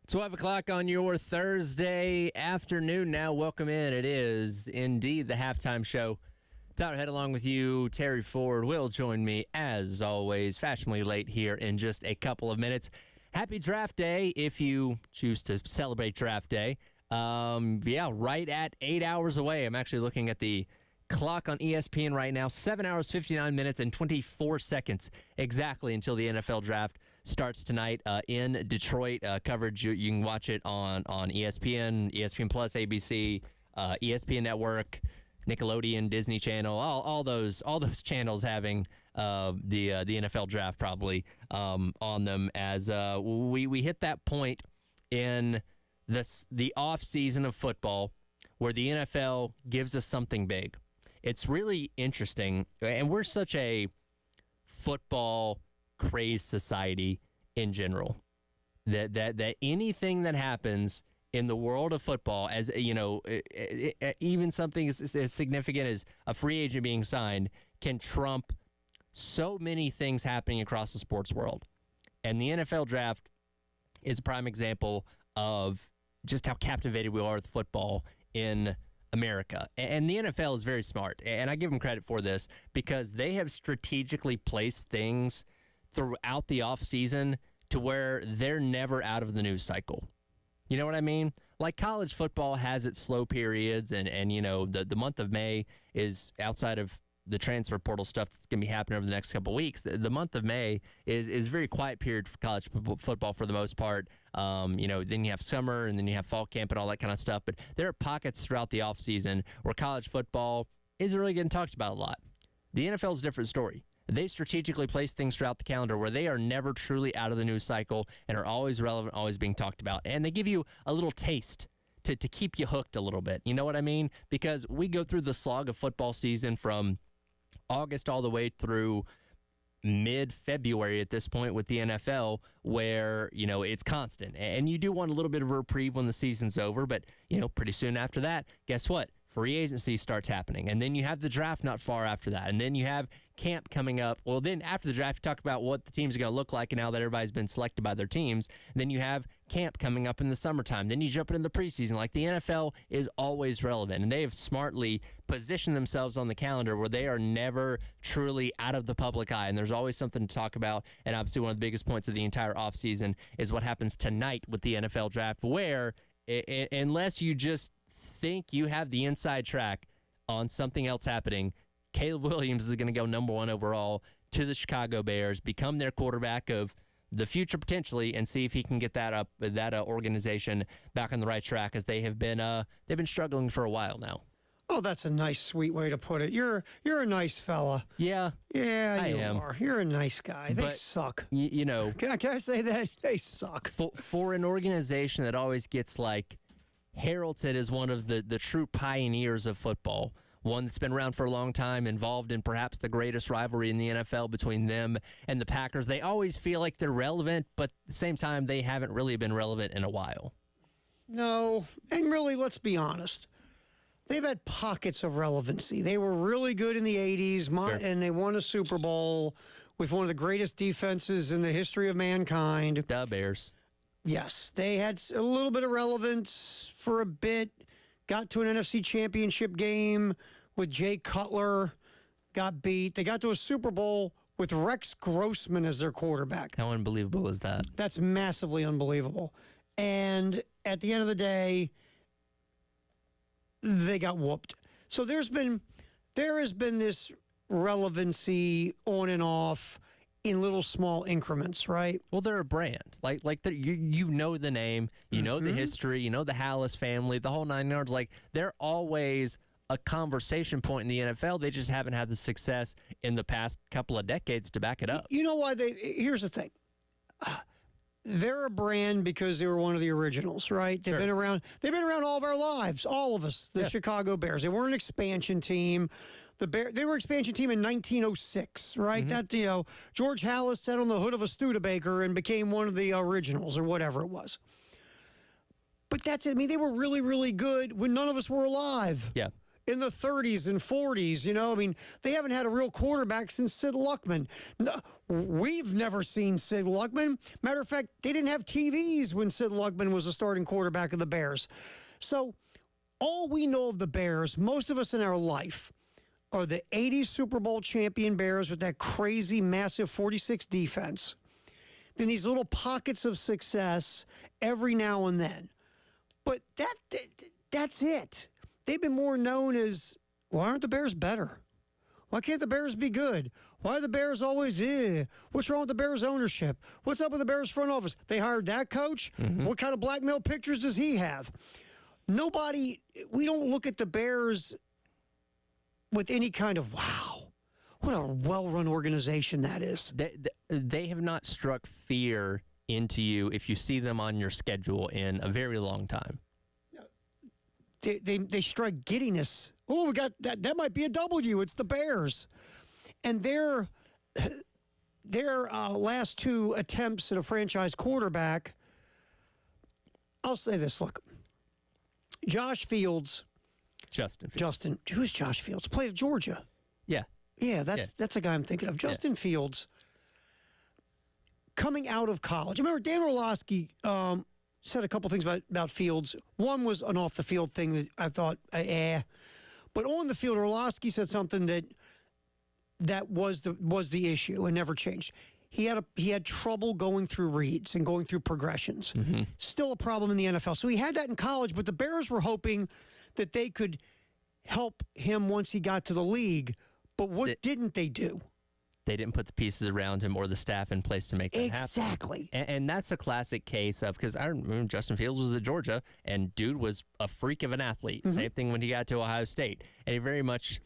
12 o'clock on your Thursday afternoon now. Welcome in. It is indeed the halftime show. Tyler Head along with you. Terry Ford will join me, as always, fashionably late here in just a couple of minutes. Happy draft day if you choose to celebrate draft day. Right at 8 hours away. I'm actually looking at the clock on ESPN right now. 7 hours, 59 minutes, and 24 seconds exactly until the NFL draft starts tonight in Detroit. Coverage, you can watch it on ESPN, ESPN Plus, ABC, ESPN Network, Nickelodeon, Disney Channel, all those channels having the NFL draft probably on them as we hit that point in the off season of football where the NFL gives us something big. It's really interesting, and we're such a football crazed society in general that anything that happens in the world of football, as you know, even something as significant as a free agent being signed, can trump so many things happening across the sports world. And the NFL draft is a prime example of just how captivated we are with football in America. And the NFL is very smart, and I give them credit for this because they have strategically placed things throughout the offseason to where they're never out of the news cycle. You know what I mean? Like college football has its slow periods, and you know, the month of May is, outside of the transfer portal stuff that's going to be happening over the next couple of weeks, the month of May is a very quiet period for college football for the most part. Then you have summer, and then you have fall camp and all that kind of stuff. But there are pockets throughout the offseason where college football isn't really getting talked about a lot. The NFL is a different story. They strategically place things throughout the calendar where they are never truly out of the news cycle and are always relevant, always being talked about. And they give you a little taste to keep you hooked a little bit. You know what I mean? Because we go through the slog of football season from August all the way through mid-February at this point with the NFL, where, you know, it's constant. And you do want a little bit of a reprieve when the season's over, but, you know, pretty soon after that, guess what? Free agency starts happening. And then you have the draft not far after that. And then you have camp coming up. Well, then after the draft, you talk about what the teams are going to look like and now that everybody's been selected by their teams. And then you have camp coming up in the summertime. Then you jump into the preseason. Like, the NFL is always relevant. And they have smartly positioned themselves on the calendar where they are never truly out of the public eye. And there's always something to talk about. And obviously one of the biggest points of the entire offseason is what happens tonight with the NFL draft, where unless you just think you have the inside track on something else happening, Caleb Williams is going to go number 1 overall to the Chicago Bears, become their quarterback of the future potentially, and see if he can get that organization back on the right track, as they've been struggling for a while now. Oh, that's a nice, sweet way to put it. You're a nice fella. Yeah, I am. Are. You're a nice guy. They suck. You know, can I say that? They suck. For an organization that always gets heralded as one of the true pioneers of football, one that's been around for a long time, involved in perhaps the greatest rivalry in the NFL between them and the Packers. They always feel like they're relevant, but at the same time, they haven't really been relevant in a while. No, and really, let's be honest. They've had pockets of relevancy. They were really good in the 80s, Sure. And they won a Super Bowl with one of the greatest defenses in the history of mankind. The Bears. Yes, they had a little bit of relevance for a bit, got to an NFC championship game with Jay Cutler, got beat. They got to a Super Bowl with Rex Grossman as their quarterback. How unbelievable is that? That's massively unbelievable. And at the end of the day, they got whooped. So there has been this relevancy on and off in little small increments, right? Well, they're a brand. You know the name, you know the history, you know the Hallis family, the whole 9 yards. They're always a conversation point in the NFL. They just haven't had the success in the past couple of decades to back it up. You know why here's the thing. They're a brand because they were one of the originals, right? They've been around. They've been around all of our lives, all of us. The Chicago Bears. They weren't an expansion team. They were an expansion team in 1906, right? That George Hallis sat on the hood of a Studebaker and became one of the originals, or whatever it was. But that's it. I mean, they were really, really good when none of us were alive. Yeah. in the 30s and 40s. You know, I mean, they haven't had a real quarterback since Sid Luckman. No, we've never seen Sid Luckman. Matter of fact, they didn't have TVs when Sid Luckman was the starting quarterback of the Bears. So all we know of the Bears, most of us in our life, are the 80s Super Bowl champion Bears with that crazy, massive 46 defense. Then these little pockets of success every now and then. But that's it. They've been more known as, why aren't the Bears better? Why can't the Bears be good? Why are the Bears always, what's wrong with the Bears ownership? What's up with the Bears front office? They hired that coach? What kind of blackmail pictures does he have? We don't look at the Bears with any kind of, wow, what a well-run organization that is. They have not struck fear into you if you see them on your schedule in a very long time. They strike giddiness. Oh, we got that. That might be a W. It's the Bears. And their last two attempts at a franchise quarterback, I'll say this, look, Justin. Who's Josh Fields? Played at Georgia. Yeah. Yeah, that's a guy I'm thinking of. Justin Fields, coming out of college. I remember Dan Orlovsky said a couple things about Fields. One was an off-the-field thing that I thought, But on the field, Orlovsky said something that was the issue and never changed. He had trouble going through reads and going through progressions. Still a problem in the NFL. So he had that in college, but the Bears were hoping that they could help him once he got to the league. But what didn't they do? They didn't put the pieces around him or the staff in place to make that happen. Exactly. And that's a classic case of, because I remember Justin Fields was at Georgia, and dude was a freak of an athlete. Same thing when he got to Ohio State. And he very much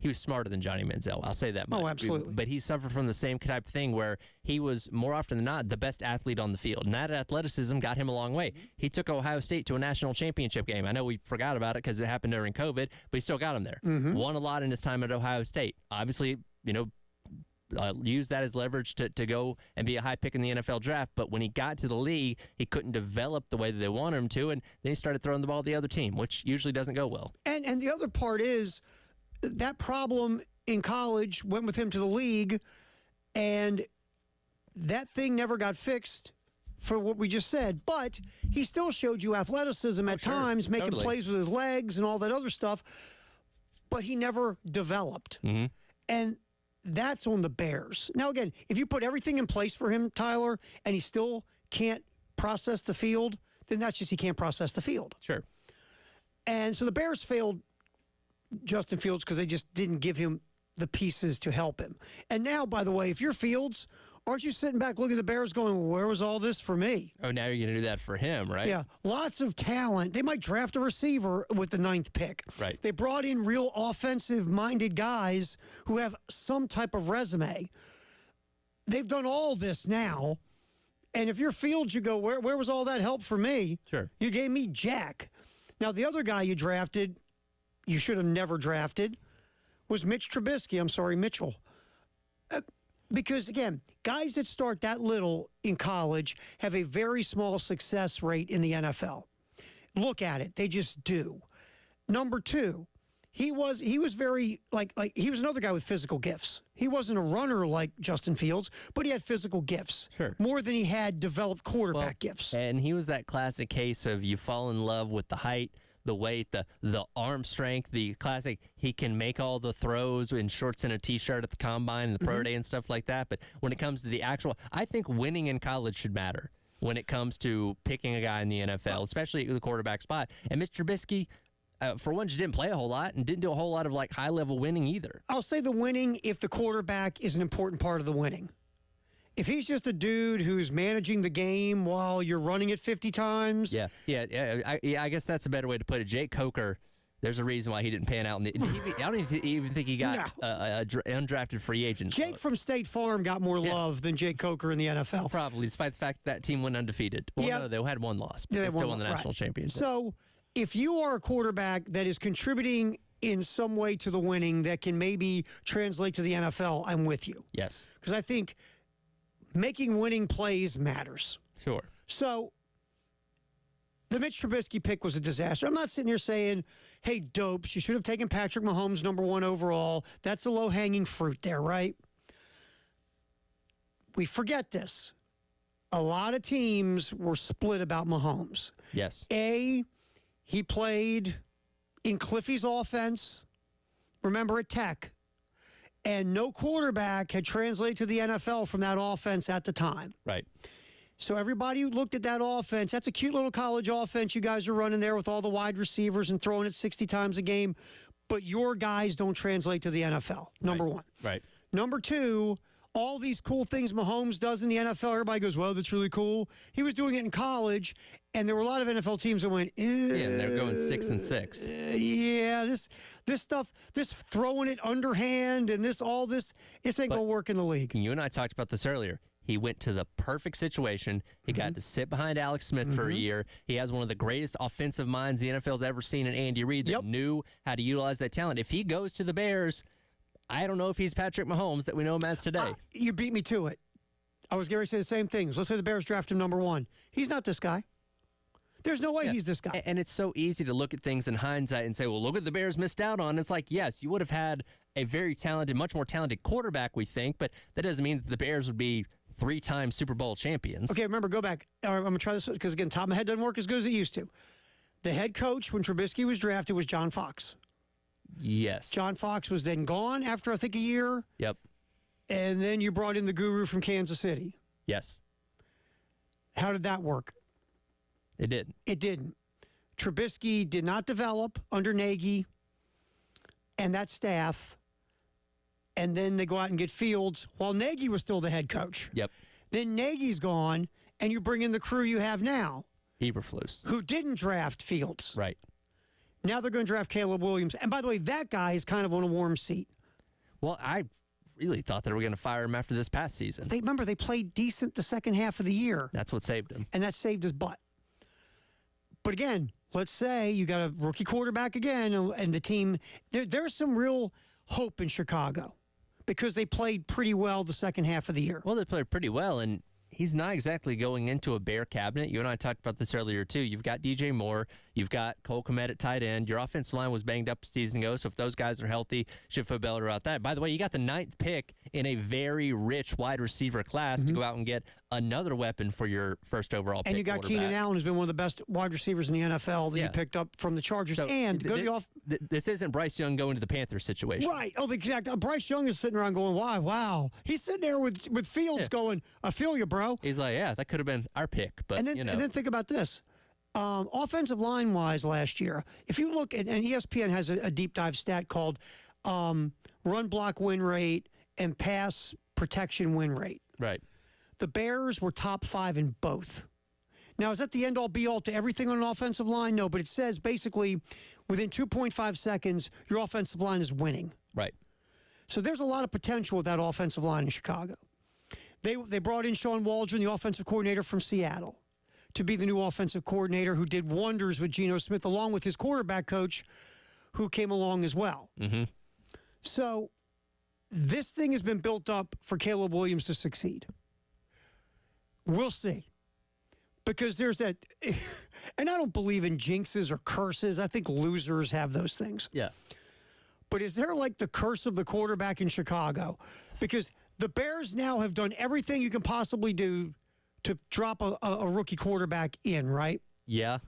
he was smarter than Johnny Manziel. I'll say that much. Oh, absolutely. But he suffered from the same type of thing where he was, more often than not, the best athlete on the field. And that athleticism got him a long way. He took Ohio State to a national championship game. I know we forgot about it because it happened during COVID, but he still got him there. Won a lot in his time at Ohio State. Obviously, use that as leverage to go and be a high pick in the NFL draft. But when he got to the league, he couldn't develop the way that they wanted him to, and then he started throwing the ball to the other team, which usually doesn't go well. And the other part is that problem in college went with him to the league, and that thing never got fixed for what we just said. But he still showed you athleticism at times, making plays with his legs and all that other stuff, but he never developed. And that's on the Bears. Now, again, if you put everything in place for him, Tyler, and he still can't process the field, then that's just he can't process the field. Sure. And so the Bears failed Justin Fields because they just didn't give him the pieces to help him. And now, by the way, if you're Fields, aren't you sitting back looking at the Bears going, where was all this for me? Oh, now you're going to do that for him, right? Yeah, lots of talent. They might draft a receiver with the 9th pick. Right. They brought in real offensive-minded guys who have some type of resume. They've done all this now. And if you're Fields, you go, where was all that help for me? Sure. You gave me Jack. Now, the other guy you drafted, you should have never drafted, was Mitch Trubisky. I'm sorry, Mitchell. Because, again, guys that start that little in college have a very small success rate in the NFL. Look at it. They just do. Number two, he was very, he was another guy with physical gifts. He wasn't a runner like Justin Fields, but he had physical gifts. Sure. More than he had developed quarterback gifts. And he was that classic case of you fall in love with the height, the weight, the arm strength, the classic, he can make all the throws in shorts and a T-shirt at the combine and the pro day and stuff like that. But when it comes to the actual, I think winning in college should matter when it comes to picking a guy in the NFL, especially the quarterback spot. And Mr. Trubisky, for one, just didn't play a whole lot and didn't do a whole lot of high-level winning either. I'll say the winning if the quarterback is an important part of the winning. If he's just a dude who's managing the game while you're running it 50 times. I guess that's a better way to put it. Jake Coker, there's a reason why he didn't pan out. I don't even think he got undrafted free agent. Jake from State Farm got more love than Jake Coker in the NFL. Probably, despite the fact that team went undefeated. Well, no, they had one loss, but they still won the national championship. So if you are a quarterback that is contributing in some way to the winning that can maybe translate to the NFL, I'm with you. Yes. Because I think making winning plays matters. Sure. So The Mitch Trubisky pick was a disaster. I'm not sitting here saying, hey, dopes, you should have taken Patrick Mahomes #1 overall. That's a low-hanging fruit there, right? We forget this. A lot of teams were split about Mahomes. Yes. He played in Cliffy's offense, remember at Tech, and no quarterback had translated to the NFL from that offense at the time. Right. So everybody looked at that offense. That's a cute little college offense you guys are running there with all the wide receivers and throwing it 60 times a game. But your guys don't translate to the NFL, number one. Right. Number two, all these cool things Mahomes does in the NFL, everybody goes, well, that's really cool. He was doing it in college, and there were a lot of NFL teams that went, Yeah, and they're going 6-6. Yeah, this stuff, this throwing it underhand and this ain't going to work in the league. You and I talked about this earlier. He went to the perfect situation. He got to sit behind Alex Smith for a year. He has one of the greatest offensive minds the NFL's ever seen in Andy Reid that knew how to utilize that talent. If he goes to the Bears, I don't know if he's Patrick Mahomes that we know him as today. You beat me to it. I was going to say the same things. Let's say the Bears draft him #1. He's not this guy. There's no way he's this guy. And it's so easy to look at things in hindsight and say, well, look what the Bears missed out on. It's like, yes, you would have had a very talented, much more talented quarterback, we think, but that doesn't mean that the Bears would be 3-time Super Bowl champions. Okay, remember, go back. I'm going to try this because, again, top of my head doesn't work as good as it used to. The head coach when Trubisky was drafted was John Fox. Yes. John Fox was then gone after, I think, a year. Yep. And then you brought in the guru from Kansas City. Yes. How did that work? It did. It didn't. Trubisky did not develop under Nagy and that staff. And then they go out and get Fields while Nagy was still the head coach. Yep. Then Nagy's gone, and you bring in the crew you have now. Eberflus. Who didn't draft Fields. Right. Now they're going to draft Caleb Williams. And by the way, that guy is kind of on a warm seat. Well, I really thought they were going to fire him after this past season. Remember, they played decent the second half of the year. That's what saved him. And that saved his butt. But again, let's say you got a rookie quarterback again, and the team, there's some real hope in Chicago because they played pretty well the second half of the year. Well, they played pretty well, and he's not exactly going into a bare cabinet. You and I talked about this earlier, too. You've got DJ Moore. You've got Cole Kmet at tight end. Your offensive line was banged up a season ago, so if those guys are healthy, should feel better about that. By the way, you got the 9th pick in a very rich wide receiver class to go out and get another weapon for your first overall pick. And you got Keenan Allen, who's been one of the best wide receivers in the NFL that you picked up from the Chargers. So and this isn't Bryce Young going to the Panthers situation. Right. Oh, exactly. Bryce Young is sitting around going, why? Wow. He's sitting there with Fields going, I feel you, bro. He's like, yeah, that could have been our pick. But, and then think about this. Offensive line-wise last year, if you look at, and ESPN has a deep dive stat called run block win rate and pass protection win rate. Right. The Bears were top 5 in both. Now, is that the end-all, be-all to everything on an offensive line? No, but it says basically within 2.5 seconds, your offensive line is winning. Right. So there's a lot of potential with that offensive line in Chicago. They brought in Sean Waldron, the offensive coordinator from Seattle, to be the new offensive coordinator who did wonders with Geno Smith, along with his quarterback coach, who came along as well. Mm-hmm. So this thing has been built up for Caleb Williams to succeed. We'll see. Because there's that, and I don't believe in jinxes or curses. I think losers have those things. Yeah. But is there like the curse of the quarterback in Chicago? Because the Bears now have done everything you can possibly do to drop a rookie quarterback in, right? Yeah.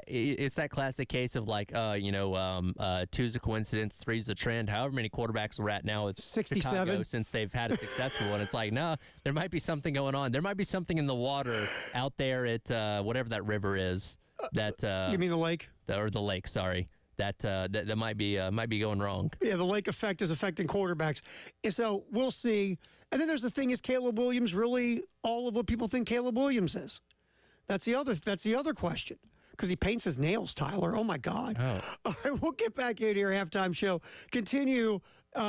It's that classic case of like, two's a coincidence, three's a trend. However many quarterbacks we're at now, it's 67 Chicago since they've had a successful one. It's like, no, there might be something going on. There might be something in the water out there at whatever that river is. That you mean the lake? Or the lake? Sorry, that might be going wrong. Yeah, the lake effect is affecting quarterbacks. And so we'll see. And then there's the thing: is Caleb Williams really all of what people think Caleb Williams is? That's the other question. Because he paints his nails, Tyler. Oh, my God. Oh. All right, we'll get back in here, halftime show. Continue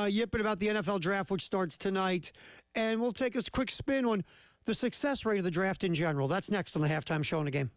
yipping about the NFL draft, which starts tonight. And we'll take a quick spin on the success rate of the draft in general. That's next on the halftime show in the game.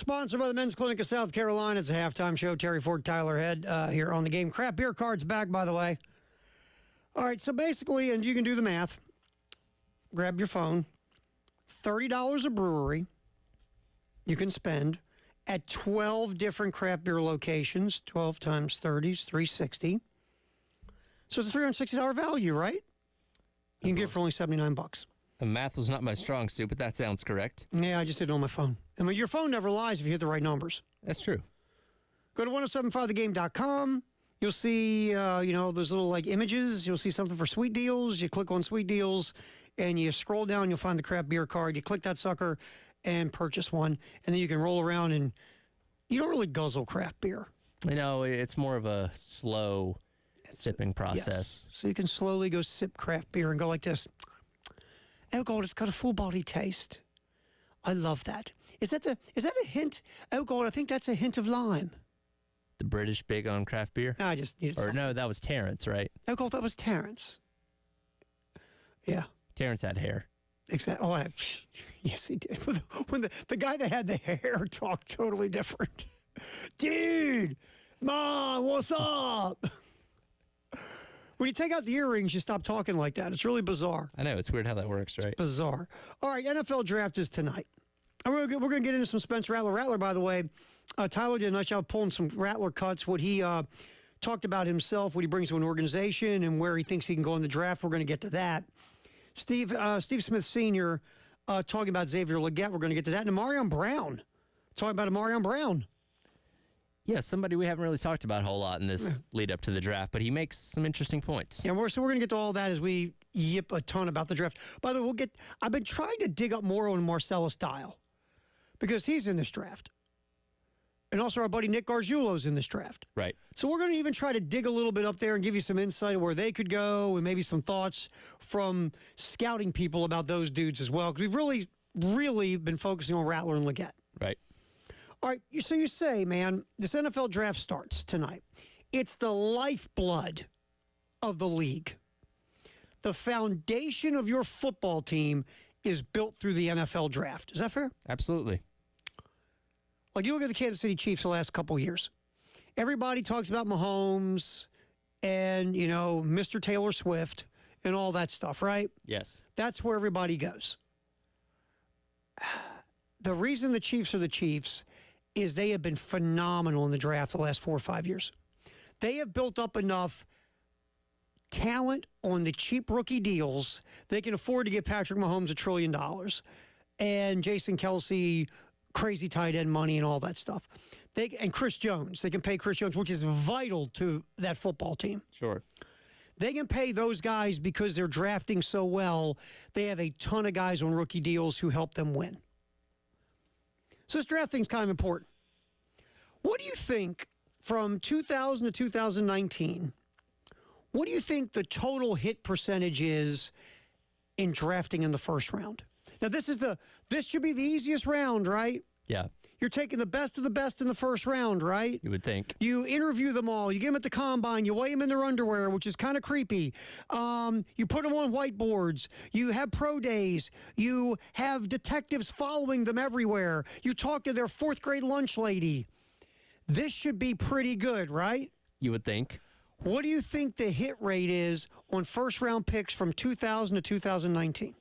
Sponsored by the Men's Clinic of South Carolina. It's a halftime show. Terry Ford, Tyler Head here on the game. Craft beer card's back, by the way. All right, so basically, and you can do the math. Grab your phone. $30 a brewery you can spend at 12 different craft beer locations. 12 times 30 is $360. So it's a $360 value, right? You can get it for only $79. The math was not my strong suit, but that sounds correct. Yeah, I just did it on my phone. I mean, your phone never lies if you hit the right numbers. That's true. Go to 1075thegame.com. You'll see, those little like images. You'll see something for sweet deals. You click on sweet deals, and you scroll down. You'll find the craft beer card. You click that sucker and purchase one, and then you can roll around, and you don't really guzzle craft beer. It's more of a slow sipping process. Yes. So you can slowly go sip craft beer and go like this. Oh God, it's got a full body taste. I love that. Is that a hint? Oh God, I think that's a hint of lime. The British big on craft beer? I just needed something. No, that was Terrence, right? Oh God, that was Terrence. Yeah. Terrence had hair. Exactly. Oh, yes, he did. When the guy that had the hair talked totally different. Dude, Mom, what's up? When you take out the earrings, you stop talking like that. It's really bizarre. I know. It's weird how that works, right? It's bizarre. All right, NFL draft is tonight. We're going to get into some Spencer Rattler. Rattler, by the way, Tyler did a nice job pulling some Rattler cuts, what he talked about himself, what he brings to an organization, and where he thinks he can go in the draft. We're going to get to that. Steve Smith Sr. Talking about Xavier Legette. We're going to get to that. And Marion Brown. Talking about Marion Brown. Yeah, somebody we haven't really talked about a whole lot in this lead up to the draft, but he makes some interesting points. Yeah, we're going to get to all that as we yip a ton about the draft. By the way, I've been trying to dig up more on Marcellus Dial because he's in this draft. And also our buddy Nick Gargiulo's in this draft. Right. So we're going to even try to dig a little bit up there and give you some insight of where they could go and maybe some thoughts from scouting people about those dudes as well. Because we've really, really been focusing on Rattler and Legette. Right. All right, so you say, man, this NFL draft starts tonight. It's the lifeblood of the league. The foundation of your football team is built through the NFL draft. Is that fair? Absolutely. Like, you look at the Kansas City Chiefs the last couple of years. Everybody talks about Mahomes and, Mr. Taylor Swift and all that stuff, right? Yes. That's where everybody goes. The reason the Chiefs are the Chiefs is they have been phenomenal in the draft the last 4 or 5 years. They have built up enough talent on the cheap rookie deals. They can afford to give Patrick Mahomes $1 trillion and Jason Kelce crazy tight end money and all that stuff. And Chris Jones. They can pay Chris Jones, which is vital to that football team. Sure. They can pay those guys because they're drafting so well. They have a ton of guys on rookie deals who help them win. So this draft thing's kind of important. What do you think from 2000 to 2019? What do you think the total hit percentage is in drafting in the first round? Now this should be the easiest round, right? Yeah. You're taking the best of the best in the first round, right? You would think. You interview them all. You get them at the combine. You weigh them in their underwear, which is kind of creepy. You put them on whiteboards. You have pro days. You have detectives following them everywhere. You talk to their fourth grade lunch lady. This should be pretty good, right? You would think. What do you think the hit rate is on first round picks from 2000 to 2019?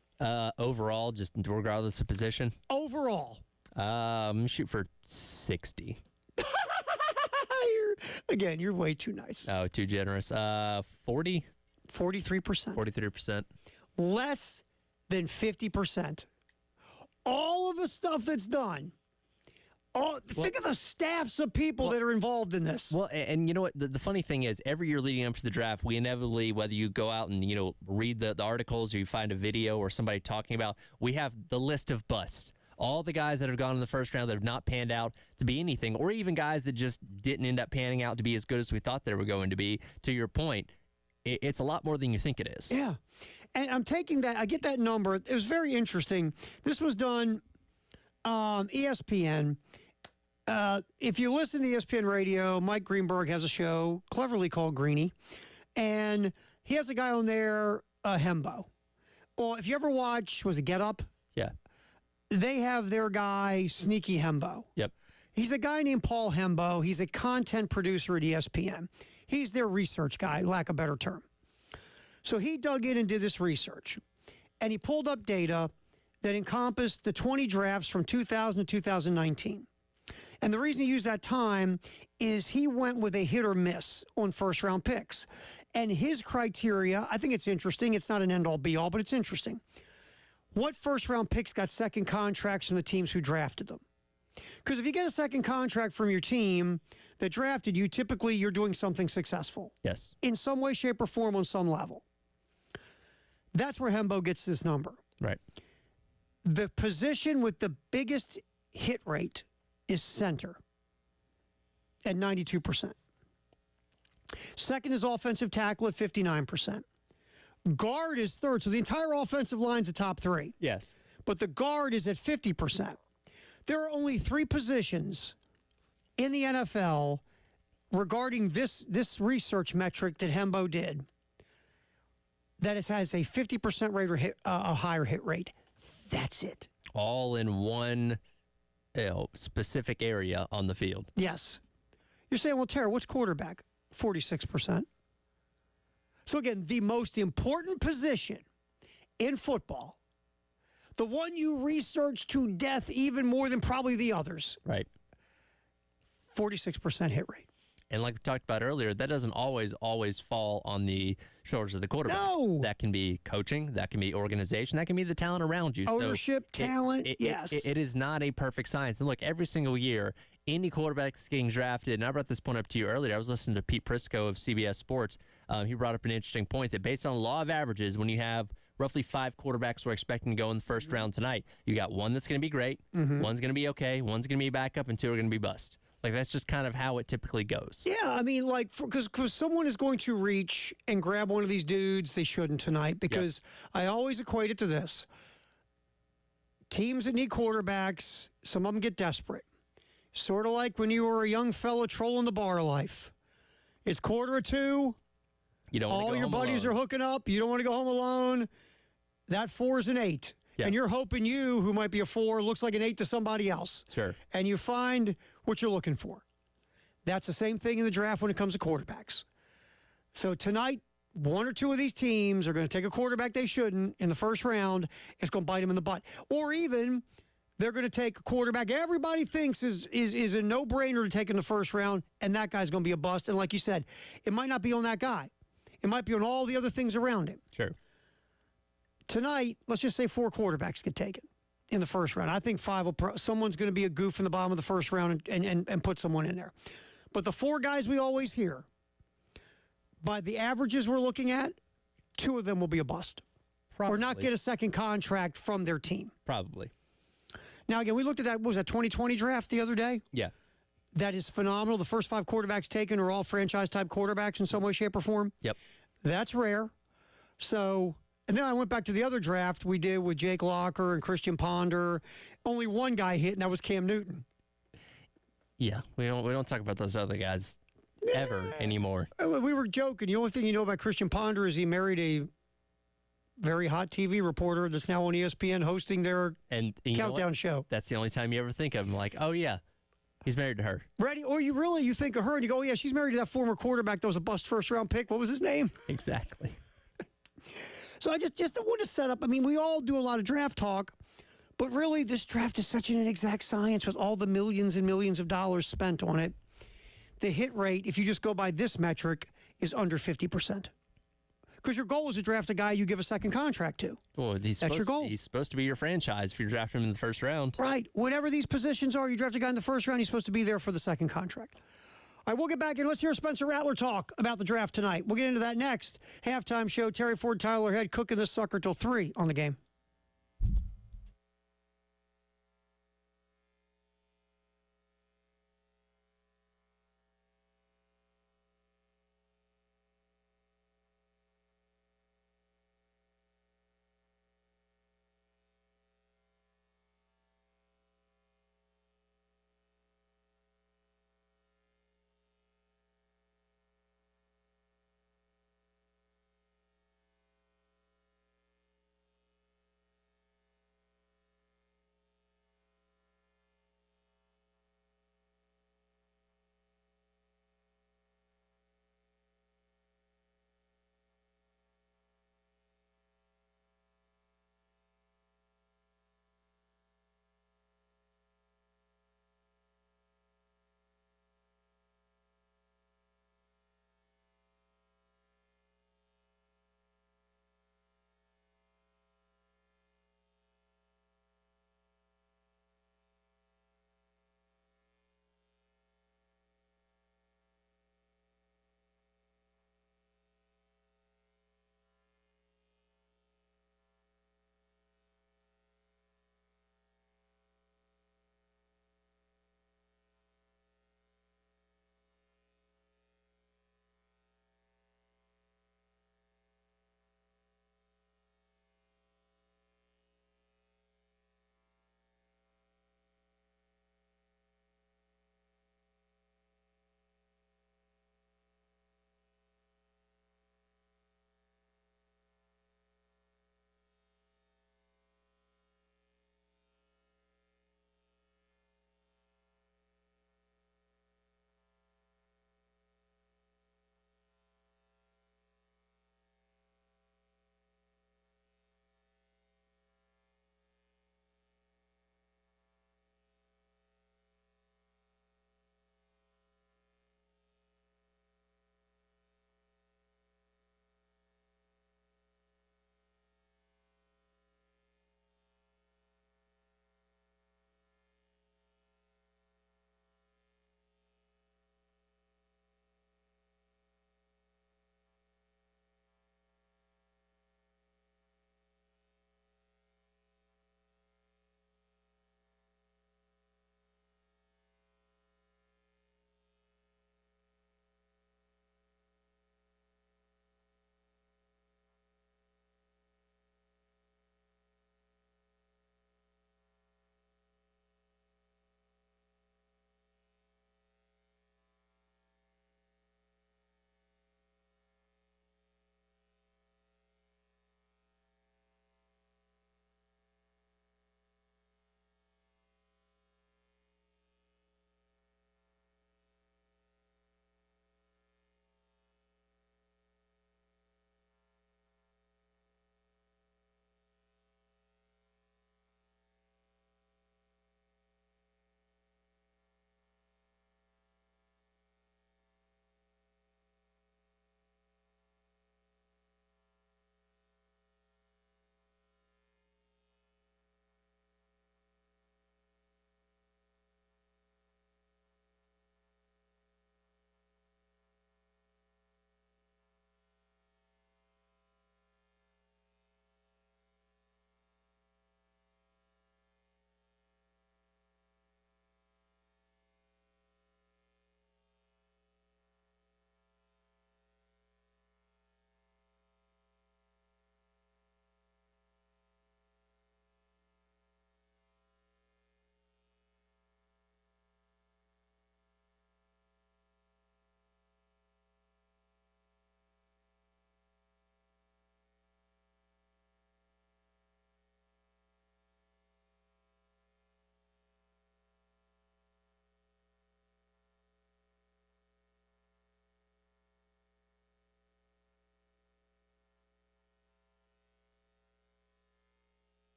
Overall, just regardless of position? Overall. Shoot for 60. You're way too nice. Oh, too generous. 40? 43%. 43%. Less than 50%. All of the stuff that's done. Think of the staffs of people that are involved in this. Well, and you know what? The funny thing is, every year leading up to the draft, we inevitably, whether you go out and, read the articles or you find a video or somebody talking about, we have the list of busts. All the guys that have gone in the first round that have not panned out to be anything, or even guys that just didn't end up panning out to be as good as we thought they were going to be. To your point, it's a lot more than you think it is. Yeah. And I'm taking that. I get that number. It was very interesting. This was done ESPN. If you listen to ESPN Radio, Mike Greenberg has a show cleverly called Greeny, and he has a guy on there, Hembo. Well, if you ever watch, was it Get Up? Yeah. They have their guy, Sneaky Hembo. Yep. He's a guy named Paul Hembo. He's a content producer at ESPN. He's their research guy, lack of a better term. So he dug in and did this research. And he pulled up data that encompassed the 20 drafts from 2000 to 2019. And the reason he used that time is he went with a hit or miss on first-round picks. And his criteria, I think it's interesting. It's not an end-all, be-all, but it's interesting. What first-round picks got second contracts from the teams who drafted them? Because if you get a second contract from your team that drafted you, typically you're doing something successful. Yes. In some way, shape, or form on some level. That's where Hembo gets this number. Right. The position with the biggest hit rate is center at 92%. Second is offensive tackle at 59%. Guard is third. So the entire offensive line's the top three. Yes. But the guard is at 50%. There are only three positions in the NFL regarding this research metric that Hembo did that has a 50% rate or a higher hit rate. That's it. All in one specific area on the field. Yes. You're saying, well, Tara, what's quarterback? 46%. So again, the most important position in football, the one you research to death even more than probably the others. Right. 46% hit rate. And like we talked about earlier, that doesn't always fall on the shoulders of the quarterback. No. That can be coaching. That can be organization. That can be the talent around you. Ownership, talent, yes. It is not a perfect science. And look, every single year, any quarterback that's getting drafted, and I brought this point up to you earlier. I was listening to Pete Prisco of CBS Sports. He brought up an interesting point that based on the law of averages, when you have roughly 5 quarterbacks we're expecting to go in the first round tonight, you got one that's going to be great, one's going to be okay, one's going to be a backup, and 2 are going to be bust. Like, that's just kind of how it typically goes. Yeah, I mean, like, because someone is going to reach and grab one of these dudes, they shouldn't tonight, because I always equate it to this. Teams that need quarterbacks, some of them get desperate. Sort of like when you were a young fella trolling the bar life. It's 1:45. You don't all your buddies alone. are hooking up. You don't want to go home alone. That 4 is an 8. Yeah. And you're hoping you, who might be a 4, looks like an 8 to somebody else. Sure. And you find what you're looking for. That's the same thing in the draft when it comes to quarterbacks. So tonight, 1 or 2 of these teams are going to take a quarterback they shouldn't in the first round. It's going to bite them in the butt. Or even they're going to take a quarterback everybody thinks is a no-brainer to take in the first round, and that guy's going to be a bust. And like you said, it might not be on that guy. It might be on all the other things around him. Sure. Tonight, let's just say 4 quarterbacks get taken in the first round. I think 5 someone's going to be a goof in the bottom of the first round and put someone in there. But the 4 guys we always hear, by the averages we're looking at, 2 of them will be a bust. Probably. Or not get a second contract from their team. Probably. Now, again, we looked at that, what was that, 2020 draft the other day? Yeah. That is phenomenal. The first 5 quarterbacks taken are all franchise-type quarterbacks in some way, shape, or form. Yep. That's rare. So... And then I went back to the other draft we did with Jake Locker and Christian Ponder. Only one guy hit, and that was Cam Newton. Yeah, we don't talk about those other guys ever anymore. We were joking. The only thing you know about Christian Ponder is he married a very hot TV reporter that's now on ESPN hosting their countdown show. That's the only time you ever think of him. Like, oh yeah, he's married to her. Ready? Or you think of her and you go, oh yeah, she's married to that former quarterback that was a bust first round pick. What was his name? Exactly. So I just want to set up, I mean, we all do a lot of draft talk, but really this draft is such an inexact science with all the millions and millions of dollars spent on it. The hit rate, if you just go by this metric, is under 50%. Because your goal is to draft a guy you give a second contract to. Well, that's your goal. He's supposed to be your franchise if you're drafting him in the first round. Right. Whatever these positions are, you draft a guy in the first round, he's supposed to be there for the second contract. All right, we'll get back in. Let's hear Spencer Rattler talk about the draft tonight. We'll get into that next. Halftime show, Terry Ford, Tyler Head, cooking this sucker till 3 on the game.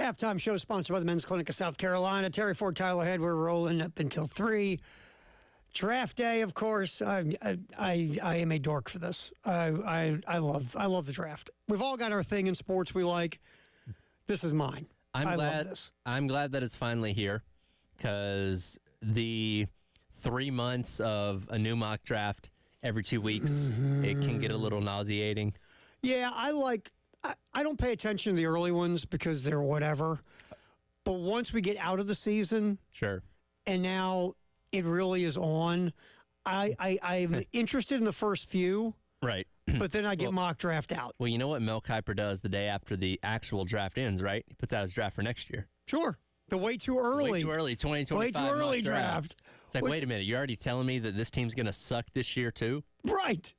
Halftime show sponsored by the Men's Clinic of South Carolina. Terry Ford, Tyler Head. We're rolling up until 3. Draft day, of course. I am a dork for this. I love the draft. We've all got our thing in sports we like. This is mine. I love this. I'm glad that it's finally here, because the 3 months of a new mock draft every 2 weeks, it can get a little nauseating. Yeah, I don't pay attention to the early ones because they're whatever. But once we get out of the season, Sure. and now it really is on, I'm interested in the first few, Right. but then I get mock draft out. Well, you know what Mel Kiper does the day after the actual draft ends, right? He puts out his draft for next year. Sure. The way too early. Way too early, 2025 Way too early mock draft. It's like, wait a minute, you're already telling me that this team's going to suck this year too? Right.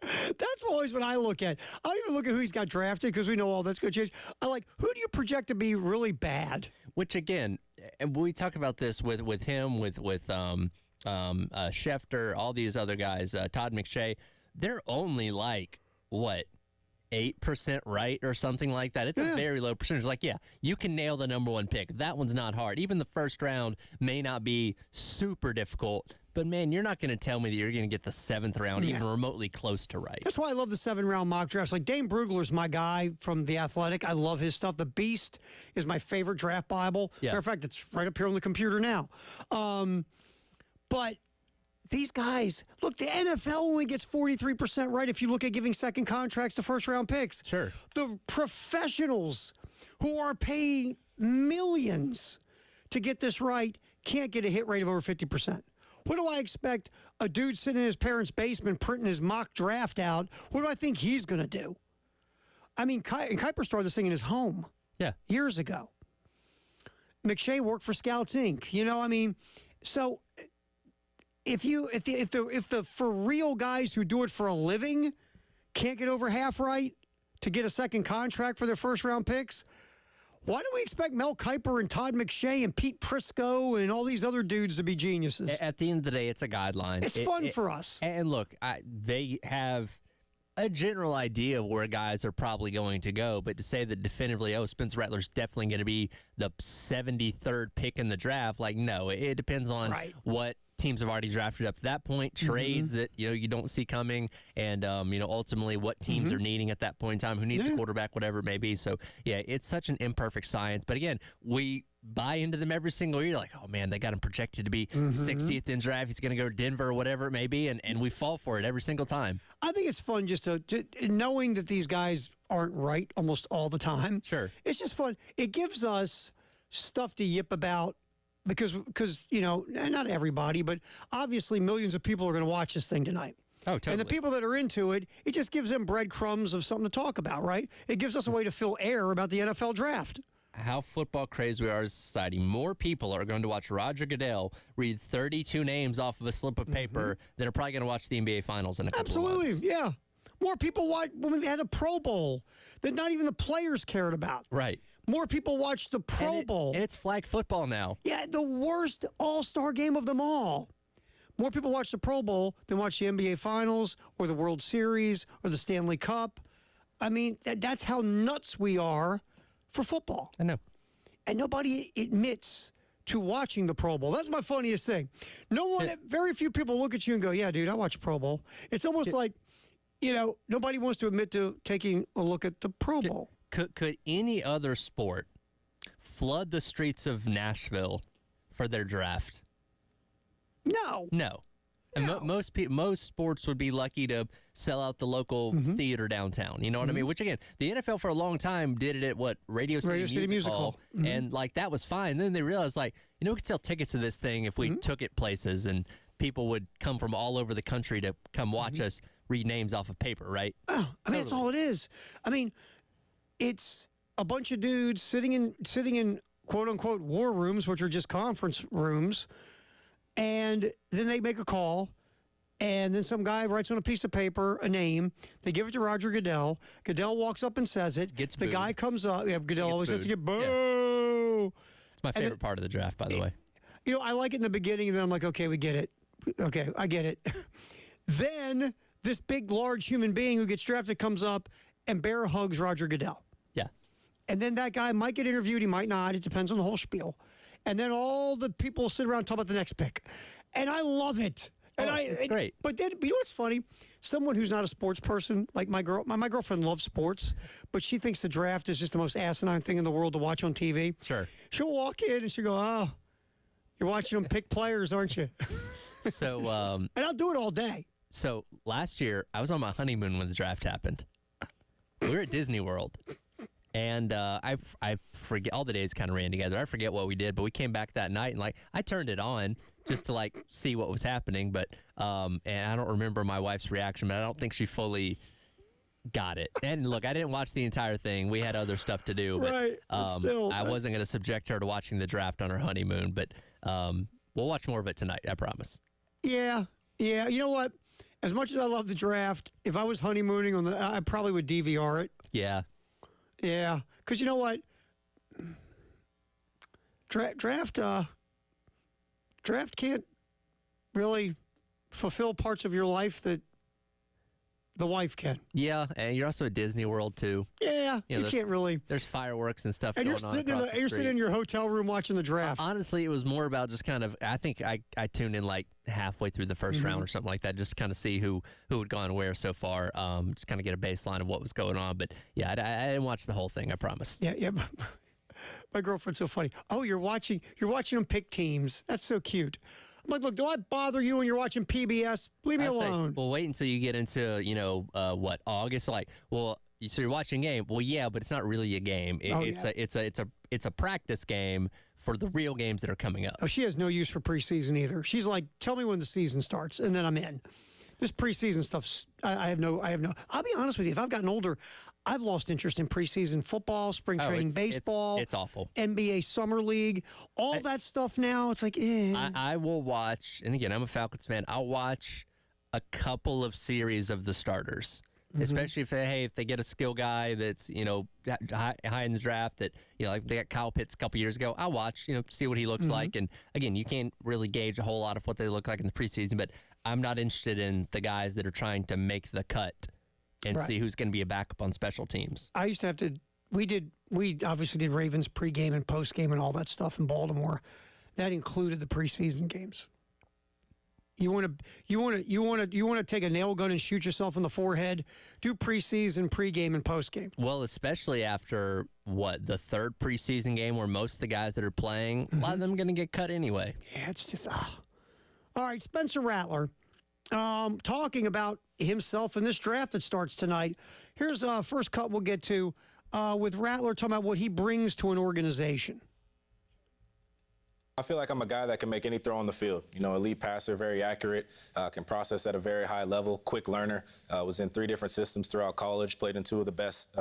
That's always what I look at. I don't even look at who he's got drafted because we know all that's going to change. I like, who do you project to be really bad? Which, again, and we talk about this with him, with Schefter, all these other guys, Todd McShay. They're only like, what, 8% right or something like that. It's a very low percentage. Like, yeah, you can nail the number 1 pick. That one's not hard. Even the first round may not be super difficult. But, man, you're not going to tell me that you're going to get the 7th round even remotely close to right. That's why I love the 7-round mock drafts. Like, Dane Brugler's my guy from The Athletic. I love his stuff. The Beast is my favorite draft Bible. Yeah. Matter of fact, it's right up here on the computer now. But these guys, look, the NFL only gets 43% right if you look at giving second contracts to first-round picks. Sure. The professionals who are paying millions to get this right can't get a hit rate of over 50%. What do I expect a dude sitting in his parents' basement printing his mock draft out? What do I think he's going to do? I mean, Kiper started this thing in his home years ago. McShay worked for Scouts Inc. You know, I mean, so if the for real guys who do it for a living can't get over half right to get a second contract for their first round picks, why do we expect Mel Kiper and Todd McShay and Pete Prisco and all these other dudes to be geniuses? At the end of the day, it's a guideline. It's fun for us. And look, they have a general idea of where guys are probably going to go, but to say that definitively, Spencer Rattler's definitely going to be the 73rd pick in the draft, like, no, it depends on what teams have already drafted up to that point, trades that you don't see coming, and ultimately what teams are needing at that point in time, who needs a quarterback, whatever it may be. So yeah, it's such an imperfect science. But again, we buy into them every single year. Like, oh man, they got him projected to be 60th in draft. He's going to go to Denver or whatever it may be, and we fall for it every single time. I think it's fun just to knowing that these guys aren't right almost all the time. Sure, it's just fun. It gives us stuff to yip about. Because not everybody, but obviously millions of people are going to watch this thing tonight. Oh, totally. And the people that are into it, it just gives them breadcrumbs of something to talk about, right? It gives us a way to fill air about the NFL draft. How football crazy we are as a society. More people are going to watch Roger Goodell read 32 names off of a slip of paper than are probably going to watch the NBA Finals in a couple of months. Yeah. More people watch when they had a Pro Bowl that not even the players cared about. Right. More people watch the Pro Bowl. And it's flag football now. Yeah, the worst all-star game of them all. More people watch the Pro Bowl than watch the NBA Finals or the World Series or the Stanley Cup. I mean, that's how nuts we are for football. I know. And nobody admits to watching the Pro Bowl. That's my funniest thing. Very few people look at you and go, yeah, dude, I watch Pro Bowl. It's almost like, nobody wants to admit to taking a look at the Pro Bowl. Could any other sport flood the streets of Nashville for their draft? No. And most sports would be lucky to sell out the local theater downtown. You know what I mean? Which, again, the NFL for a long time did it at Radio City Music Hall. And, that was fine. Then they realized, we could sell tickets to this thing if we took it places, and people would come from all over the country to come watch us read names off of paper, right? Oh, that's all it is. I mean, it's a bunch of dudes sitting in quote unquote war rooms, which are just conference rooms, and then they make a call, and then some guy writes on a piece of paper a name. They give it to Roger Goodell. Goodell walks up and says it. Gets the booed. guy comes up. Yeah, Goodell always has to get boo. Yeah. It's my favorite part of the draft, by the way. I like it in the beginning, and then I'm like, okay, we get it. Okay, I get it. Then this big, large human being who gets drafted comes up and bear hugs Roger Goodell. Yeah. And then that guy might get interviewed, he might not. It depends on the whole spiel. And then all the people sit around and talk about the next pick. And I love it. And it's great. But then, you know what's funny? Someone who's not a sports person, like my girlfriend loves sports, but she thinks the draft is just the most asinine thing in the world to watch on TV. Sure. She'll walk in and she'll go, "Oh, you're watching them pick players, aren't you?" So, and I'll do it all day. So last year, I was on my honeymoon when the draft happened. We were at Disney World, and I forget, all the days kind of ran together. I forget what we did, but we came back that night, and I turned it on just to see what was happening. But and I don't remember my wife's reaction, but I don't think she fully got it. And look, I didn't watch the entire thing. We had other stuff to do, but Right, but still, I wasn't going to subject her to watching the draft on her honeymoon. But we'll watch more of it tonight, I promise. Yeah. You know what? As much as I love the draft, if I was honeymooning I probably would DVR it. Yeah. Yeah, because you know what? Draft can't really fulfill parts of your life that the wife can. Yeah, and you're also at Disney World too. Yeah, you can't really. There's fireworks and stuff And going you're on sitting across the you're street. sitting in your hotel room watching the draft. Honestly, it was more about just kind of. I think I tuned in halfway through the 1st round or something like that, just to kind of see who had gone where so far. Just kind of get a baseline of what was going on. But yeah, I didn't watch the whole thing. I promise. Yeah. My girlfriend's so funny. Oh, you're watching them pick teams. That's so cute. I'm like, look, do I bother you when you're watching PBS? Leave me I'd say, alone. well, wait until you get into August. So you're watching a game. Well, yeah, but it's not really a game. It's a practice game for the real games that are coming up. Oh, she has no use for preseason either. She's like, tell me when the season starts, and then I'm in. This preseason stuff, I have no. I'll be honest with you. If I've gotten older, I've lost interest in preseason football, spring training baseball. It's awful. NBA Summer League, all that stuff now. It's like, I will watch, and again, I'm a Falcons fan. I'll watch a couple of series of the starters, especially if they get a skill guy that's high in the draft. That like they got Kyle Pitts a couple years ago. I'll watch, see what he looks like. And again, you can't really gauge a whole lot of what they look like in the preseason, but I'm not interested in the guys that are trying to make the cut and see who's going to be a backup on special teams. I used to have to. We obviously did Ravens pregame and postgame and all that stuff in Baltimore. That included the preseason games. You want to take a nail gun and shoot yourself in the forehead? Do preseason, pregame, and postgame. Well, especially after the third preseason game where most of the guys that are playing, a lot of them are going to get cut anyway. Yeah, it's just All right, Spencer Rattler, talking about himself in this draft that starts tonight. Here's first cut we'll get to with Rattler talking about what he brings to an organization. I feel like I'm a guy that can make any throw on the field. Elite passer, very accurate, can process at a very high level, quick learner. Was in 3 different systems throughout college, played in 2 of the best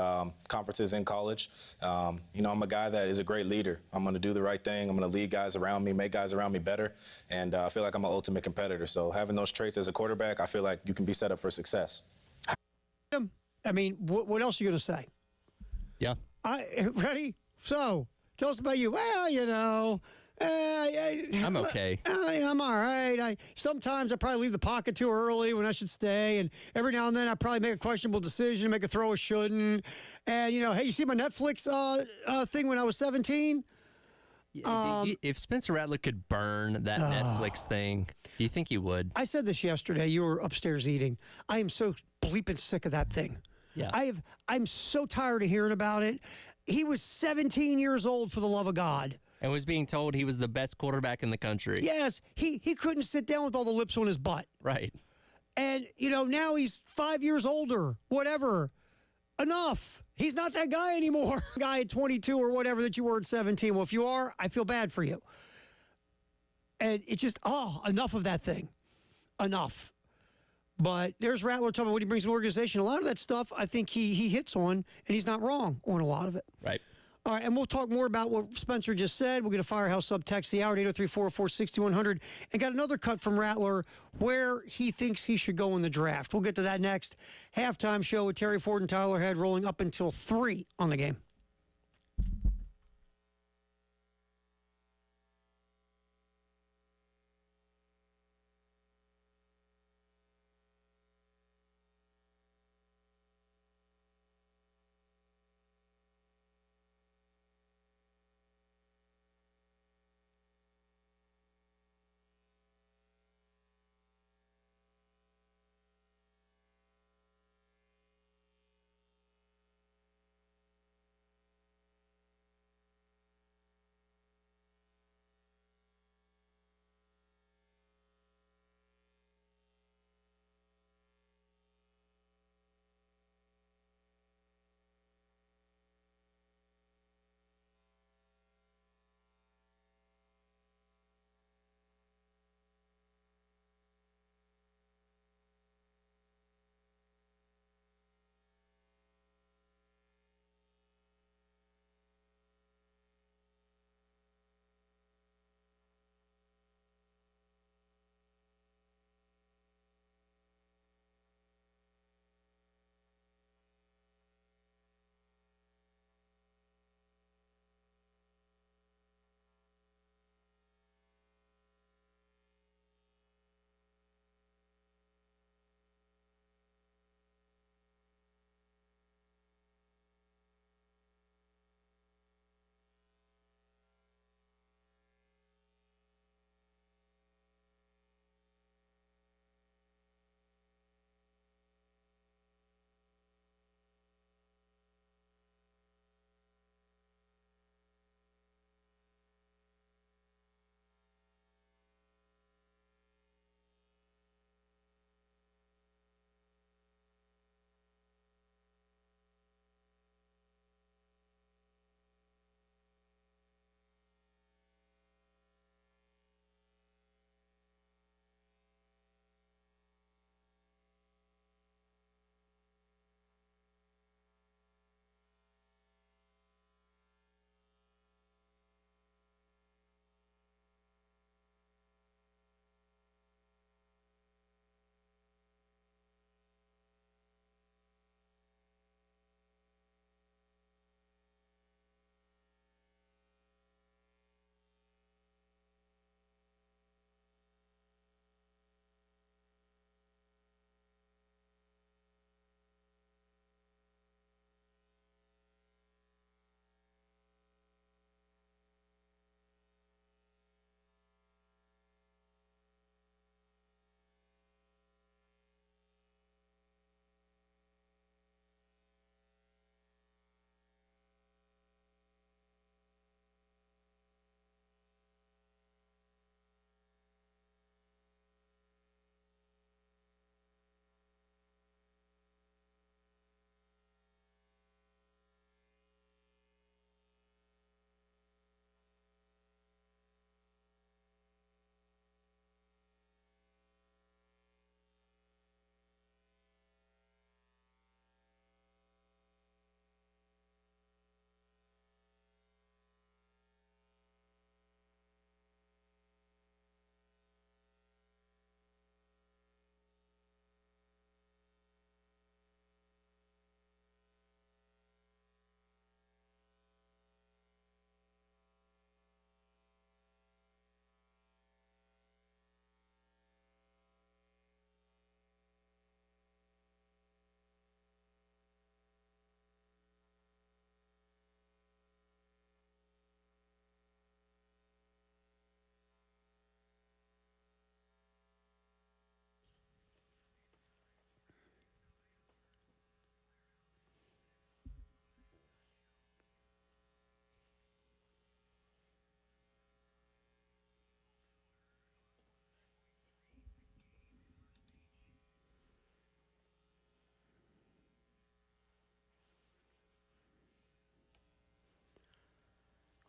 conferences in college. I'm a guy that is a great leader. I'm going to do the right thing. I'm going to lead guys around me, make guys around me better, and I feel like I'm an ultimate competitor. So having those traits as a quarterback, I feel like you can be set up for success. I mean, what else are you going to say? Yeah. Ready? So, tell us about you. Well, I'm okay. I'm all right. Sometimes I probably leave the pocket too early when I should stay, and every now and then I probably make a questionable decision, make a throw I shouldn't. And hey, you see my Netflix thing when I was 17? If Spencer Rattler could burn that Netflix thing, do you think he would? I said this yesterday. You were upstairs eating. I am so bleeping sick of that thing. Yeah. I'm so tired of hearing about it. He was 17 years old, for the love of God. And was being told he was the best quarterback in the country. Yes, he couldn't sit down with all the lips on his butt. Right. And, now he's 5 years older, whatever. Enough. He's not that guy anymore. Guy at 22 or whatever that you were at 17. Well, if you are, I feel bad for you. And it's just, enough of that thing. Enough. But there's Rattler talking about what he brings to an organization. A lot of that stuff, I think he hits on, and he's not wrong on a lot of it. Right. All right, and we'll talk more about what Spencer just said. We'll get a Firehouse sub text the hour at 803-404-6100. And got another cut from Rattler where he thinks he should go in the draft. We'll get to that next. Halftime show with Terry Ford and Tyler Head rolling up until 3 on the game.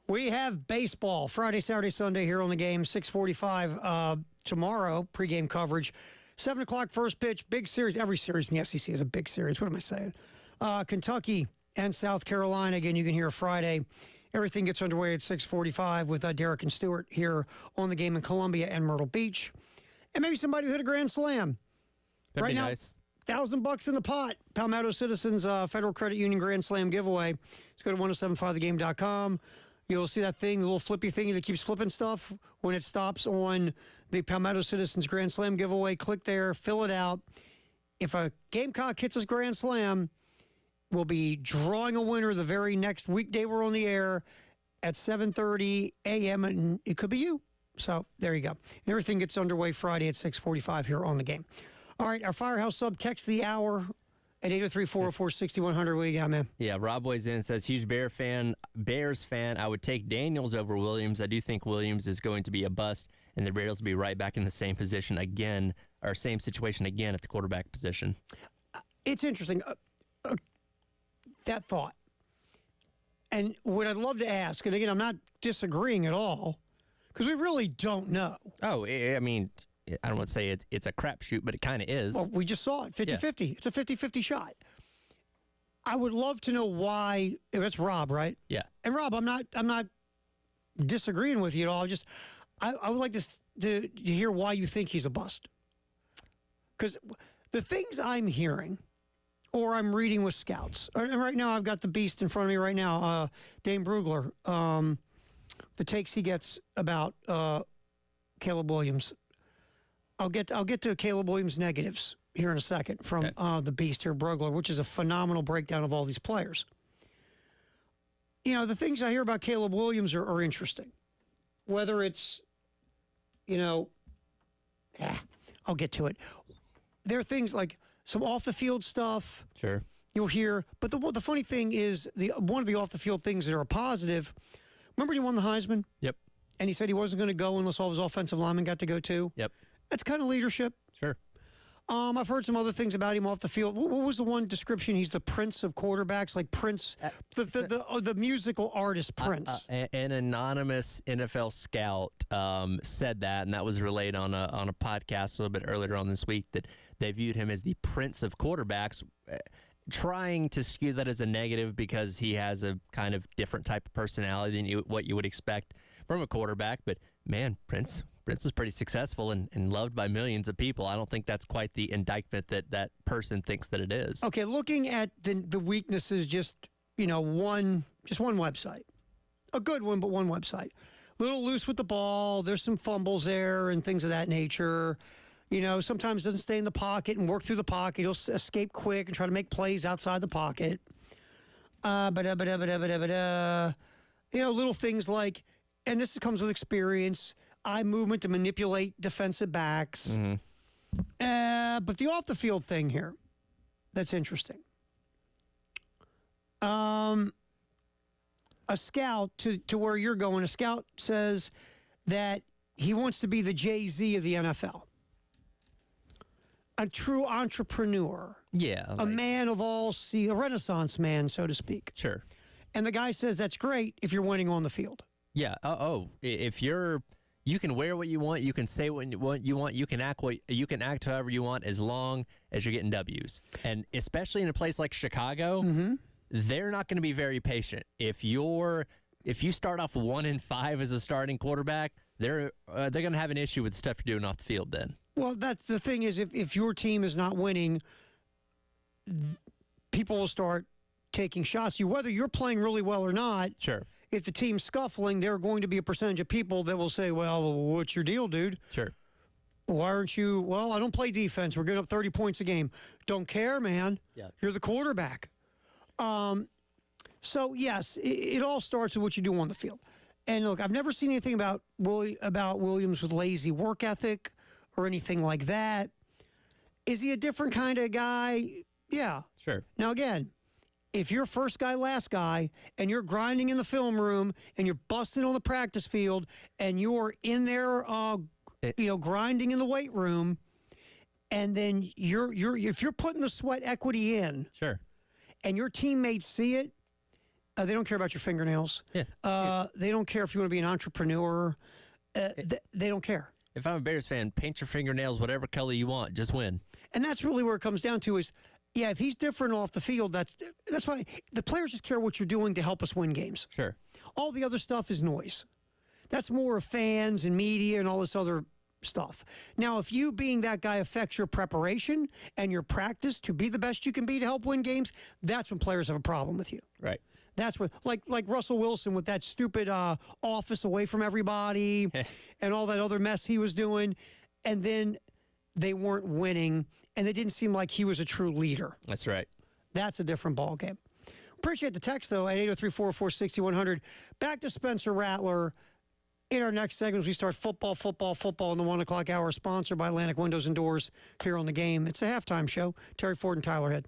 We have baseball Friday, Saturday, Sunday here on the game. 6:45 tomorrow. Pregame coverage. 7 o'clock first pitch. Big series. Every series in the SEC is a big series. What am I saying? Kentucky and South Carolina. Again, you can hear Friday. Everything gets underway at 6:45 with Derek and Stewart here on the game in Columbia and Myrtle Beach. And maybe somebody who hit a grand slam. That'd right be now, nice. $1,000 in the pot. Palmetto Citizens Federal Credit Union Grand Slam giveaway. Just go to 1075thegame.com. You'll see that thing, the little flippy thingy that keeps flipping stuff. When it stops on the Palmetto Citizens Grand Slam giveaway, click there, fill it out. If a Gamecock hits a Grand Slam, we'll be drawing a winner the very next weekday we're on the air at 7:30 a.m., and it could be you. So there you go. And everything gets underway Friday at 6:45 here on the game. All right, our Firehouse sub text the hour at 803-404-6100. What do you got, man? Yeah, Rob weighs in and says, huge Bears fan. I would take Daniels over Williams. I do think Williams is going to be a bust, and the Bears will be right back in the same position again, or same situation again at the quarterback position. It's interesting, that thought. And what I'd love to ask, and again, I'm not disagreeing at all, because we really don't know. Oh, I mean, I don't want to say it's a crapshoot, but it kind of is. Well, we just saw it, 50-50. Yeah. It's a 50-50 shot. I would love to know why. That's Rob, right? Yeah. And Rob, I'm not disagreeing with you at all. I would like to hear why you think he's a bust. Because the things I'm hearing, or I'm reading with scouts, and right now I've got the beast in front of me right now, Dane Brugler, the takes he gets about Caleb Williams. I'll get to Caleb Williams' negatives here in a second from the beast here, Brugler, which is a phenomenal breakdown of all these players. You know, the things I hear about Caleb Williams are interesting. Whether it's, I'll get to it. There are things like some off-the-field stuff. Sure. You'll hear. But the funny thing is, one of the off-the-field things that are positive, remember he won the Heisman? Yep. And he said he wasn't going to go unless all of his offensive linemen got to go too? Yep. That's kind of leadership. Sure. I've heard some other things about him off the field. What was the one description? He's the Prince of quarterbacks, like Prince, the musical artist Prince. An anonymous NFL scout said that, and that was relayed on a podcast a little bit earlier on this week, that they viewed him as the Prince of quarterbacks, trying to skew that as a negative because he has a kind of different type of personality than what you would expect from a quarterback. But man, Prince is pretty successful and loved by millions of people. I don't think that's quite the indictment that person thinks that it is. Okay, looking at the weaknesses, just one website, a good one, but one website. A little loose with the ball. There's some fumbles there and things of that nature. Sometimes doesn't stay in the pocket and work through the pocket. He'll escape quick and try to make plays outside the pocket. Little things like, and this comes with experience, eye movement to manipulate defensive backs. Mm-hmm. But the off-the-field thing here, that's interesting. A scout, to where you're going, a scout says that he wants to be the Jay-Z of the NFL. A true entrepreneur. Yeah. A man of all a Renaissance man, so to speak. Sure. And the guy says that's great if you're winning on the field. Yeah. If you can wear what you want, you can say what you want, you can act however you want, as long as you're getting W's. And especially in a place like Chicago, mm-hmm. they're not going to be very patient. If you start off 1-5 as a starting quarterback, they're going to have an issue with the stuff you're doing off the field then. Well, that's the thing is, if your team is not winning, people will start taking shots at you, whether you're playing really well or not. Sure. If the team's scuffling, there are going to be a percentage of people that will say, well, what's your deal, dude? Sure. Why aren't you? Well, I don't play defense. We're getting up 30 points a game. Don't care, man. Yeah. You're the quarterback. So, yes, it all starts with what you do on the field. And, look, I've never seen anything about Williams with lazy work ethic or anything like that. Is he a different kind of guy? Yeah. Sure. Now, again, if you're first guy, last guy, and you're grinding in the film room and you're busting on the practice field and you're in there, grinding in the weight room, and then if you're putting the sweat equity in, sure, and your teammates see it, They don't care about your fingernails. Yeah. They don't care if you want to be an entrepreneur. They don't care. If I'm a Bears fan, paint your fingernails whatever color you want. Just win. And that's really where it comes down to is, yeah, if he's different off the field, that's fine. The players just care what you're doing to help us win games. Sure. All the other stuff is noise. That's more of fans and media and all this other stuff. Now, if you being that guy affects your preparation and your practice to be the best you can be to help win games, that's when players have a problem with you. Right. That's what, like Russell Wilson with that stupid office away from everybody and all that other mess he was doing. And then they weren't winning, and it didn't seem like he was a true leader. That's right. That's a different ball game. Appreciate the text, though, at 803-404-6100. Back to Spencer Rattler in our next segment as we start football in the 1 o'clock hour, sponsored by Atlantic Windows and Doors here on The Game. It's a halftime show. Terry Ford and Tyler Head.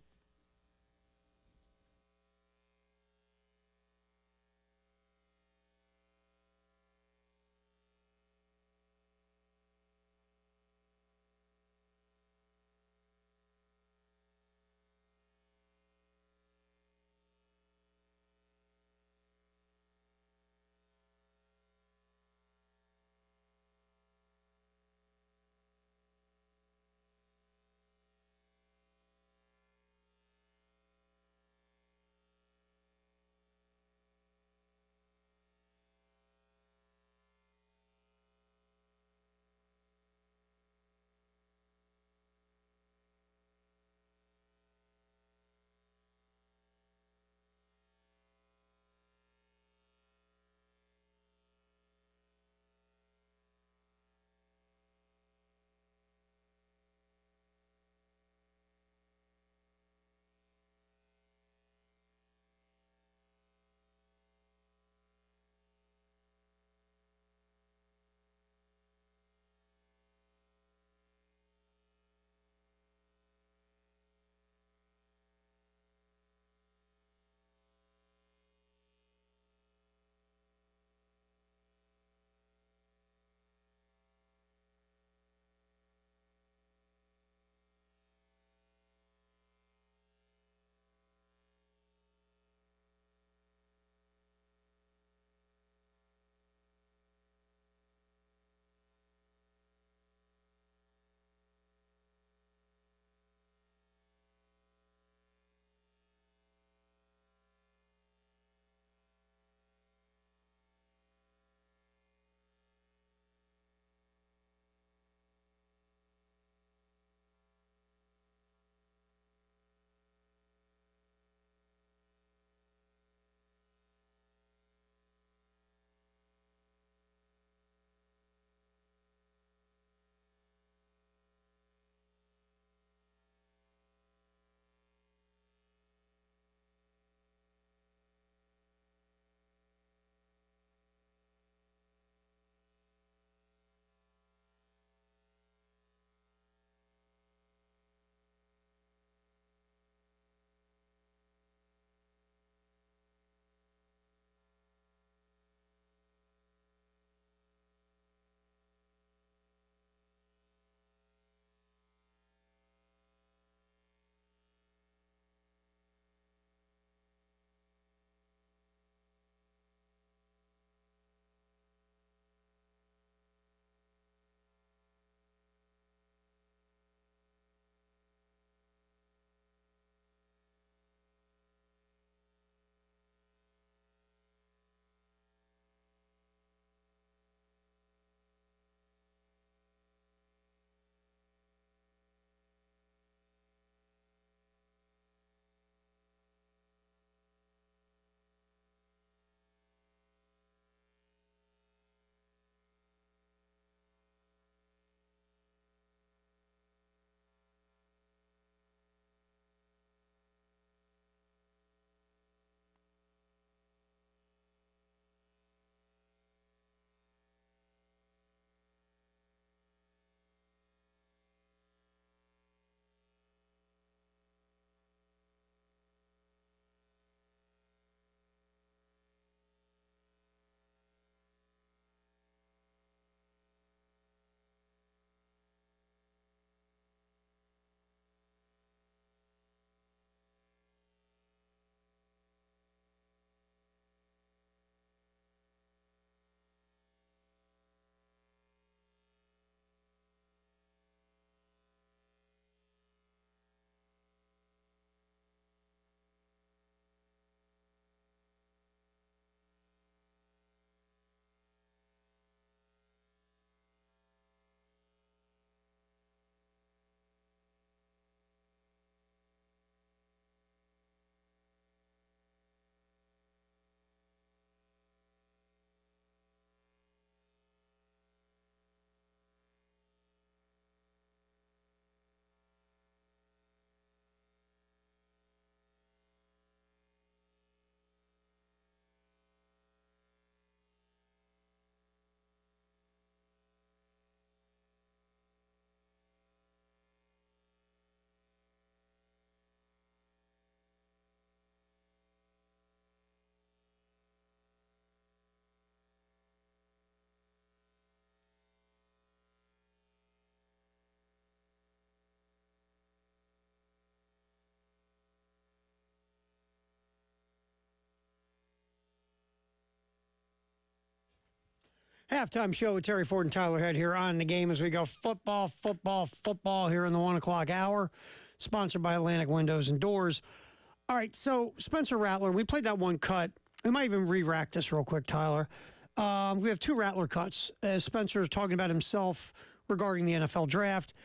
Halftime show with Terry Ford and Tyler Head here on The Game as we go football here in the 1 o'clock hour. Sponsored by Atlantic Windows and Doors. All right, so Spencer Rattler, we played that one cut. We might even re-rack this real quick, Tyler. We have two Rattler cuts. Spencer's talking about himself regarding the NFL draft.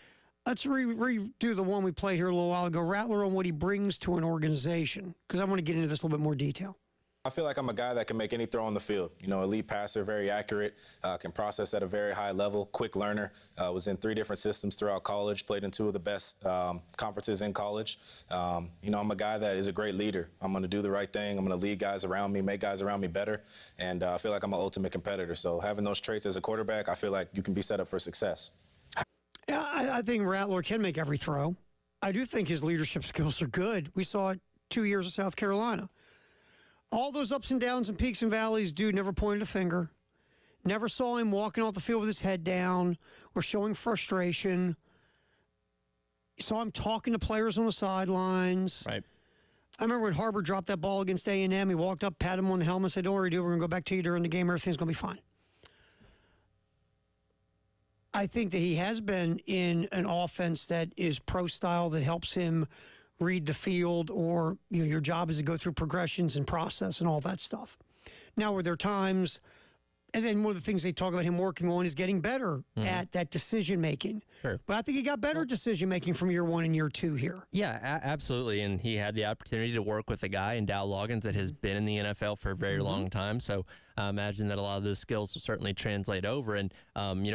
Let's redo the one we played here a little while ago. Rattler on what he brings to an organization, because I want to get into this a little bit more detail. I feel like I'm a guy that can make any throw on the field. You know, elite passer, very accurate, can process at a very high level, quick learner. Was in 3 different systems throughout college, played in 2 of the best conferences in college. You know, I'm a guy that is a great leader. I'm going to do the right thing. I'm going to lead guys around me, make guys around me better, and I feel like I'm an ultimate competitor. So having those traits as a quarterback, I feel like you can be set up for success. Yeah, I think Rattler can make every throw. I do think his leadership skills are good. We saw it 2 years of South Carolina. All those ups and downs and peaks and valleys, dude never pointed a finger. Never saw him walking off the field with his head down or showing frustration. Saw him talking to players on the sidelines. Right. I remember when Harbor dropped that ball against A&M, he walked up, patted him on the helmet, said, "Don't worry, dude, we're going to go back to you during the game. Everything's going to be fine." I think that he has been in an offense that is pro-style that helps him read the field, or your job is to go through progressions and process and all that stuff. Now, were there times, and then one of the things they talk about him working on is getting better at that decision making. Sure. But I think he got better decision making from year 1 and year 2 here. Yeah, absolutely. And he had the opportunity to work with a guy in Dow Loggins that has been in the NFL for a very long time. So I imagine that a lot of those skills will certainly translate over. And,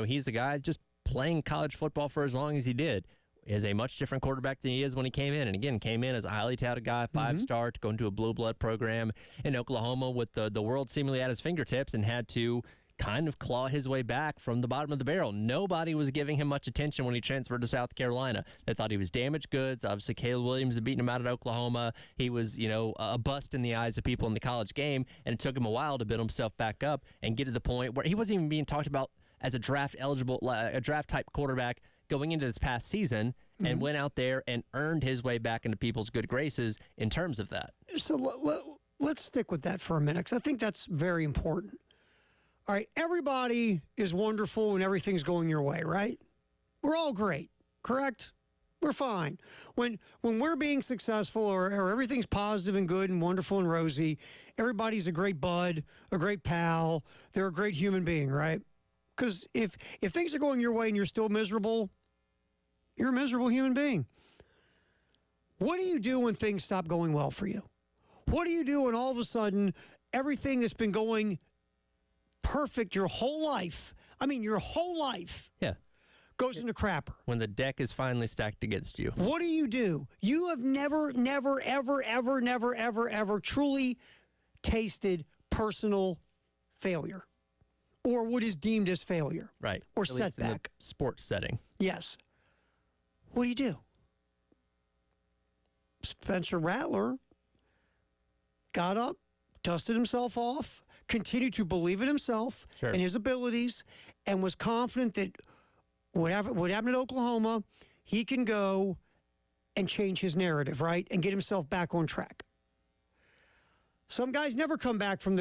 he's a guy just playing college football for as long as he did. Is a much different quarterback than he is when he came in. And again, came in as a highly touted guy, 5-star, to go into a blue blood program in Oklahoma with the world seemingly at his fingertips, and had to kind of claw his way back from the bottom of the barrel. Nobody was giving him much attention when he transferred to South Carolina. They thought he was damaged goods. Obviously, Caleb Williams had beaten him out at Oklahoma. He was, a bust in the eyes of people in the college game, and it took him a while to build himself back up and get to the point where he wasn't even being talked about as a draft type quarterback going into this past season, and went out there and earned his way back into people's good graces in terms of that. So let's stick with that for a minute, because I think that's very important. All right, everybody is wonderful and everything's going your way, right? We're all great, correct? We're fine. When we're being successful or everything's positive and good and wonderful and rosy, everybody's a great bud, a great pal, they're a great human being, right? Because if things are going your way and you're still miserable, you're a miserable human being. What do you do when things stop going well for you? What do you do when all of a sudden everything that's been going perfect your whole life, Yeah. goes into crapper? When the deck is finally stacked against you. What do? You have never, ever truly tasted personal failure, or what is deemed as failure. Right. Or At least in the setback. sports setting. Yes. What do? Spencer Rattler got up, dusted himself off, continued to believe in himself Sure. and his abilities, and was confident that what happened at Oklahoma, he can go and change his narrative, right, and get himself back on track. Some guys never come back from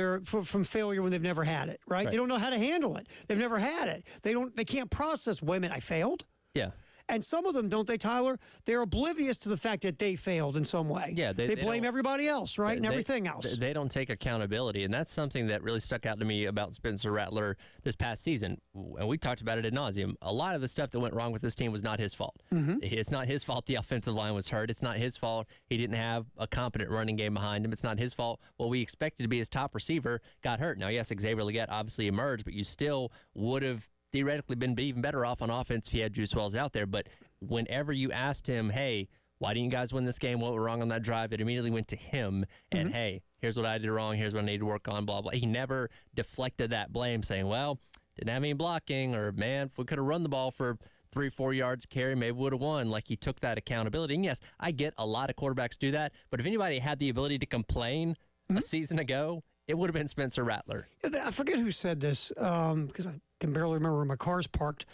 failure when they've never had it, right? They don't know how to handle it. They've never had it. They can't process, wait a minute, I failed? Yeah. And some of them, don't they, Tyler? They're oblivious to the fact that they failed in some way. Yeah, they blame don't- everybody else, right, and everything else. They don't take accountability, and that's something that really stuck out to me about Spencer Rattler this past season. And we talked about it ad nauseum. A lot of the stuff that went wrong with this team was not his fault. It's not his fault the offensive line was hurt. It's not his fault he didn't have a competent running game behind him. It's not his fault what we expected to be his top receiver got hurt. Now, yes, Xavier Legette obviously emerged, but you still would have theoretically been even better off on offense if he had Juice Wells out there. But whenever you asked him, hey, why didn't you guys win this game? What went wrong on that drive? It immediately went to him. And, hey, here's what I did wrong. Here's what I need to work on, blah, blah. He never deflected that blame saying, well, didn't have any blocking, or, man, if we could have run the ball for 3-4 yards carry, maybe we would have won. Like, he took that accountability. And, yes, I get a lot of quarterbacks do that. But if anybody had the ability to complain a season ago, it would have been Spencer Rattler. I forget who said this, because I can barely remember where my car's parked.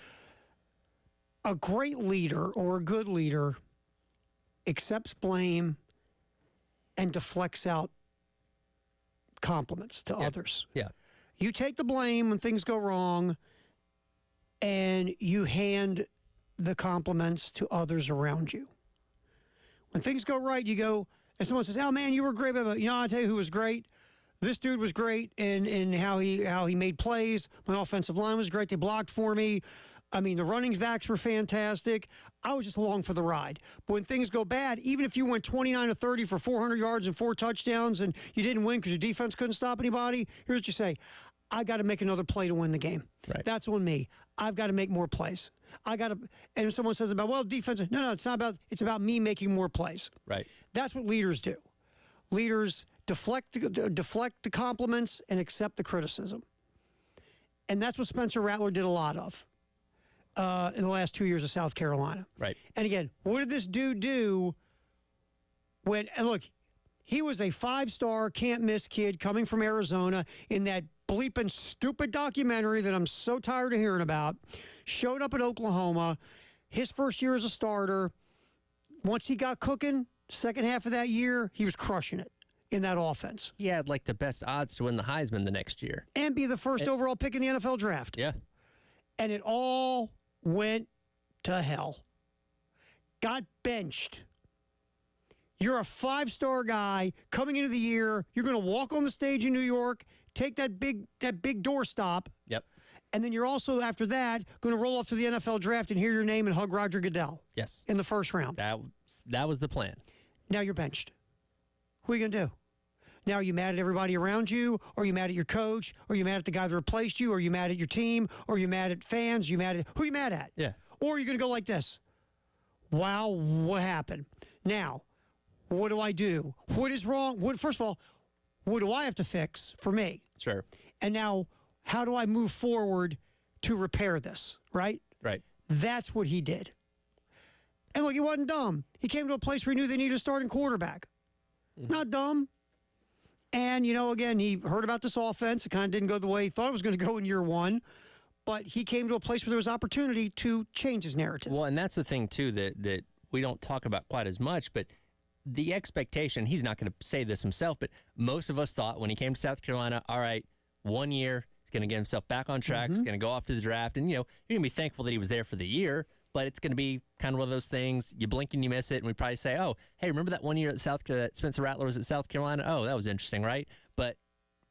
A great leader or a good leader accepts blame and deflects out compliments to others. Yeah. You take the blame when things go wrong, and you hand the compliments to others around you. When things go right, you go, and someone says, "Oh man, you were great." You know, I'll tell you who was great. This dude was great in how he made plays. My offensive line was great. They blocked for me. I mean, the running backs were fantastic. I was just along for the ride. But when things go bad, even if you went 29 to 30 for 400 yards and 4 touchdowns and you didn't win because your defense couldn't stop anybody, here's what you say. I got to make another play to win the game. Right. That's on me. I've got to make more plays. And if someone says about, well, defense, no, it's not about, it's about me making more plays. Right. That's what leaders do. Leaders deflect the compliments and accept the criticism. And that's what Spencer Rattler did a lot of in the last 2 years of South Carolina. Right. And again, what did this dude do and look, he was a 5-star, can't-miss kid coming from Arizona in that bleeping stupid documentary that I'm so tired of hearing about. Showed up at Oklahoma. His first year as a starter. Once he got cooking, second half of that year, he was crushing it in that offense. He had like the best odds to win the Heisman the next year. And be the first overall pick in the NFL draft. Yeah. And it all went to hell. Got benched. You're a 5-star guy coming into the year. You're going to walk on the stage in New York, take that big doorstop. Yep. And then you're also, after that, going to roll off to the NFL draft and hear your name and hug Roger Goodell. Yes. In the first round. That was the plan. Now you're benched. What are you going to do? Now, are you mad at everybody around you? Or are you mad at your coach? Or are you mad at the guy that replaced you? Or are you mad at your team? Or are you mad at fans? Who are you mad at? Yeah. Or are you going to go like this? Wow, what happened? Now, what do I do? What is wrong? First of all, what do I have to fix for me? Sure. And now, how do I move forward to repair this, right? Right. That's what he did. And look, he wasn't dumb. He came to a place where he knew they needed a starting quarterback. Mm-hmm. Not dumb. And, again, he heard about this offense. It kind of didn't go the way he thought it was going to go in year one. But he came to a place where there was opportunity to change his narrative. Well, and that's the thing, too, that we don't talk about quite as much. But the expectation, he's not going to say this himself, but most of us thought when he came to South Carolina, all right, 1 year, he's going to get himself back on track. He's going to go off to the draft. And, you're going to be thankful that he was there for the year. But it's going to be kind of one of those things, you blink and you miss it, and we probably say, oh, hey, remember that 1 year at that Spencer Rattler was at South Carolina? Oh, that was interesting, right? But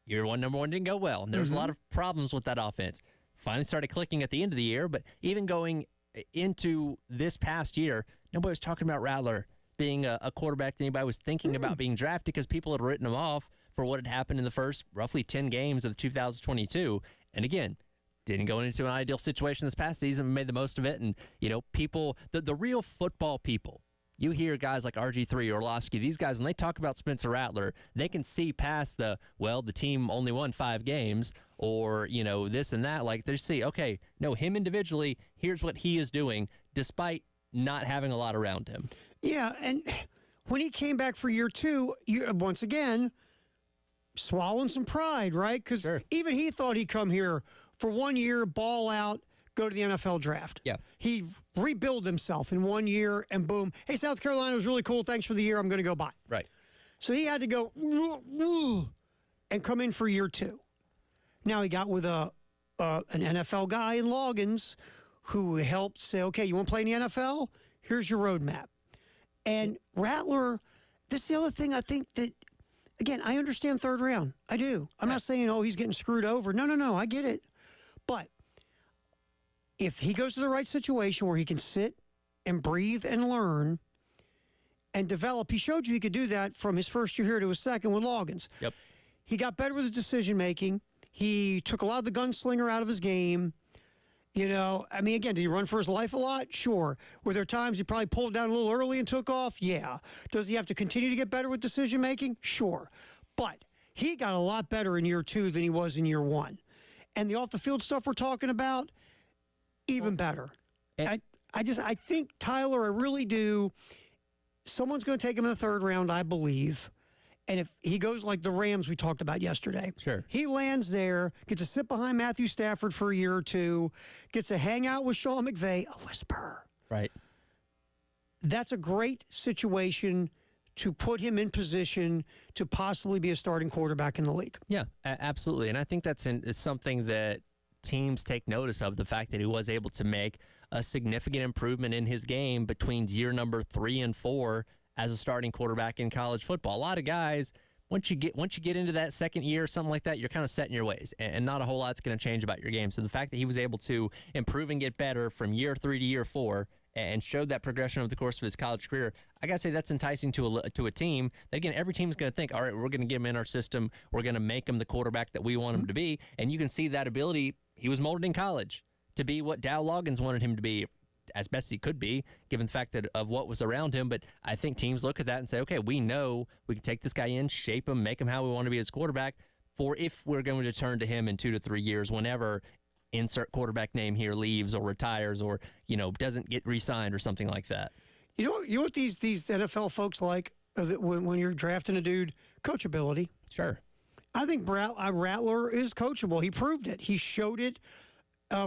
number one didn't go well, and there was a lot of problems with that offense. Finally started clicking at the end of the year, but even going into this past year, nobody was talking about Rattler being a quarterback that anybody was thinking about being drafted because people had written him off for what had happened in the first roughly 10 games of 2022. And again, didn't go into an ideal situation this past season, made the most of it. And, people, the real football people, you hear guys like RG3 or Orlovsky, these guys, when they talk about Spencer Rattler, they can see past the team only won 5 games or, this and that. Like, they see, okay, no, him individually, here's what he is doing, despite not having a lot around him. Yeah, and when he came back for year 2, once again, swallowing some pride, right? Because even he thought he'd come here for 1 year, ball out, go to the NFL draft. Yeah. He rebuilt himself in 1 year, and boom. Hey, South Carolina was really cool. Thanks for the year. I'm going to go by. Right. So he had to go and come in for year 2. Now he got with an NFL guy in Loggins who helped say, okay, you want to play in the NFL? Here's your roadmap. And Rattler, this is the other thing I think that, again, I understand third round. I do. I'm not saying, he's getting screwed over. No, I get it. But if he goes to the right situation where he can sit and breathe and learn and develop, he showed you he could do that from his first year here to his second with Loggins. Yep. He got better with his decision-making. He took a lot of the gunslinger out of his game. Again, did he run for his life a lot? Sure. Were there times he probably pulled down a little early and took off? Yeah. Does he have to continue to get better with decision-making? Sure. But he got a lot better in year 2 than he was in year 1. And the off-the-field stuff we're talking about, even better. I think, Tyler, I really do. Someone's going to take him in the 3rd round, I believe. And if he goes like the Rams we talked about yesterday, sure, he lands there, gets to sit behind Matthew Stafford for a year or 2, gets to hang out with Sean McVay, a whisper. Right. That's a great situation to put him in position to possibly be a starting quarterback in the league. Yeah, absolutely. And I think is something that teams take notice of, the fact that he was able to make a significant improvement in his game between year number 3 and 4 as a starting quarterback in college football. A lot of guys, once you get into that second year or something like that, you're kind of set in your ways, and not a whole lot's going to change about your game. So the fact that he was able to improve and get better from year 3 to year 4 and showed that progression over the course of his college career, I got to say that's enticing to a team that, again, every team is going to think, all right, we're going to get him in our system. We're going to make him the quarterback that we want him to be. And you can see that ability. He was molded in college to be what Dow Loggins wanted him to be, as best he could be, given the fact that of what was around him. But I think teams look at that and say, okay, we know we can take this guy in, shape him, make him how we want to be as quarterback, for if we're going to turn to him in 2 to 3 years, whenever insert quarterback name here leaves or retires or, doesn't get re-signed or something like that. You know what these NFL folks like when you're drafting a dude? Coachability. Sure. I think Rattler is coachable. He proved it. He showed it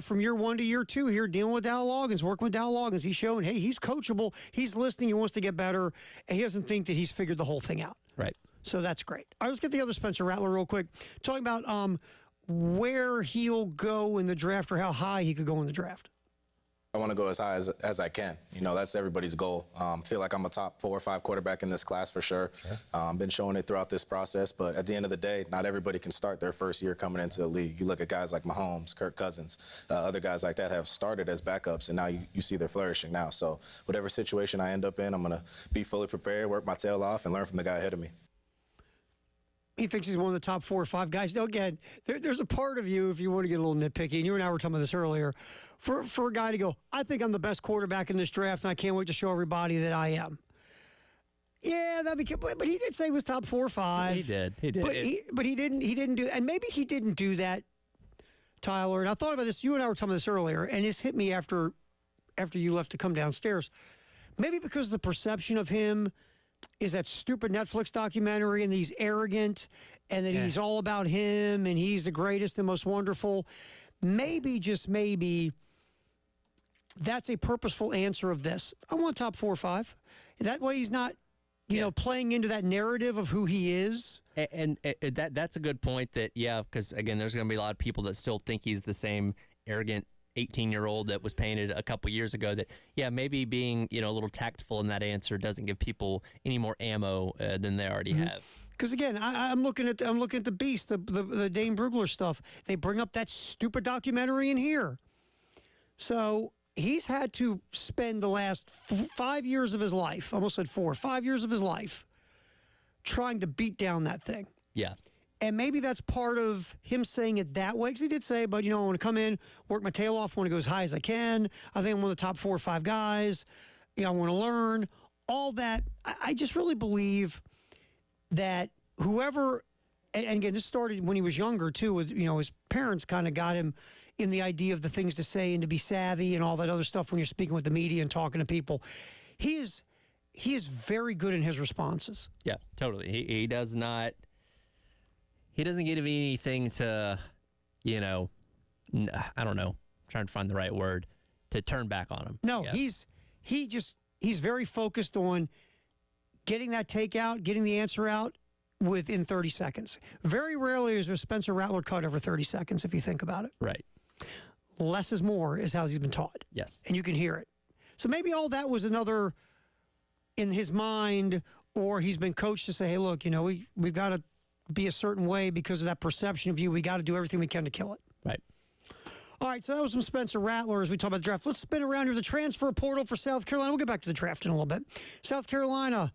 from year 1 to year 2 here, dealing with Dow Loggins, working with Dow Loggins. He's showing, hey, he's coachable. He's listening. He wants to get better. And he doesn't think that he's figured the whole thing out. Right. So that's great. All right, let's get the other Spencer Rattler real quick. Talking about where he'll go in the draft or how high he could go in the draft. I want to go as high as I can. That's everybody's goal. Feel like I'm a top 4 or 5 quarterback in this class for sure. Been showing it throughout this process, but at the end of the day, not everybody can start their first year coming into the league. You look at guys like Mahomes, Kirk Cousins, other guys like that have started as backups, and now you see they're flourishing now. So whatever situation I end up in, I'm going to be fully prepared, work my tail off, and learn from the guy ahead of me. He thinks he's one of the top 4 or 5 guys. Now, again, there's a part of you, if you want to get a little nitpicky, and you and I were talking about this earlier, for a guy to go, I think I'm the best quarterback in this draft, and I can't wait to show everybody that I am. Yeah, but he did say he was top 4 or 5. He did. But he didn't do, and maybe he didn't do that, Tyler. And I thought about this. You and I were talking about this earlier, and this hit me after you left to come downstairs. Maybe because the perception of him is that stupid Netflix documentary, and he's arrogant, and that he's all about him, and he's the greatest and most wonderful. Maybe, just maybe, that's a purposeful answer of this. I want top 4 or 5. That way he's not, playing into that narrative of who he is. And that's a good point because, again, there's going to be a lot of people that still think he's the same arrogant 18-year-old that was painted a couple years ago. That, maybe being, a little tactful in that answer doesn't give people any more ammo than they already have. Because again, I'm looking at the Beast, the Dane Brugler stuff. They bring up that stupid documentary in here. So he's had to spend the last 5 years of his life, almost said 4, 5 years of his life, trying to beat down that thing. Yeah. And maybe that's part of him saying it that way, because he did say, but, I want to come in, work my tail off, want to go as high as I can. I think I'm one of the top 4 or 5 guys. I want to learn. All that. I just really believe that whoever, and again, this started when he was younger, too, with, his parents kind of got him in the idea of the things to say and to be savvy and all that other stuff when you're speaking with the media and talking to people. He is very good in his responses. Yeah, totally. He does not... He doesn't give me anything to, I don't know, I'm trying to find the right word, to turn back on him. No, he's very focused on getting that takeout, getting the answer out within 30 seconds. Very rarely is a Spencer Rattler cut over 30 seconds, if you think about it. Right. Less is more is how he's been taught. Yes. And you can hear it. So maybe all that was another in his mind, or he's been coached to say, hey, look, we've got to be a certain way because of that perception of you. We got to do everything we can to kill it. Right. All right, so that was some Spencer Rattler as we talk about the draft. Let's spin around here. The transfer portal for South Carolina. We'll get back to the draft in a little bit. South Carolina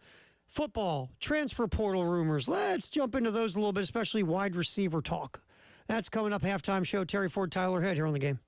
football, transfer portal rumors. Let's jump into those a little bit, especially wide receiver talk. That's coming up. Halftime show. Terry Ford, Tyler Head here on The Game.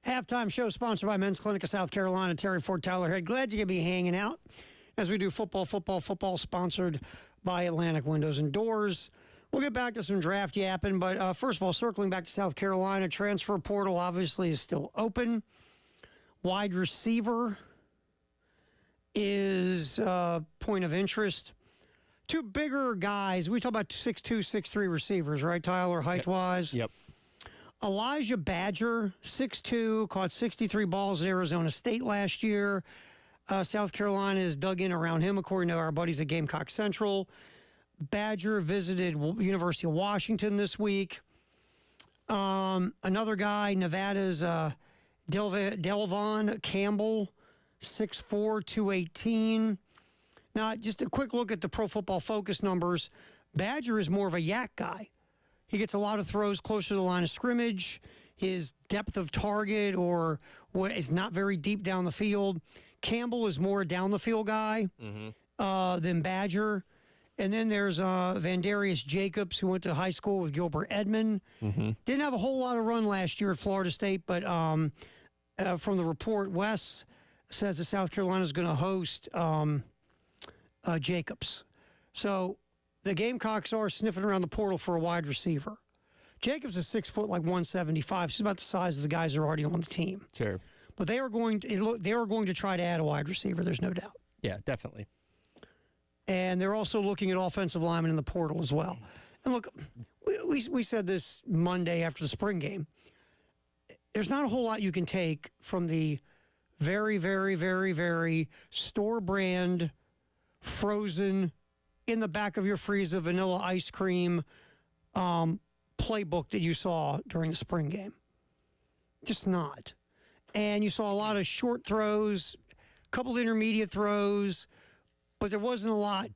Halftime show sponsored by Men's Clinic of South Carolina. Terry Ford, Tyler Head. Glad you could be hanging out as we do football, sponsored by Atlantic Windows and Doors. We'll get back to some draft yapping, but first of all, circling back to South Carolina, transfer portal obviously is still open. Wide receiver is a point of interest. Two bigger guys. We talk about 6'2", 6'3" receivers, right, Tyler, height-wise? Yep. Elijah Badger, 6'2", caught 63 balls at Arizona State last year. South Carolina is dug in around him, according to our buddies at Gamecock Central. Badger visited University of Washington this week. Another guy, Nevada's Delvon Campbell, 6'4", 218. Now, just a quick look at the Pro Football Focus numbers. Badger is more of a yak guy. He gets a lot of throws closer to the line of scrimmage. His depth of target or what is not very deep down the field. Campbell is more a down the field guy than Badger. And then there's Vandarius Jacobs, who went to high school with Gilbert Edmond. Didn't have a whole lot of run last year at Florida State, but from the report, Wes says that South Carolina is going to host Jacobs. So the Gamecocks are sniffing around the portal for a wide receiver. Jacobs is 6 foot, like 175. She's about the size of the guys that are already on the team. Sure. But they are going to try to add a wide receiver. There's no doubt. Yeah, definitely. And they're also looking at offensive linemen in the portal as well. And look, we said this Monday after the spring game. There's not a whole lot you can take from the very, very, very, very store brand, frozen, in the back of your freezer, vanilla ice cream playbook that you saw during the spring game. Just not. And you saw a lot of short throws, a couple of intermediate throws, but there wasn't a lot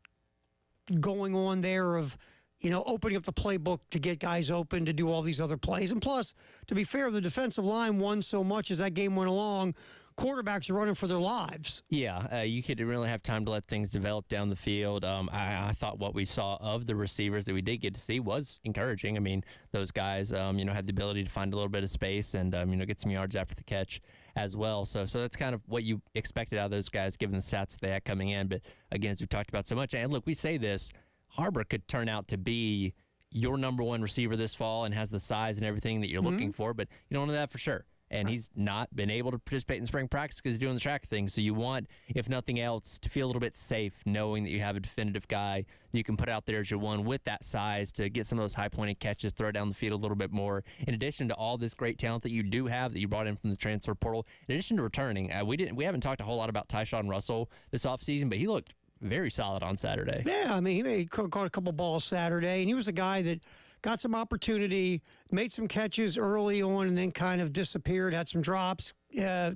going on there of, opening up the playbook to get guys open to do all these other plays. And plus, to be fair, the defensive line won so much as that game went along. Quarterbacks are running for their lives. Yeah, you couldn't really have time to let things develop down the field. I thought what we saw of the receivers that we did get to see was encouraging. I mean, those guys, had the ability to find a little bit of space and, get some yards after the catch as well. So that's kind of what you expected out of those guys, given the stats they had coming in. But again, as we talked about so much, and look, we say this, Harbor could turn out to be your number one receiver this fall and has the size and everything that you're looking for, but you don't know that for sure. And he's not been able to participate in spring practice because he's doing the track thing. So you want, if nothing else, to feel a little bit safe knowing that you have a definitive guy that you can put out there as your one with that size to get some of those high-pointed catches, throw down the field a little bit more. In addition to all this great talent that you do have that you brought in from the transfer portal, in addition to returning, we haven't talked a whole lot about Tyshawn Russell this offseason, but he looked very solid on Saturday. Yeah, I mean, he caught a couple balls Saturday, and he was a guy that got some opportunity, made some catches early on, and then kind of disappeared, had some drops,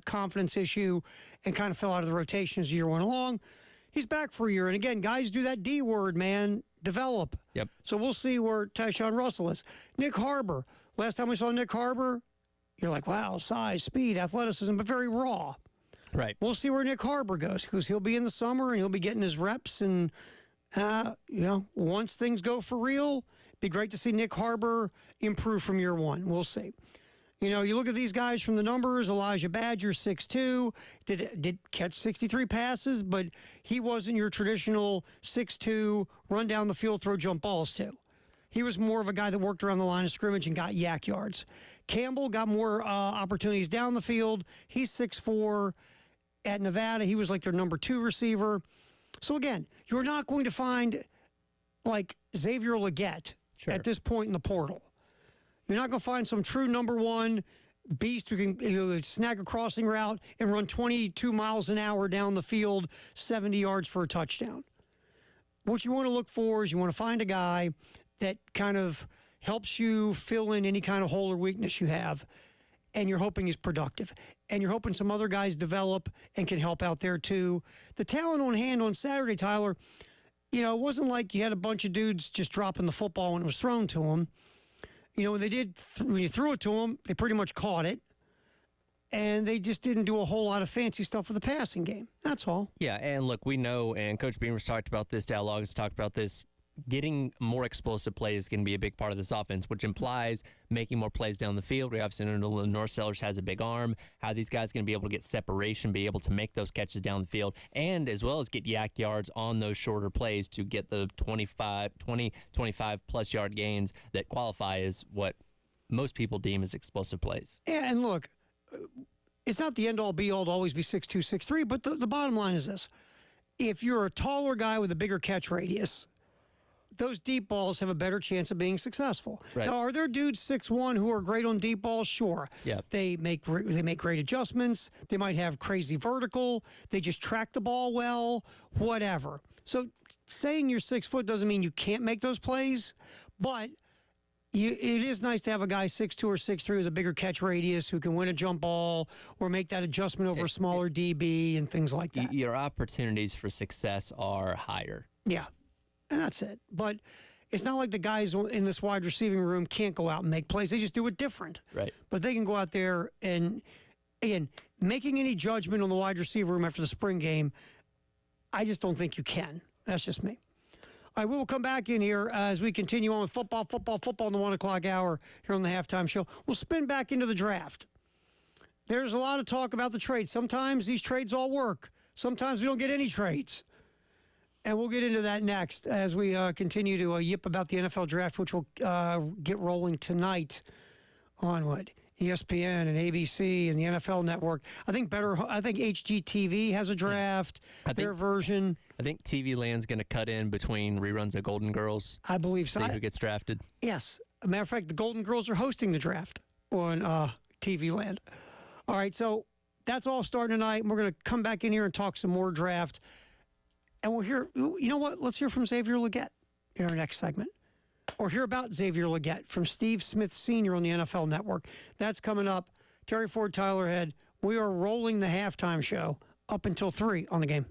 confidence issue, and kind of fell out of the rotation as the year went along. He's back for a year. And again, guys do that D word, man, develop. Yep. So we'll see where Tyshawn Russell is. Nick Harbor. Last time we saw Nick Harbor, you're like, wow, size, speed, athleticism, but very raw. Right. We'll see where Nick Harbor goes because he'll be in the summer and he'll be getting his reps. And, once things go for real, be great to see Nick Harbor improve from year one. We'll see. You look at these guys from the numbers. Elijah Badger, 6'2", did catch 63 passes, but he wasn't your traditional 6'2", run down the field, throw jump balls to. He was more of a guy that worked around the line of scrimmage and got yak yards. Campbell got more opportunities down the field. He's 6'4". At Nevada, he was like their number 2 receiver. So again, you're not going to find like Xavier Legette at this point in the portal. You're not going to find some true number 1 beast who can snag a crossing route and run 22 miles an hour down the field, 70 yards for a touchdown. What you want to look for is you want to find a guy that kind of helps you fill in any kind of hole or weakness you have, and you're hoping he's productive. And you're hoping some other guys develop and can help out there too. The talent on hand on Saturday, Tyler, it wasn't like you had a bunch of dudes just dropping the football when it was thrown to them. When you threw it to them, they pretty much caught it. And they just didn't do a whole lot of fancy stuff with the passing game. That's all. Yeah, and look, we know, and Coach Beamer's talked about this, Dal Loggins talked about this getting more explosive plays is going to be a big part of this offense, which implies making more plays down the field. We obviously know North Sellers has a big arm. How are these guys going to be able to get separation, be able to make those catches down the field, and as well as get yak yards on those shorter plays to get the 25 plus yard gains that qualify as what most people deem as explosive plays. And look, it's not the end-all, be-all to always be 6'2", 6'3", but the bottom line is this. If you're a taller guy with a bigger catch radius, those deep balls have a better chance of being successful. Right. Now, are there dudes 6'1" who are great on deep balls? Sure. Yeah. They make great adjustments. They might have crazy vertical. They just track the ball well, whatever. So saying you're 6 foot doesn't mean you can't make those plays, but it is nice to have a guy 6'2" or 6'3" with a bigger catch radius who can win a jump ball or make that adjustment over a smaller DB and things like that. Your opportunities for success are higher. Yeah, and that's it. But it's not like the guys in this wide receiving room can't go out and make plays. They just do it different. Right. But they can go out there and, again, making any judgment on the wide receiver room after the spring game, I just don't think you can. That's just me. All right, we will come back in here as we continue on with football in the 1 o'clock hour here on the halftime show. We'll spin back into the draft. There's a lot of talk about the trades. Sometimes these trades all work. Sometimes we don't get any trades. And we'll get into that next as we continue to yip about the NFL draft, which will get rolling tonight on what? ESPN and ABC and the NFL Network. I think HGTV has a draft, their version. I think TV Land's going to cut in between reruns of Golden Girls. I believe so. See who gets drafted. Yes. As a matter of fact, the Golden Girls are hosting the draft on TV Land. All right, so that's all starting tonight. We're going to come back in here and talk some more draft. And we'll hear, you know what? Let's hear from Xavier Legette in our next segment. Or hear about Xavier Legette from Steve Smith Sr. on the NFL Network. That's coming up. Terry Ford, Tyler Head. We are rolling the halftime show up until 3 on the game.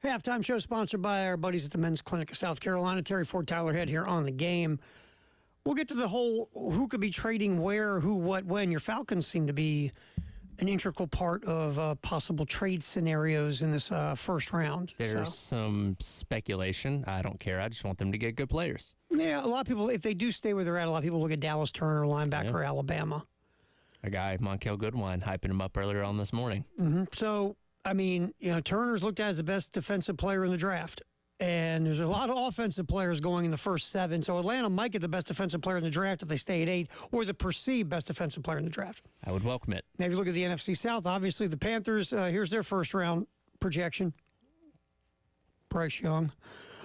Halftime show sponsored by our buddies at the Men's Clinic of South Carolina. Terry Ford, Tyler Head here on the game. We'll get to the whole who could be trading where, who, what, when. Your Falcons seem to be an integral part of possible trade scenarios in this first round. There's some speculation. I don't care. I just want them to get good players. Yeah, a lot of people, if they do stay where they're at, a lot of people look at Dallas Turner, linebacker, Alabama. A guy, Monkel Goodwine, hyping him up earlier on this morning. Mm-hmm. So, I mean, Turner's looked at as the best defensive player in the draft. And there's a lot of offensive players going in the first 7. So Atlanta might get the best defensive player in the draft if they stay at 8, or the perceived best defensive player in the draft. I would welcome it. Now, if you look at the NFC South, obviously the Panthers, here's their first-round projection. Bryce Young.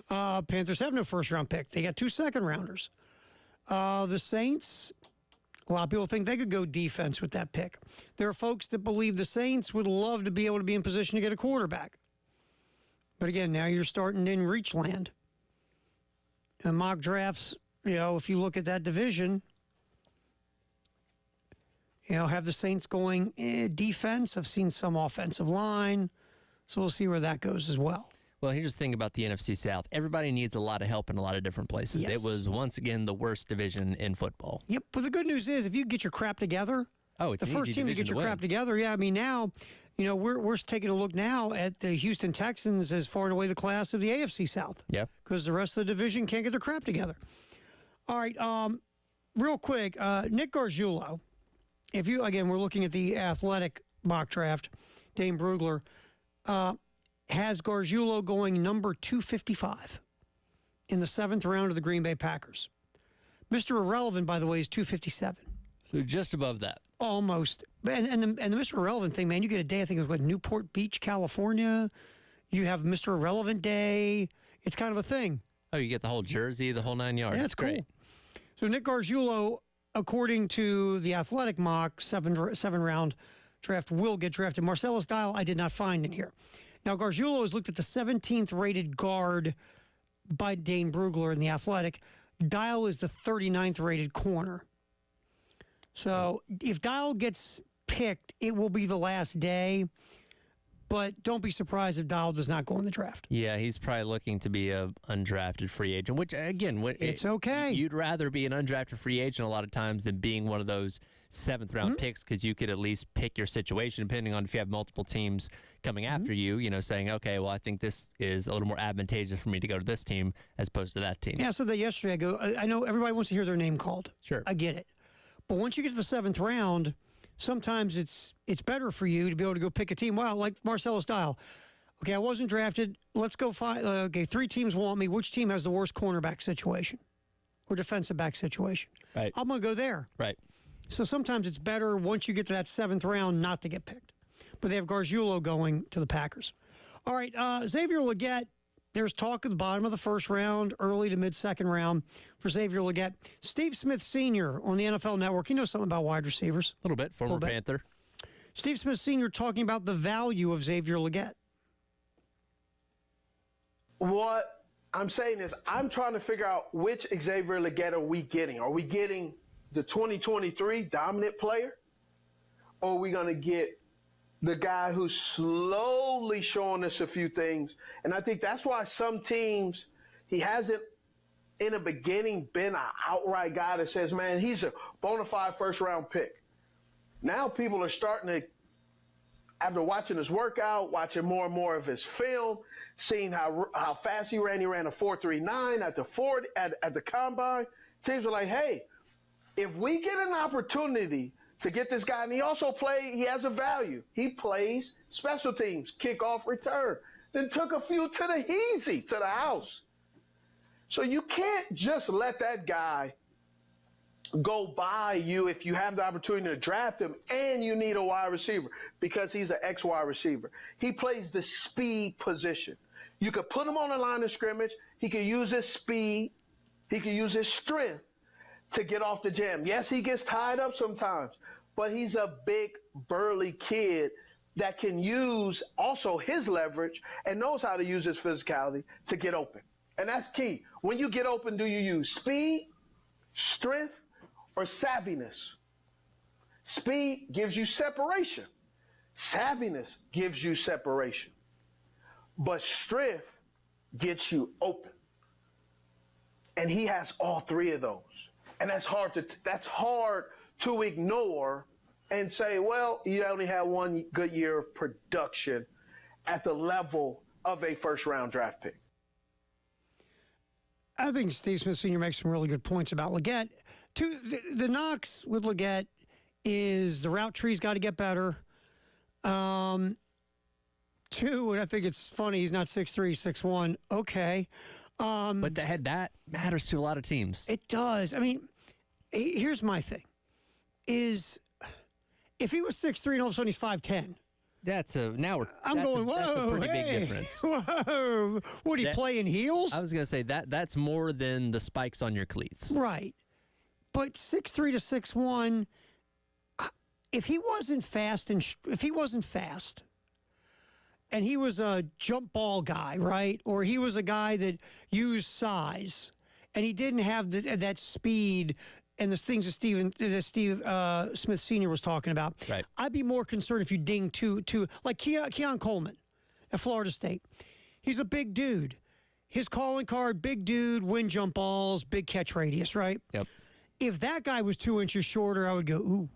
Panthers have no first-round pick. They got 2 second-rounders. The Saints, a lot of people think they could go defense with that pick. There are folks that believe the Saints would love to be able to be in position to get a quarterback. But again, now you're starting in reach land. And mock drafts, if you look at that division, have the Saints going defense. I've seen some offensive line. So we'll see where that goes as well. Well, here's the thing about the NFC South. Everybody needs a lot of help in a lot of different places. Yes. It was, once again, the worst division in football. Yep, but the good news is if you get your crap together, it's the first team to get your crap together. Yeah, I mean, now, we're taking a look now at the Houston Texans as far and away the class of the AFC South. Yeah. Because the rest of the division can't get their crap together. All right, real quick, Nick Gargiulo. We're looking at the Athletic mock draft. Dane Brugler has Gargiulo going number 255 in the 7th round of the Green Bay Packers. Mr. Irrelevant, by the way, is 257. So just above that. Almost. And the Mr. Irrelevant thing, man, you get a day, I think it was Newport Beach, California. You have Mr. Irrelevant Day. It's kind of a thing. Oh, you get the whole jersey, the whole 9 yards. Yeah, that's great. Cool. So Nick Gargiulo, according to the Athletic mock, 7-round draft, will get drafted. Marcellus Dial, I did not find in here. Now, Gargiulo has looked at the 17th rated guard by Dane Brugler in the Athletic. Dial is the 39th rated corner. So if Dial gets picked, it will be the last day. But don't be surprised if Dial does not go in the draft. Yeah, he's probably looking to be a undrafted free agent, which, again, it's okay. You'd rather be an undrafted free agent a lot of times than being one of those 7th-round picks, because you could at least pick your situation, depending on if you have multiple teams coming after you, saying, okay, well, I think this is a little more advantageous for me to go to this team as opposed to that team. Yeah, I said that yesterday. I know everybody wants to hear their name called. Sure. I get it. But once you get to the 7th round, sometimes it's better for you to be able to go pick a team. Wow, like Marcellus Dial. Okay, I wasn't drafted. Let's go find. Okay, 3 teams want me. Which team has the worst cornerback situation or defensive back situation? Right. I'm going to go there. Right. So sometimes it's better once you get to that 7th round not to get picked. But they have Gargiulo going to the Packers. All right, Xavier Legette. There's talk at the bottom of the 1st round, early to mid-2nd round for Xavier Legette. Steve Smith Sr. on the NFL Network. He knows something about wide receivers. A little bit. Former Panther. Steve Smith Sr. talking about the value of Xavier Legette. What I'm saying is I'm trying to figure out which Xavier Legette are we getting. Are we getting the 2023 dominant player? Or are we going to get the guy who's slowly showing us a few things? And I think that's why some teams, he hasn't in the beginning been an outright guy that says, man, he's a bona fide 1st-round pick. Now people are starting to, after watching his workout, watching more and more of his film, seeing how fast he ran a 4.39 at the combine, teams are like, hey, if we get an opportunity to get this guy, and he has a value. He plays special teams, kickoff return, then took a few to the house. So you can't just let that guy go by you if you have the opportunity to draft him and you need a wide receiver, because he's an ex-wide receiver. He plays the speed position. You could put him on the line of scrimmage. He could use his speed. He could use his strength to get off the jam. Yes, he gets tied up sometimes, but he's a big, burly kid that can use also his leverage and knows how to use his physicality to get open. And that's key. When you get open, do you use speed, strength, or savviness? Speed gives you separation. Savviness gives you separation. but strength gets you open. And he has all three of those. And that's hard to ignore and say, well, you only had one good year of production at the level of a first-round draft pick. I think Steve Smith Sr. makes some really good points about Legette. The knocks with Legette is the route tree's got to get better. Two, and I think it's funny, he's not 6'3", 6'1". Okay. But that matters to a lot of teams. It does. I mean, here's my thing, is if he was 6'3" and all of a sudden he's 5'10", that's a whoa, that's a pretty hey, big difference. Whoa, what, he play in heels? I was going to say that's more than the spikes on your cleats. Right. But 6'3" to 6'1", if he wasn't fast and he was a jump ball guy, right? Or he was a guy that used size and he didn't have that speed and the things that Steve Smith Sr. was talking about. Right. I'd be more concerned if you ding two like Keon Coleman at Florida State. He's a big dude. His calling card, big dude, win jump balls, big catch radius, right? Yep. If that guy was 2 inches shorter, I would go, ooh.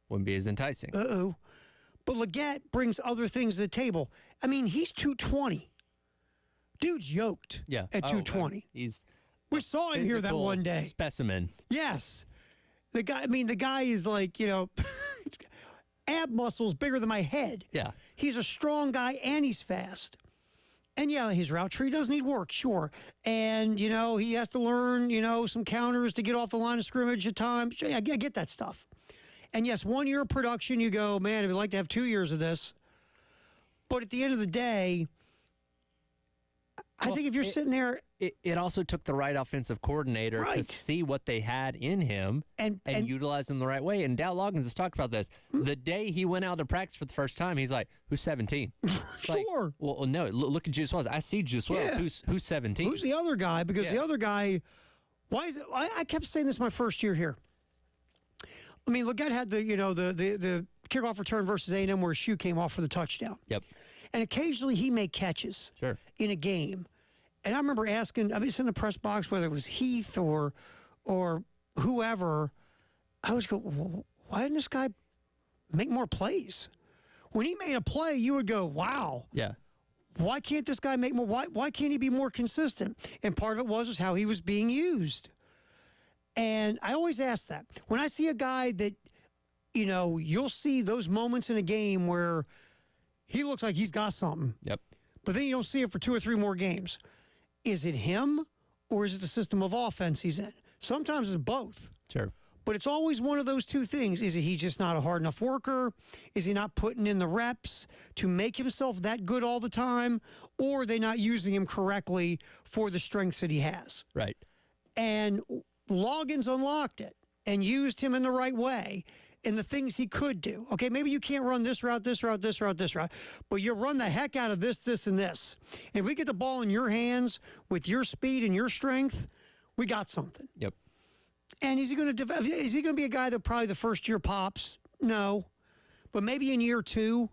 Wouldn't be as enticing. Uh-oh. But Legette brings other things to the table. I mean, he's 220. Dude's yoked at 220. We saw him here that one day. Specimen. Yes. The guy is like, ab muscles bigger than my head. Yeah. He's a strong guy and he's fast. And yeah, his route tree does need work, sure. And, he has to learn, some counters to get off the line of scrimmage at times. I get that stuff. And yes, 1 year of production, you go, man, I'd like to have 2 years of this. But at the end of the day, I think if you're sitting there... It also took the right offensive coordinator to see what they had in him and utilize them the right way. And Dow Loggins has talked about this. The day he went out to practice for the first time, he's like, who's 17? Sure. Well, no, look at Juice Wells. I see Juice Wells. Yeah. Who's 17? Who's the other guy? Because the other guy, why is it? I kept saying this my first year here. I mean, Legette had the kickoff return versus A&M where his shoe came off for the touchdown. Yep. And occasionally he made catches in a game. And I remember asking, it's in the press box, whether it was Heath or whoever, I was going, why didn't this guy make more plays? When he made a play, you would go, wow. Yeah. Why can't this guy make more? Why can't he be more consistent? And part of it was how he was being used. And I always ask that. When I see a guy that, you'll see those moments in a game where he looks like he's got something. Yep. But then you don't see it for 2 or 3 more games. Is it him or is it the system of offense he's in? Sometimes it's both. Sure. But it's always one of those two things. Is he just not a hard enough worker? Is he not putting in the reps to make himself that good all the time? Or are they not using him correctly for the strengths that he has? Right. And Loggins unlocked it and used him in the right way and the things he could do. Okay, maybe you can't run this route, but you run the heck out of this, and this. And if we get the ball in your hands with your speed and your strength, we got something. Yep. And is he going to be a guy that probably the first year pops? No. But maybe in year 2,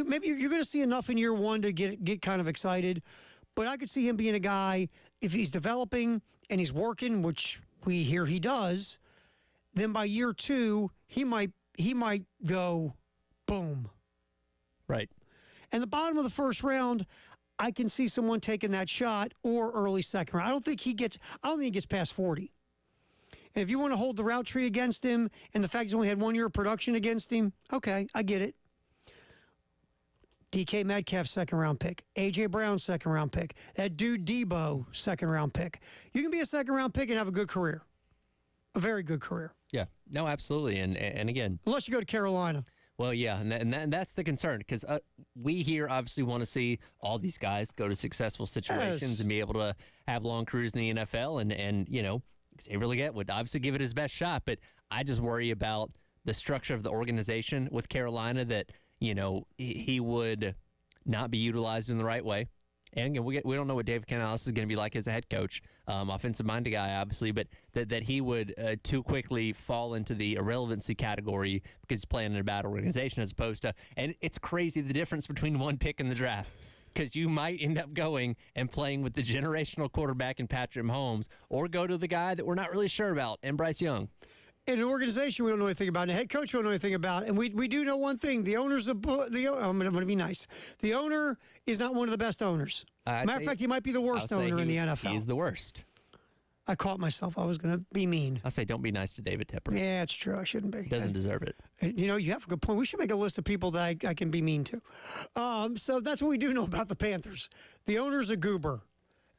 maybe you're going to see enough in year 1 to get kind of excited. But I could see him being a guy, if he's developing and he's working, which we hear he does, then by year 2, he might go boom. Right. And the bottom of the first round, I can see someone taking that shot or early second round. I don't think he gets past 40. And if you want to hold the route tree against him and the fact he's only had 1 year of production against him, okay, I get it. DK Metcalf, second round pick. A.J. Brown, second round pick. That dude Debo, second round pick. You can be a second round pick and have a good career. A very good career. Yeah, no, absolutely. And again, unless you go to Carolina. Well, yeah, and that's the concern because we here obviously want to see all these guys go to successful situations and be able to have long careers in the NFL. And Xavier Legette would obviously give it his best shot, but I just worry about the structure of the organization with Carolina that, he would not be utilized in the right way. And again, we don't know what David Canales is going to be like as a head coach, offensive-minded guy, obviously, but that he would too quickly fall into the irrelevancy category because he's playing in a bad organization as opposed to – and it's crazy the difference between one pick in the draft. because you might end up going and playing with the generational quarterback in Patrick Mahomes, or go to the guy that we're not really sure about, and Bryce Young. In an organization we don't know anything about, and a head coach we don't know anything about, and we do know one thing: the owner's I'm going to be nice. The owner is not one of the best owners. Matter of fact, he might be the worst owner in the NFL. He's the worst. I caught myself. I was going to be mean. I'll say, don't be nice to David Tepper. Yeah, it's true. I shouldn't be. He doesn't deserve it. You know, you have a good point. We should make a list of people that I can be mean to. So that's what we do know about the Panthers. The owner's a goober,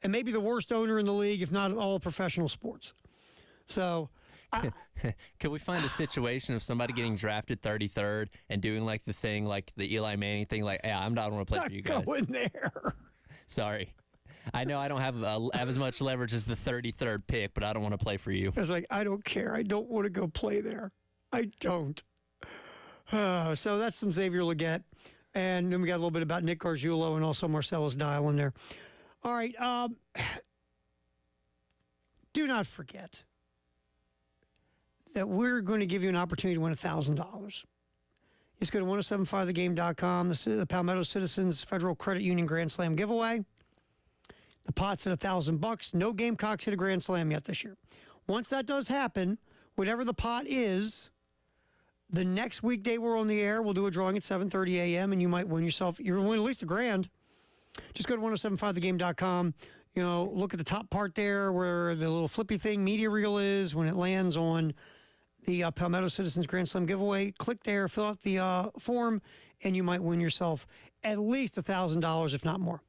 and maybe the worst owner in the league, if not all professional sports. So. Can we find a situation of somebody getting drafted 33rd and doing like the thing, like the Eli Manning thing, like, yeah, I'm not going to play for you guys. Go in there. Sorry. I know I don't have as much leverage as the 33rd pick, but I don't want to play for you. I was like, I don't care. I don't want to go play there. I don't. So that's some Xavier Legette. And then we got a little bit about Nick Gargiulo and also Marcellus Dial in there. All right. Do not forget that we're going to give you an opportunity to win $1,000. Just go to 1075thegame.com. This is the Palmetto Citizens Federal Credit Union Grand Slam giveaway. The pot's at $1,000. No Gamecocks hit a Grand Slam yet this year. Once that does happen, whatever the pot is, the next weekday we're on the air, we'll do a drawing at 7:30 a.m. and you might win yourself. You're going to win at least $1,000. Just go to 1075thegame.com. You know, look at the top part there where the little flippy thing, media reel, is when it lands on the Palmetto Citizens Grand Slam giveaway. Click there, fill out the form, and you might win yourself at least $1,000, if not more,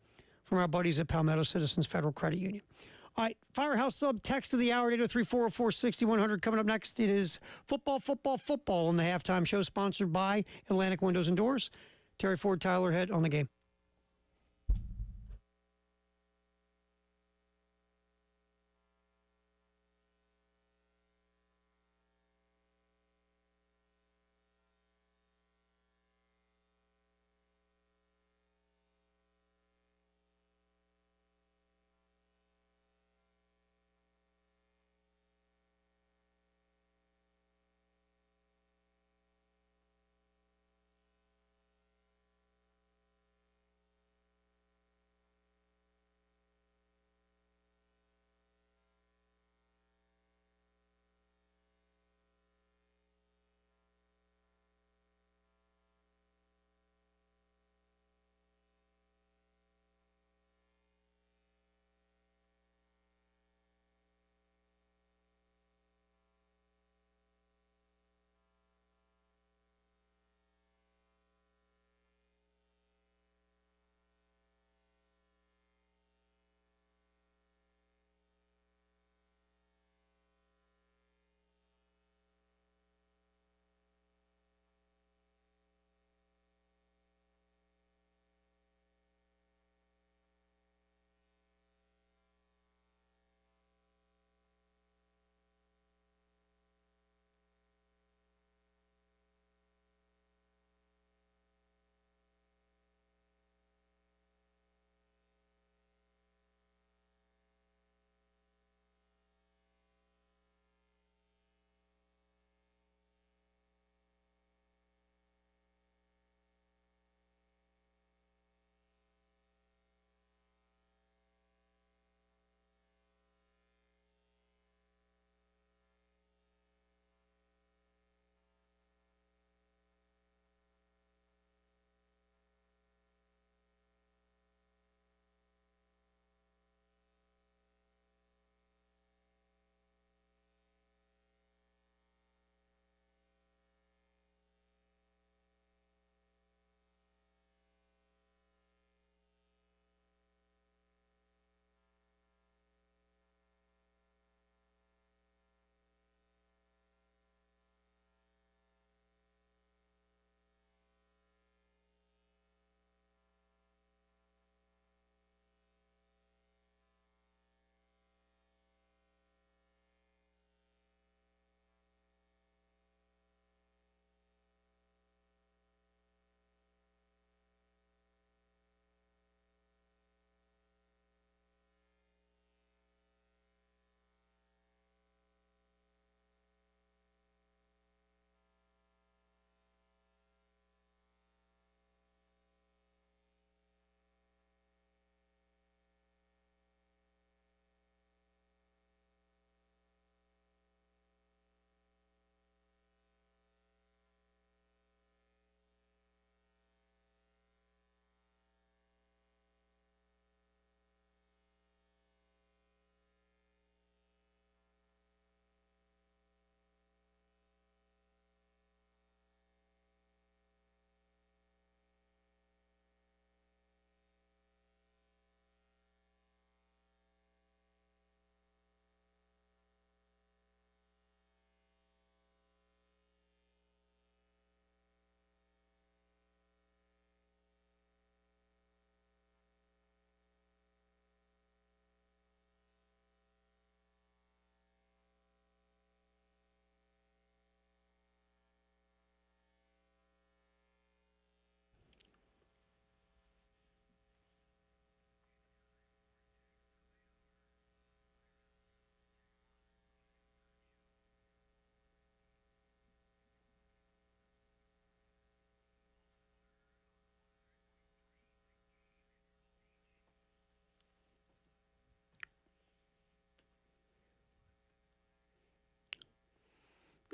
from our buddies at Palmetto Citizens Federal Credit Union. All right, Firehouse Sub, text of the hour, 803-404-6100. Coming up next, it is football on the halftime show, sponsored by Atlantic Windows and Doors. Terry Ford, Tyler Head on the game.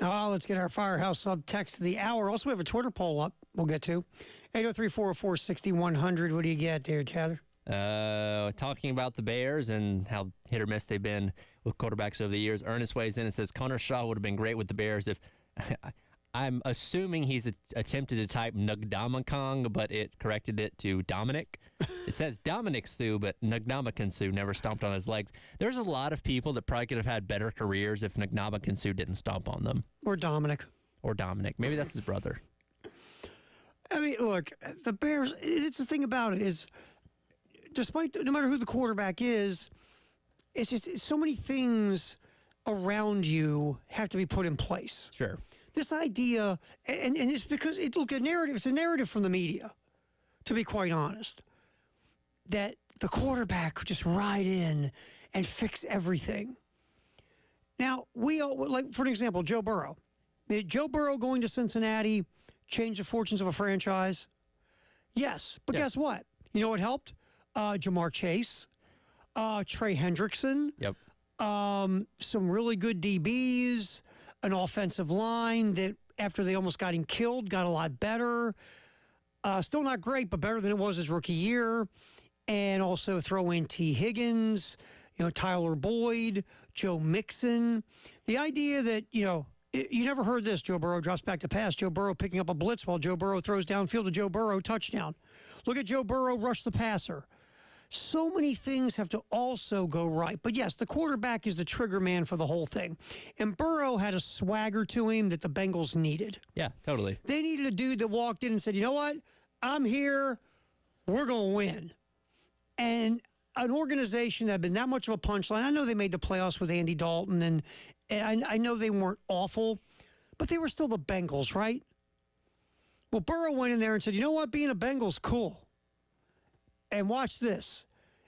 Let's get our Firehouse Sub text of the hour. Also, we have a Twitter poll up we'll get to. 803-404-6100. What do you get there, Tyler? Talking about the Bears and how hit or miss they've been with quarterbacks over the years. Ernest weighs in and says Connor Shaw would have been great with the Bears if I'm assuming he's attempted to type Nugdamakong, but it corrected it to Dominic. It says Dominic Sue, but Nugdamakan Sue never stomped on his legs. There's a lot of people that probably could have had better careers if Nugdamakan Sue didn't stomp on them. Or Dominic. Maybe that's his brother. I mean, look, the Bears, it's the thing about it is, no matter who the quarterback is, it's just so many things around you have to be put in place. Sure. This idea, and it's because it's a narrative from the media, to be quite honest, that the quarterback could just ride in and fix everything. Now, for an example, Joe Burrow. Did Joe Burrow going to Cincinnati change the fortunes of a franchise? Yes, but guess what? You know what helped? Jamar Chase, Trey Hendrickson, some really good DBs, an offensive line that after they almost got him killed, got a lot better. Still not great, but better than it was his rookie year. And also throw in T. Higgins, Tyler Boyd, Joe Mixon. The idea that, you never heard this. Joe Burrow drops back to pass. Joe Burrow picking up a blitz while Joe Burrow throws downfield to Joe Burrow, touchdown. Look at Joe Burrow rush the passer. So many things have to also go right. But yes, the quarterback is the trigger man for the whole thing. And Burrow had a swagger to him that the Bengals needed. Yeah, totally. They needed a dude that walked in and said, you know what? I'm here. We're going to win. And an organization that had been that much of a punchline. I know they made the playoffs with Andy Dalton, and I know they weren't awful, but they were still the Bengals, right? Well, Burrow went in there and said, you know what? Being a Bengal's cool. And watch this.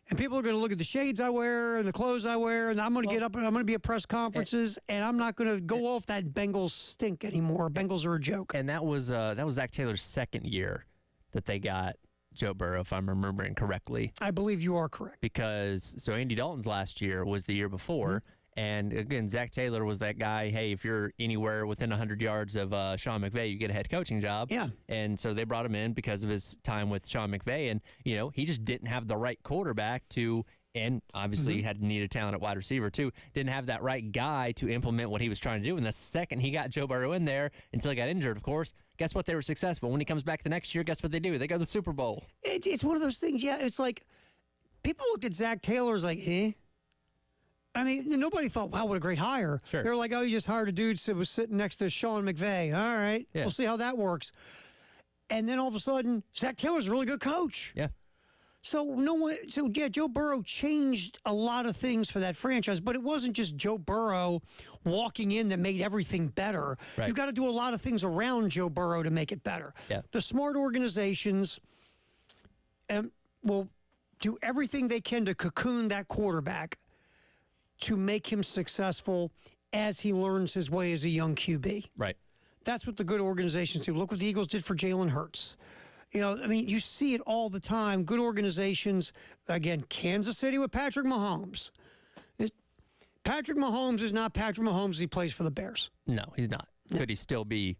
And people are going to look at the shades I wear and the clothes I wear, and I'm going to get up and I'm going to be at press conferences, and I'm not going to go off that Bengals stink anymore. Bengals are a joke. And that was Zach Taylor's second year that they got Joe Burrow, if I'm remembering correctly. I believe you are correct. So Andy Dalton's last year was the year before. And again, Zach Taylor was that guy, hey, if you're anywhere within 100 yards of Sean McVay, you get a head coaching job. Yeah. And so they brought him in because of his time with Sean McVay. And, he just didn't have the right quarterback and obviously had needed talent at wide receiver too, didn't have that right guy to implement what he was trying to do. And the second he got Joe Burrow in there, until he got injured, of course, guess what? They were successful. When he comes back the next year, guess what they do? They go to the Super Bowl. It's one of those things, it's like people looked at Zach Taylor as like, eh? I mean, nobody thought, wow, what a great hire. Sure. They're like, oh, you just hired a dude who was sitting next to Sean McVay. All right, we'll see how that works. And then all of a sudden, Zach Taylor's a really good coach. Yeah. So Joe Burrow changed a lot of things for that franchise, but it wasn't just Joe Burrow walking in that made everything better. Right. You've got to do a lot of things around Joe Burrow to make it better. Yeah. The smart organizations will do everything they can to cocoon that quarterback to make him successful as he learns his way as a young QB. Right. That's what the good organizations do. Look what the Eagles did for Jalen Hurts. You see it all the time. Good organizations, again, Kansas City with Patrick Mahomes. Patrick Mahomes is not Patrick Mahomes as he plays for the Bears. No, he's not. No. Could he still be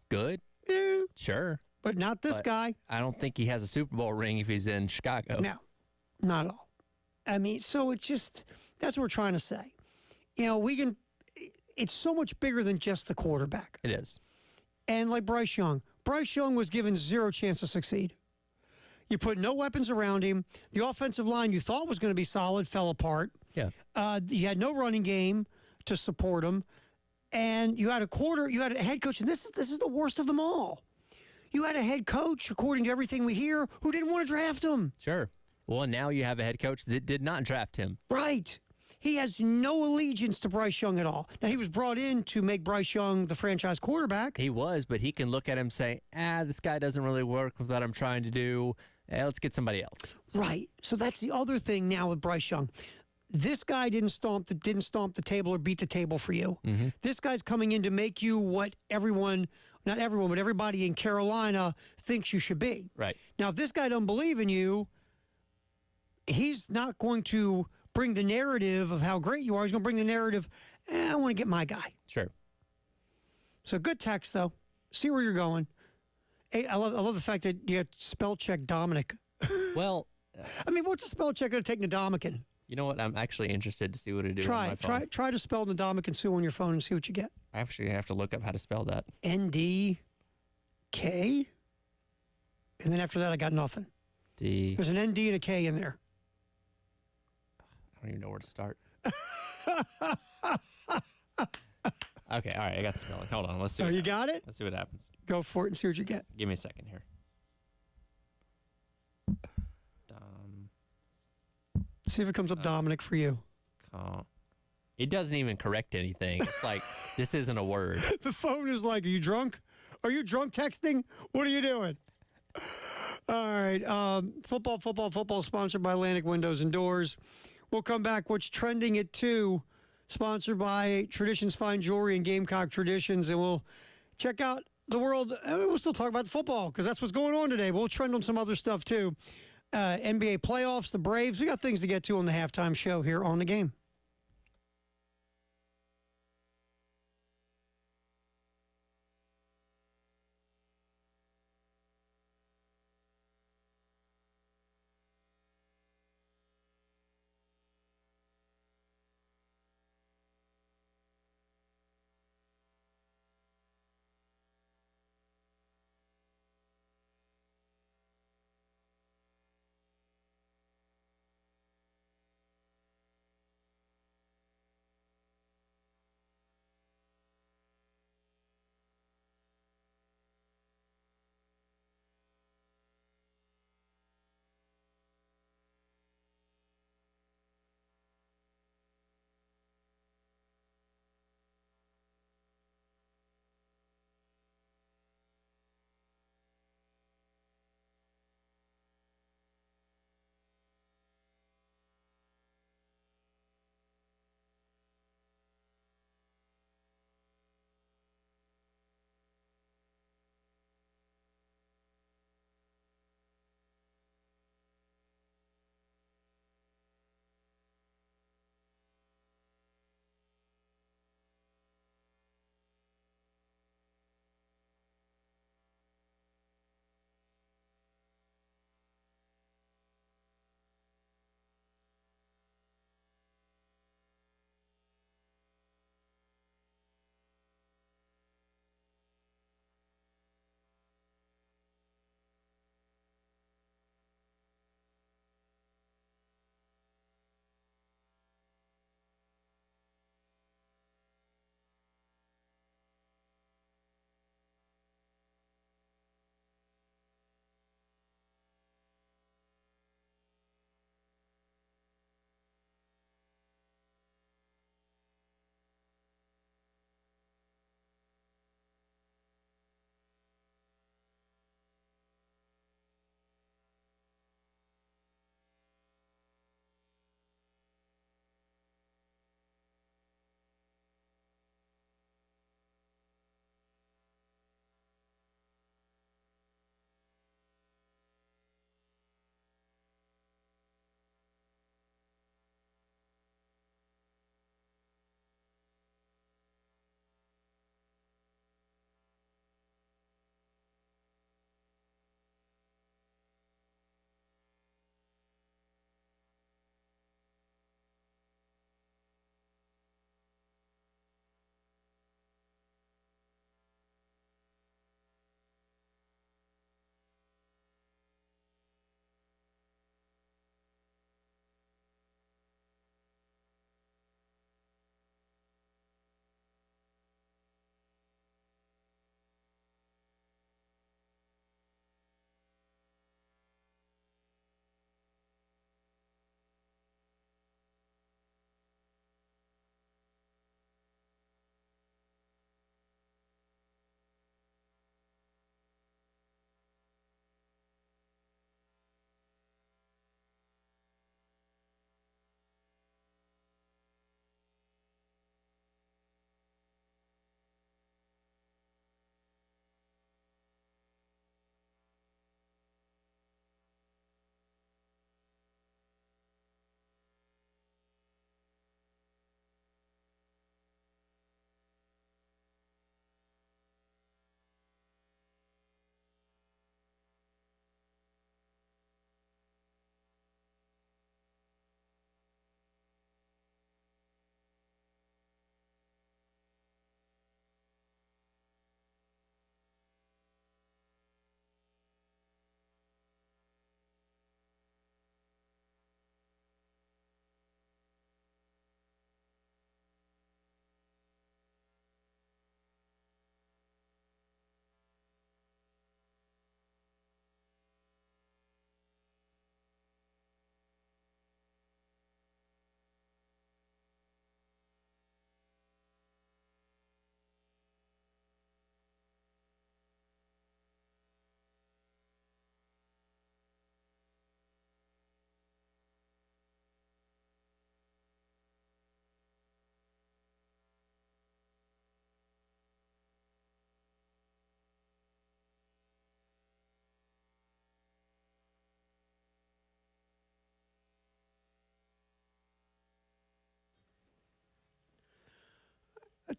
good? Yeah. Sure. But not this guy. I don't think he has a Super Bowl ring if he's in Chicago. No, not at all. I mean, so it's just, that's what we're trying to say. It's so much bigger than just the quarterback. It is. And like Bryce Young was given zero chance to succeed. You put no weapons around him. The offensive line you thought was going to be solid fell apart. Yeah. You had no running game to support him. And you had a head coach, and this is the worst of them all. You had a head coach, according to everything we hear, who didn't want to draft him. Sure. Well, now you have a head coach that did not draft him. Right. He has no allegiance to Bryce Young at all. Now, he was brought in to make Bryce Young the franchise quarterback. He was, but he can look at him and say, this guy doesn't really work with what I'm trying to do. Let's get somebody else. Right. So that's the other thing now with Bryce Young. This guy didn't stomp the table or beat the table for you. Mm-hmm. This guy's coming in to make you what not everyone, but everybody in Carolina thinks you should be. Right. Now, if this guy doesn't believe in you, he's not going to bring the narrative of how great you are. He's going to bring the narrative, I want to get my guy. Sure. So good text, though. See where you're going. Hey, I love the fact that you had spell check Dominic. Well, I mean, what's a spell check going to take Nadominican? you know what? I'm actually interested to see what it do. on my phone. Try to spell Nadominican Sue on your phone and see what you get. I actually have to look up how to spell that. NDK? And then after that, I got nothing. D. There's an ND and a K in there. I don't even know where to start. Okay, all right, I got the spelling. Hold on, let's see. Oh, you got it? Let's see what happens. Go for it and see what you get. Give me a second here. Dom. See if it comes up Dominic for you. It doesn't even correct anything. It's like, this isn't a word. The phone is like, are you drunk? Are you drunk texting? What are you doing? All right. Football sponsored by Atlantic Windows and Doors. We'll come back. What's trending at 2, sponsored by Traditions Fine Jewelry and Gamecock Traditions. And we'll check out the world. We'll still talk about football because that's what's going on today. We'll trend on some other stuff too. NBA playoffs, the Braves. We got things to get to on the halftime show here on The Game.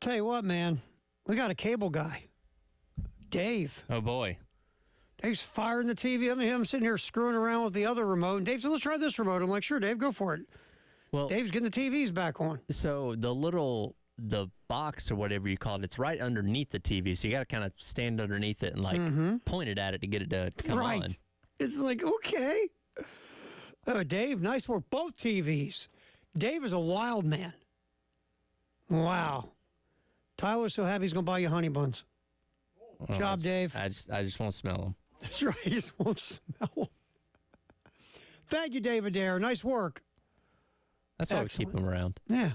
tell you what, man, we got a cable guy, Dave. Oh, boy. Dave's firing the TV. I mean, I'm sitting here screwing around with the other remote. And Dave said, let's try this remote. I'm like, sure, Dave, go for it. Well, Dave's getting the TVs back on. so the box or whatever you call it, it's right underneath the TV. So you got to kind of stand underneath it and like point it at it to get it to come Right. on. It's like, okay. Oh, Dave, nice work. Both TVs. Dave is a wild man. Wow. Tyler's so happy he's going to buy you honey buns. Job, Dave. I just won't smell them. That's right. He just won't smell them. Thank you, David Dare. Nice work. That's why Excellent. we keep them around. Yeah.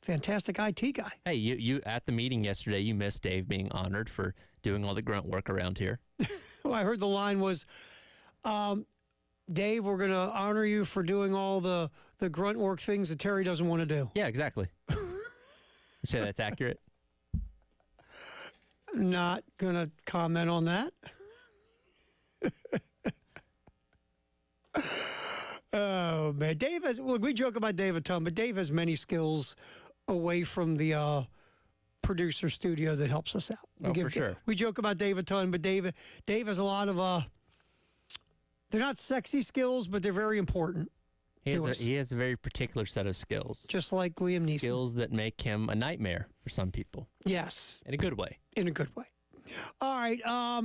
Fantastic IT guy. Hey, you at the meeting yesterday, you missed Dave being honored for doing all the grunt work around here. Well, I heard the line was, Dave, we're going to honor you for doing all the grunt work things that Terry doesn't want to do. Yeah, exactly. You say that's accurate? Not going to comment on that. Oh, man. Dave has, look, we joke about Dave a ton, but Dave has many skills away from the producer studio that helps us out. For sure. We joke about Dave a ton, but Dave has a lot of, they're not sexy skills, but they're very important to us. He has a very particular set of skills. Just like Liam Neeson. Skills that make him a nightmare for some people. Yes. In a good way. In a good way. All right.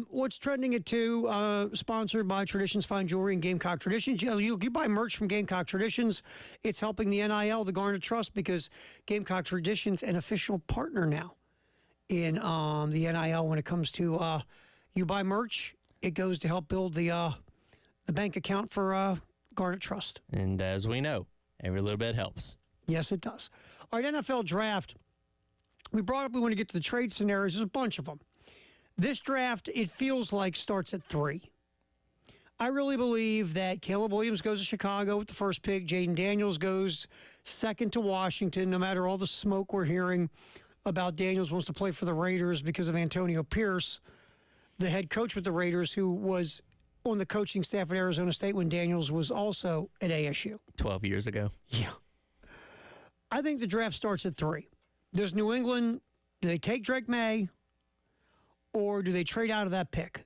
What's trending at 2? Sponsored by Traditions Fine Jewelry and Gamecock Traditions. You buy merch from Gamecock Traditions. It's helping the NIL, the Garnet Trust, because Gamecock Traditions an official partner now in the NIL when it comes to you buy merch. It goes to help build the bank account for Garnet Trust. And as we know, every little bit helps. Yes, it does. All right, NFL draft. We brought up we want to get to the trade scenarios. There's a bunch of them. This draft, it feels like, starts at 3. I really believe that Caleb Williams goes to Chicago with the first pick. Jaden Daniels goes second to Washington, no matter all the smoke we're hearing about Daniels wants to play for the Raiders because of Antonio Pierce, the head coach with the Raiders, who was on the coaching staff at Arizona State when Daniels was also at ASU. 12 years ago. Yeah. I think the draft starts at 3. Does New England, do they take Drake May? Or do they trade out of that pick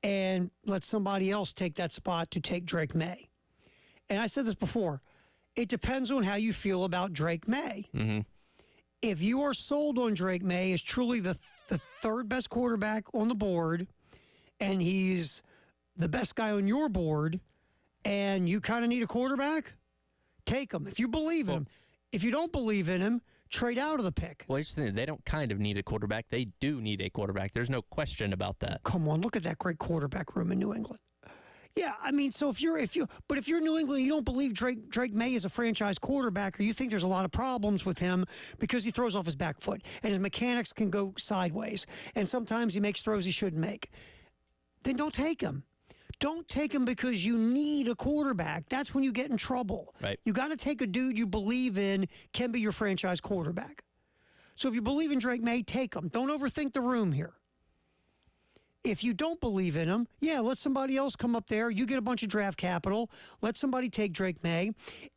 and let somebody else take that spot to take Drake May? And I said this before. It depends on how you feel about Drake May. Mm-hmm. If you are sold on Drake May as truly the third best quarterback on the board, and he's the best guy on your board, and you kind of need a quarterback, take him. If you believe in him. If you don't believe in him, trade out of the pick. Well, here's the thing. They don't kind of need a quarterback. They do need a quarterback. There's no question about that. Come on, look at that great quarterback room in New England. Yeah, I mean, so if you're New England, you don't believe Drake May is a franchise quarterback, or you think there's a lot of problems with him because he throws off his back foot and his mechanics can go sideways, and sometimes he makes throws he shouldn't make, then don't take him. Don't take him because you need a quarterback. That's when you get in trouble. Right. You got to take a dude you believe in can be your franchise quarterback. So if you believe in Drake May, take him. Don't overthink the room here. If you don't believe in him, yeah, let somebody else come up there. You get a bunch of draft capital. Let somebody take Drake May.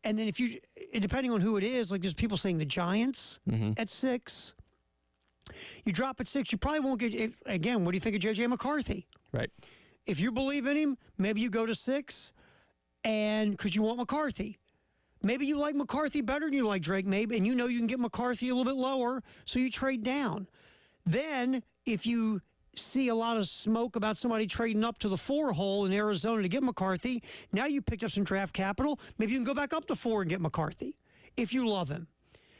And then if you, depending on who it is, like there's people saying the Giants at 6. You drop at 6, you probably won't get, again, what do you think of J.J. McCarthy? Right. If you believe in him, maybe you go to 6 and because you want McCarthy. Maybe you like McCarthy better than you like Drake May, and you know you can get McCarthy a little bit lower, so you trade down. Then if you see a lot of smoke about somebody trading up to the 4 hole in Arizona to get McCarthy, now you picked up some draft capital. Maybe you can go back up to 4 and get McCarthy if you love him.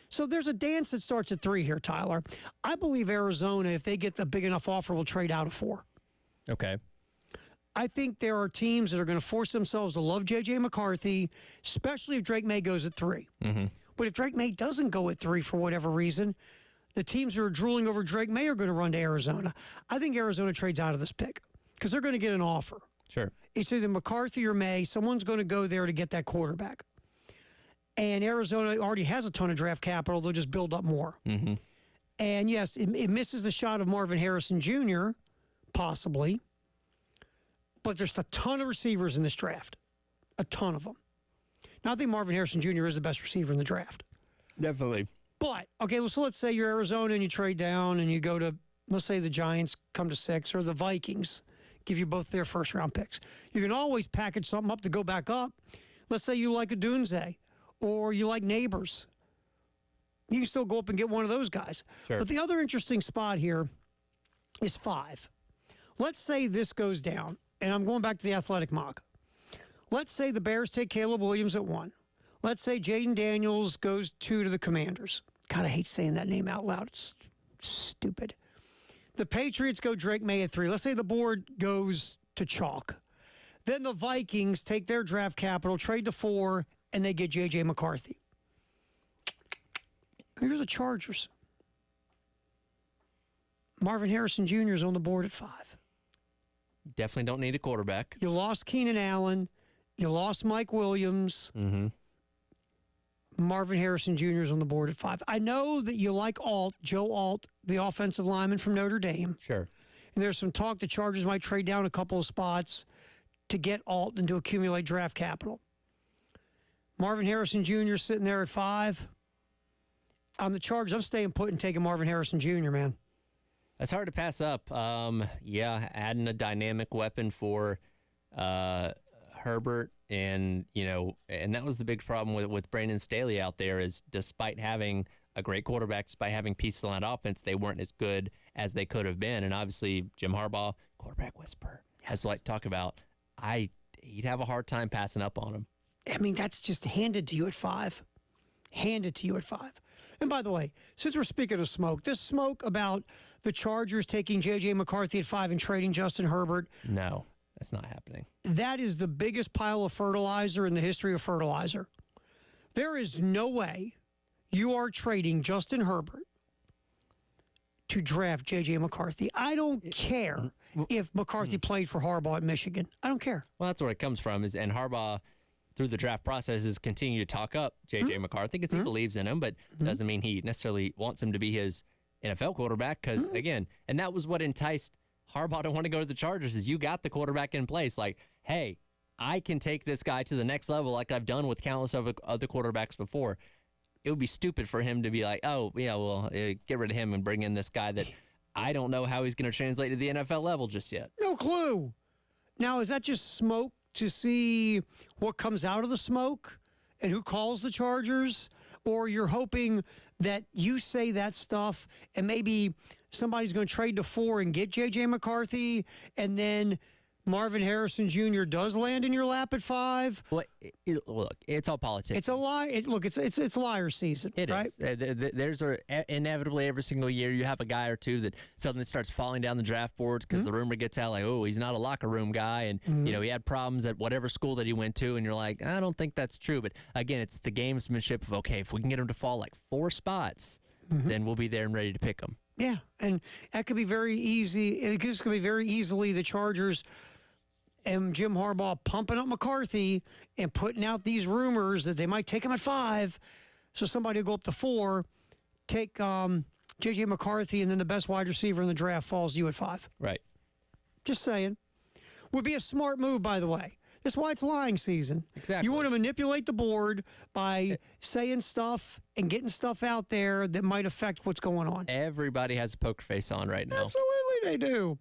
So there's a dance that starts at 3 here, Tyler. I believe Arizona, if they get the big enough offer, will trade out of 4. Okay. I think there are teams that are going to force themselves to love J.J. McCarthy, especially if Drake May goes at 3. Mm-hmm. But if Drake May doesn't go at 3 for whatever reason, the teams who are drooling over Drake May are going to run to Arizona. I think Arizona trades out of this pick because they're going to get an offer. Sure. It's either McCarthy or May. Someone's going to go there to get that quarterback. And Arizona already has a ton of draft capital. They'll just build up more. Mm-hmm. And, yes, it misses the shot of Marvin Harrison Jr., possibly. But there's a ton of receivers in this draft. A ton of them. Now, I think Marvin Harrison Jr. is the best receiver in the draft. Definitely. But, okay, so let's say you're Arizona and you trade down and you go to, let's say the Giants come to 6 or the Vikings give you both their first-round picks. You can always package something up to go back up. Let's say you like a Dunze or you like Neighbors. You can still go up and get one of those guys. Sure. But the other interesting spot here is 5. Let's say this goes down, and I'm going back to the Athletic mock. Let's say the Bears take Caleb Williams at 1. Let's say Jaden Daniels goes 2 to the Commanders. God, I hate saying that name out loud. It's stupid. The Patriots go Drake May at 3. Let's say the board goes to chalk. Then the Vikings take their draft capital, trade to 4, and they get J.J. McCarthy. Here's the Chargers. Marvin Harrison Jr. is on the board at 5. Definitely don't need a quarterback. You lost Keenan Allen. You lost Mike Williams. Mm-hmm. Marvin Harrison Jr. is on the board at 5. I know that you like Joe Alt, the offensive lineman from Notre Dame. Sure. And there's some talk the Chargers might trade down a couple of spots to get Alt and to accumulate draft capital. Marvin Harrison Jr. sitting there at 5. On the Chargers, I'm staying put and taking Marvin Harrison Jr., man. It's hard to pass up. Yeah, adding a dynamic weapon for Herbert, and that was the big problem with Brandon Staley out there. Is despite having a great quarterback, despite having pieces on that offense, they weren't as good as they could have been. And obviously, Jim Harbaugh, quarterback whisperer, has like talk about. He'd have a hard time passing up on him. I mean, that's just handed to you at 5. Handed to you at 5. And by the way, since we're speaking of smoke, this smoke about the Chargers taking J.J. McCarthy at 5 and trading Justin Herbert. No, that's not happening. That is the biggest pile of fertilizer in the history of fertilizer. There is no way you are trading Justin Herbert to draft J.J. McCarthy. I don't care if McCarthy played for Harbaugh at Michigan. I don't care. Well, that's where it comes from. And Harbaugh, through the draft process, is continue to talk up J.J. McCarthy because he believes in him, but doesn't mean he necessarily wants him to be his NFL quarterback because, again, and that was what enticed Harbaugh to want to go to the Chargers is you got the quarterback in place. Like, hey, I can take this guy to the next level like I've done with countless other quarterbacks before. It would be stupid for him to be like, oh, yeah, well, get rid of him and bring in this guy that I don't know how he's going to translate to the NFL level just yet. No clue. Now, is that just smoke to see what comes out of the smoke and who calls the Chargers? Or you're hoping that you say that stuff and maybe somebody's going to trade to 4 and get J.J. McCarthy and then Marvin Harrison Jr. does land in your lap at 5? Well, look, it's all politics. It's a lie. It's liar season, It right? is. There's inevitably every single year you have a guy or two that suddenly starts falling down the draft boards because the rumor gets out like, oh, he's not a locker room guy, and he had problems at whatever school that he went to, and you're like, I don't think that's true. But again, it's the gamesmanship of okay, if we can get him to fall like 4 spots, then we'll be there and ready to pick him. Yeah, and that could be very easy. It could be very easily the Chargers and Jim Harbaugh pumping up McCarthy and putting out these rumors that they might take him at 5. So somebody will go up to 4, take J.J. McCarthy, and then the best wide receiver in the draft falls to you at 5. Right. Just saying. Would be a smart move, by the way. That's why it's lying season. Exactly. You want to manipulate the board by saying stuff and getting stuff out there that might affect what's going on. Everybody has a poker face on right now. Absolutely they do.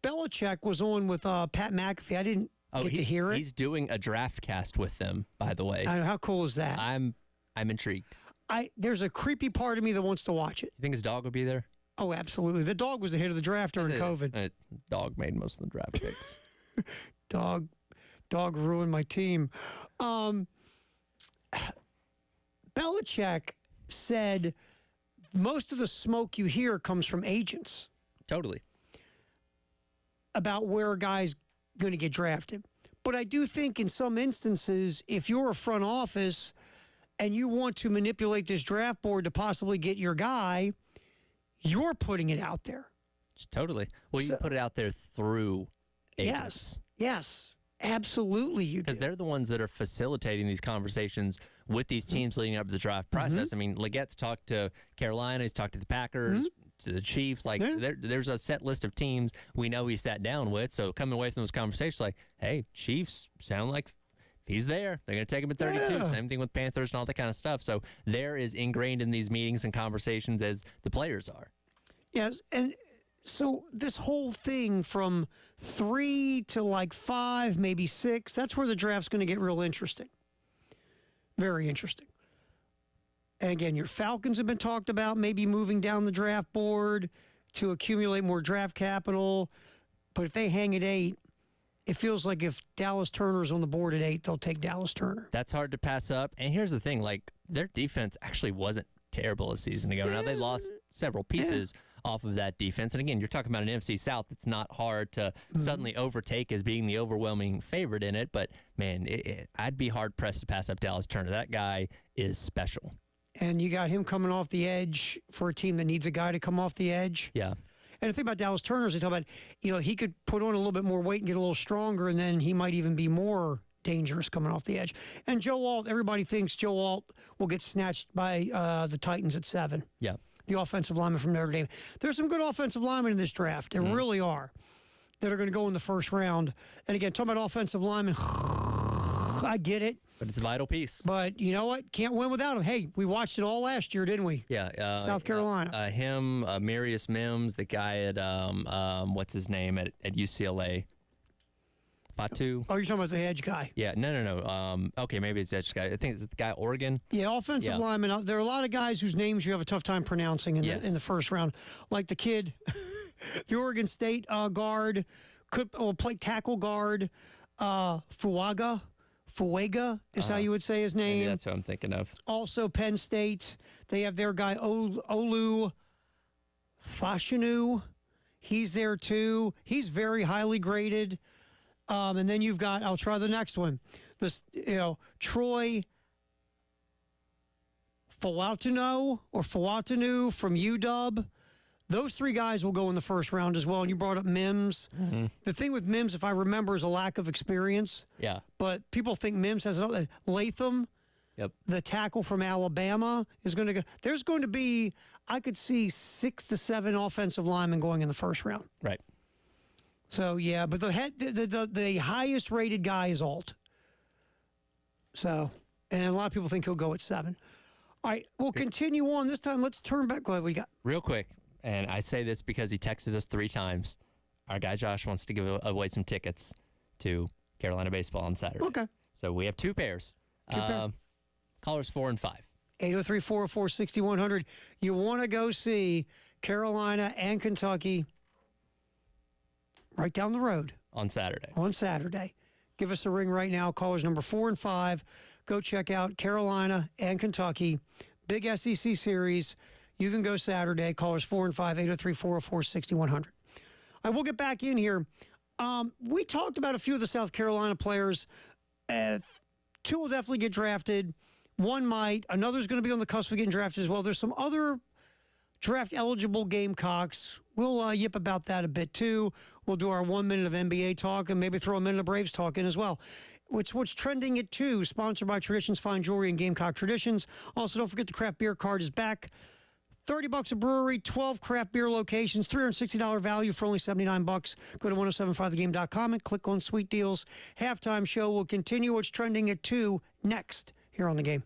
Belichick was on with Pat McAfee. I didn't get to hear it. He's doing a draft cast with them, by the way. How cool is that? I'm intrigued. There's a creepy part of me that wants to watch it. You think his dog would be there? Oh, absolutely. The dog was the hit of the draft during COVID. Dog made most of the draft picks. Dog ruined my team. Belichick said most of the smoke you hear comes from agents. Totally. About where a guy's going to get drafted. But I do think in some instances, if you're a front office and you want to manipulate this draft board to possibly get your guy, you're putting it out there. Totally. Well, you put it out there through agents. Yes, absolutely you do. Because they're the ones that are facilitating these conversations with these teams leading up to the draft process. I mean, Legette's talked to Carolina, he's talked to the Packers, to the Chiefs. Like, there's a set list of teams we know he sat down with. So coming away from those conversations, like, hey, Chiefs sound like if he's there. They're going to take him at 32. Yeah. Same thing with Panthers and all that kind of stuff. So they're as ingrained in these meetings and conversations as the players are. Yes, and so this whole thing from 3 to like 5, maybe 6, that's where the draft's going to get real interesting. Very interesting. And again, your Falcons have been talked about, maybe moving down the draft board to accumulate more draft capital. But if they hang at 8, it feels like if Dallas Turner's on the board at 8, they'll take Dallas Turner. That's hard to pass up. And here's the thing, like, their defense actually wasn't terrible a season ago. Now, they lost several pieces off of that defense. And again, you're talking about an NFC South that's not hard to suddenly overtake as being the overwhelming favorite in it. But, man, I'd be hard-pressed to pass up Dallas Turner. That guy is special. And you got him coming off the edge for a team that needs a guy to come off the edge. Yeah. And the thing about Dallas Turner is they talk about, he could put on a little bit more weight and get a little stronger, and then he might even be more dangerous coming off the edge. And Joe Alt, everybody thinks Joe Alt will get snatched by the Titans at 7. Yeah. The offensive lineman from Notre Dame. There's some good offensive linemen in this draft. There really are. That are going to go in the first round. And again, talking about offensive linemen, I get it. But it's a vital piece. But you know what? Can't win without him. Hey, we watched it all last year, didn't we? Yeah. South Carolina. Him, Marius Mims, the guy at, what's his name, at UCLA. Fatu. Oh, you're talking about the edge guy. Yeah, no. Okay, maybe it's that guy. I think it's the guy at Oregon. Yeah, offensive linemen. There are a lot of guys whose names you have a tough time pronouncing in the first round. Like the kid, the Oregon State guard, could play tackle guard, Fuaga is how you would say his name. Maybe that's who I'm thinking of. Also, Penn State, they have their guy Olu Fashanu. He's there too. He's very highly graded. And then you've got, I'll try the next one. Troy Fawatanu from UW. Those 3 guys will go in the first round as well. And you brought up Mims. Mm-hmm. The thing with Mims, if I remember, is a lack of experience. Yeah. But people think Mims has another. Latham, the tackle from Alabama, is going to go. There's going to be, I could see 6 to 7 offensive linemen going in the first round. Right. So, yeah, but the highest rated guy is Alt. So, and a lot of people think he'll go at 7. All right, we'll continue on. This time, let's turn back. Go ahead, what you got? Real quick, and I say this because he texted us 3 times. Our guy Josh wants to give away some tickets to Carolina baseball on Saturday. Okay. So we have 2 pairs. Callers 4 and 5. 803-404-6100. You want to go see Carolina and Kentucky right down the road. On Saturday. Give us a ring right now. Callers number 4 and 5. Go check out Carolina and Kentucky. Big SEC series. You can go Saturday. Callers 4 and 5, 803-404-6100. I will get back in here. We talked about a few of the South Carolina players. 2 will definitely get drafted. 1 might. Another's going to be on the cusp of getting drafted as well. There's some other draft-eligible Gamecocks. We'll yip about that a bit, too. We'll do our 1 minute of NBA talk and maybe throw a minute of Braves talk in as well. What's trending at 2, sponsored by Traditions Fine Jewelry and Gamecock Traditions. Also, don't forget the craft beer card is back. $30 a brewery, 12 craft beer locations, $360 value for only $79. Go to 1075thegame.com and click on Sweet Deals. Halftime show will continue. What's trending at 2 next here on The Game.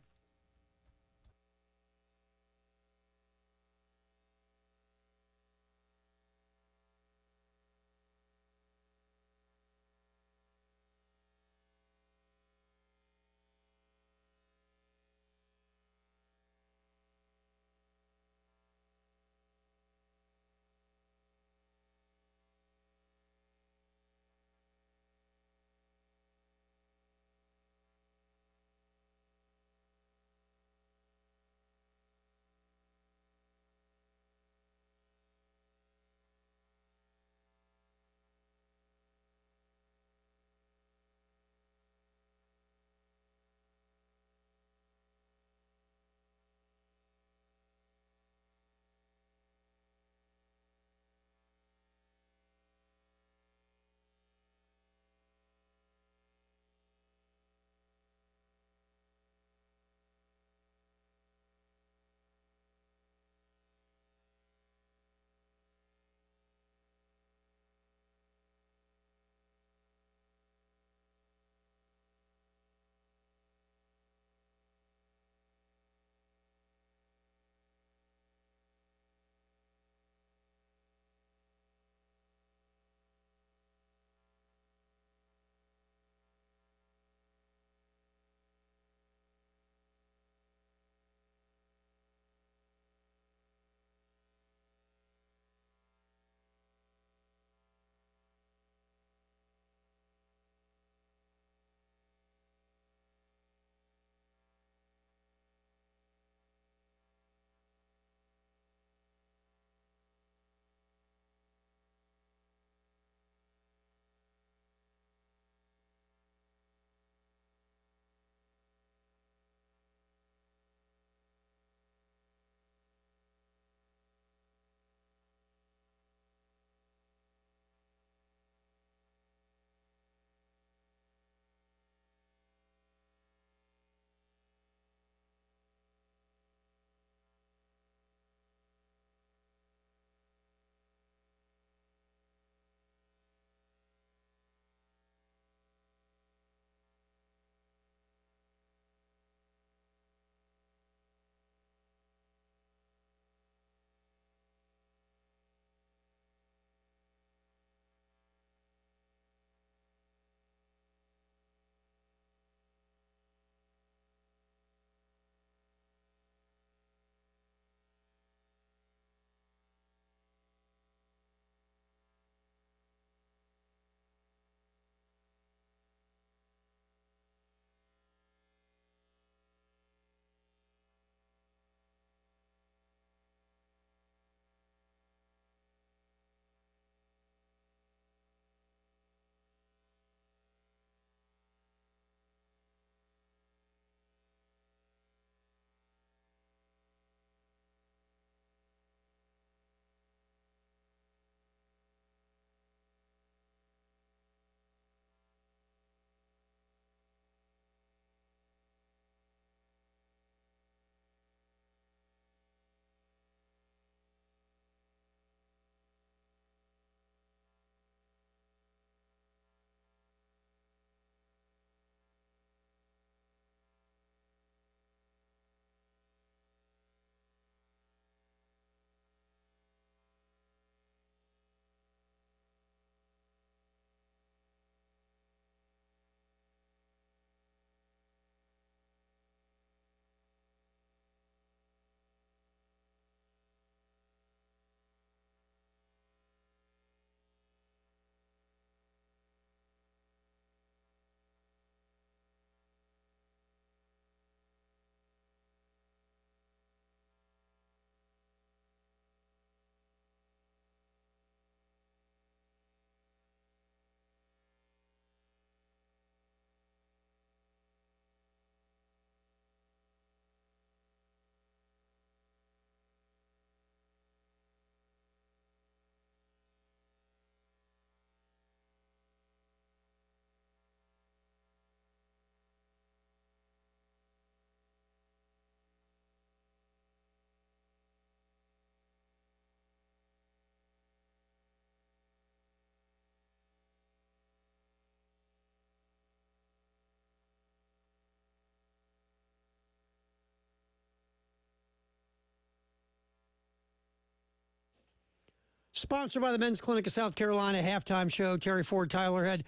Sponsored by the Men's Clinic of South Carolina, halftime show. Terry Ford, Tyler Head.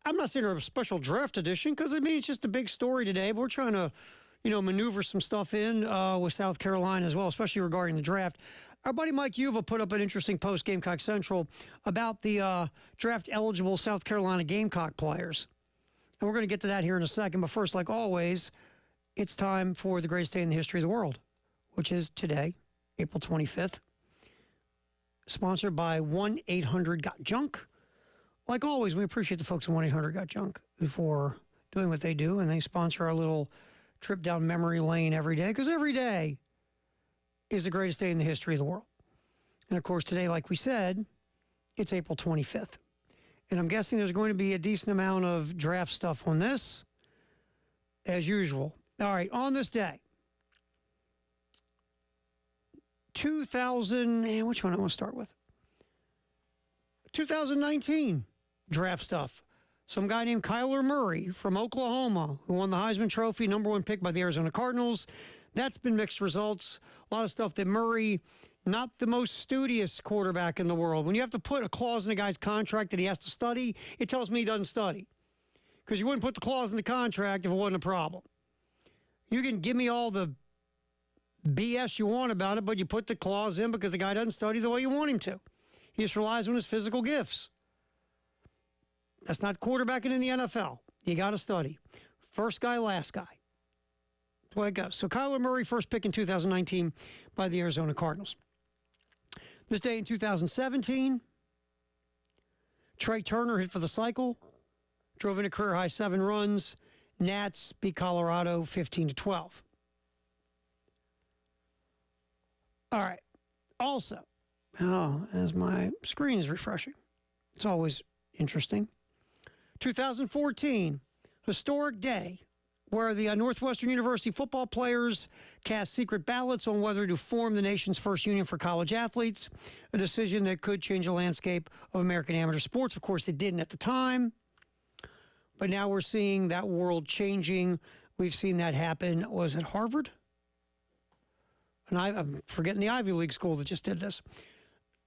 I'm not saying a special draft edition because, I mean, it's just a big story today. But we're trying to, maneuver some stuff in with South Carolina as well, especially regarding the draft. Our buddy Mike Uva put up an interesting post, Gamecock Central, about the draft-eligible South Carolina Gamecock players. And we're going to get to that here in a second. But first, like always, it's time for the greatest day in the history of the world, which is today, April 25th. Sponsored by 1-800-GOT-JUNK. Like always, we appreciate the folks at 1-800-GOT-JUNK for doing what they do, and they sponsor our little trip down memory lane every day, because every day is the greatest day in the history of the world. And, of course, today, like we said, it's April 25th. And I'm guessing there's going to be a decent amount of draft stuff on this, as usual. All right, on this day, 2000, which one I want to start with? 2019 draft stuff. Some guy named Kyler Murray from Oklahoma, who won the Heisman Trophy, #1 pick by the Arizona Cardinals. That's been mixed results. A lot of stuff that Murray, not the most studious quarterback in the world. When you have to put a clause in a guy's contract that he has to study, it tells me he doesn't study. Because you wouldn't put the clause in the contract if it wasn't a problem. You can give me all the BS you want about it, but you put the clause in because the guy doesn't study the way you want him to. He just relies on his physical gifts. That's not quarterbacking in the NFL. You got to study. First guy, last guy. That's the way it goes. So Kyler Murray, first pick in 2019 by the Arizona Cardinals. This day in 2017, Trey Turner hit for the cycle, drove in a career-high 7 runs. Nats beat Colorado 15-12. All right. Also, as my screen is refreshing, it's always interesting. 2014, historic day where the Northwestern University football players cast secret ballots on whether to form the nation's first union for college athletes, a decision that could change the landscape of American amateur sports. Of course, it didn't at the time, but now we're seeing that world changing. We've seen that happen. Was it Harvard? And I'm forgetting the Ivy League school that just did this.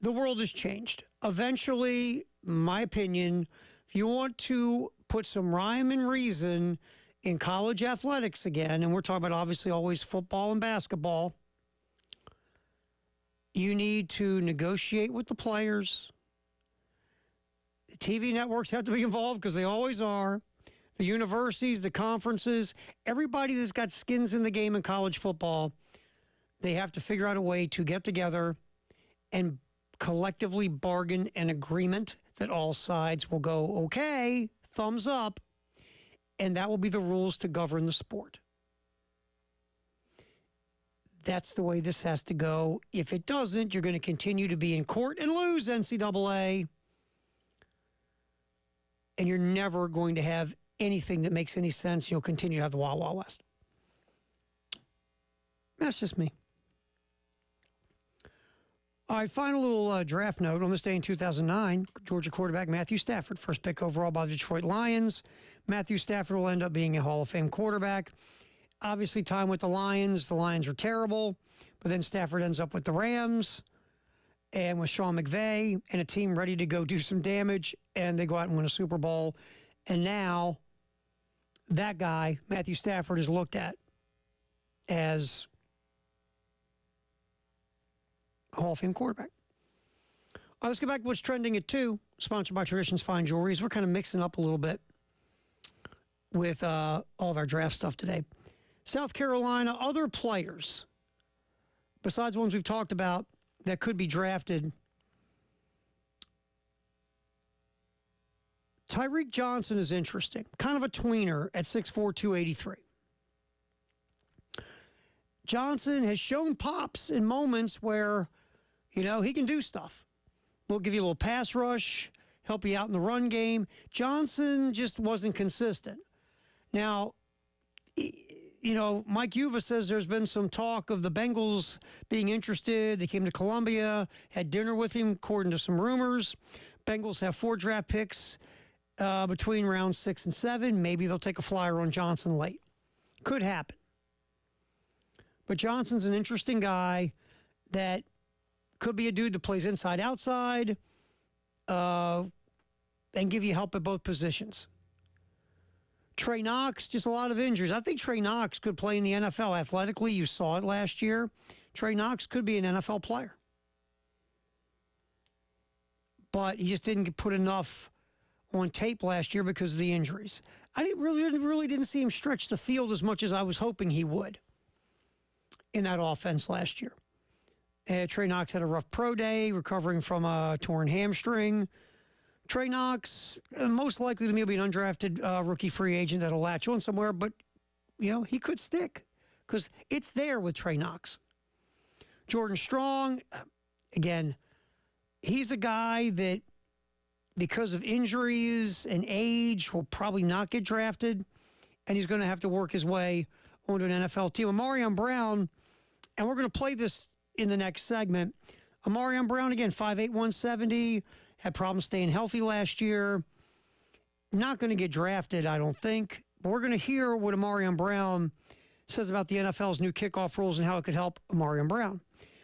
The world has changed. Eventually, my opinion, if you want to put some rhyme and reason in college athletics again, and we're talking about obviously always football and basketball, you need to negotiate with the players. The TV networks have to be involved because they always are. The universities, the conferences, everybody that's got skins in the game in college football, they have to figure out a way to get together and collectively bargain an agreement that all sides will go, okay, thumbs up, and that will be the rules to govern the sport. That's the way this has to go. If it doesn't, you're going to continue to be in court and lose, NCAA, and you're never going to have anything that makes any sense. You'll continue to have the Wild Wild West. That's just me. All right, final little draft note. On this day in 2009, Georgia quarterback Matthew Stafford, first pick overall by the Detroit Lions. Matthew Stafford will end up being a Hall of Fame quarterback. Obviously, time with the Lions are terrible, but then Stafford ends up with the Rams and with Sean McVay and a team ready to go do some damage, and they go out and win a Super Bowl. And now that guy, Matthew Stafford, is looked at as Hall of Fame quarterback. Let's get back to what's trending at 2, sponsored by Traditions Fine Jewelries. We're kind of mixing up a little bit with all of our draft stuff today. South Carolina, other players, besides ones we've talked about that could be drafted. Tyreek Johnson is interesting. Kind of a tweener at 6'4", 283. Johnson has shown pops in moments where, he can do stuff. We'll give you a little pass rush, help you out in the run game. Johnson just wasn't consistent. Now, Mike Uva says there's been some talk of the Bengals being interested. They came to Columbia, had dinner with him, according to some rumors. Bengals have 4 draft picks between rounds 6 and 7. Maybe they'll take a flyer on Johnson late. Could happen. But Johnson's an interesting guy that Could be a dude that plays inside, outside, and give you help at both positions. Trey Knox, just a lot of injuries. I think Trey Knox could play in the NFL. Athletically, you saw it last year. Trey Knox could be an NFL player. But he just didn't put enough on tape last year because of the injuries. I really didn't see him stretch the field as much as I was hoping he would in that offense last year. Trey Knox had a rough pro day, recovering from a torn hamstring. Trey Knox, most likely to me, will be an undrafted rookie free agent that'll latch on somewhere, but, he could stick because it's there with Trey Knox. Jordan Strong, again, he's a guy that, because of injuries and age, will probably not get drafted, and he's going to have to work his way onto an NFL team. Amarion Brown, and we're going to play this in the next segment. Amarion Brown, again, 5'8", 170, had problems staying healthy last year. Not going to get drafted, I don't think. But we're going to hear what Amarion Brown says about the NFL's new kickoff rules and how it could help Amarion Brown.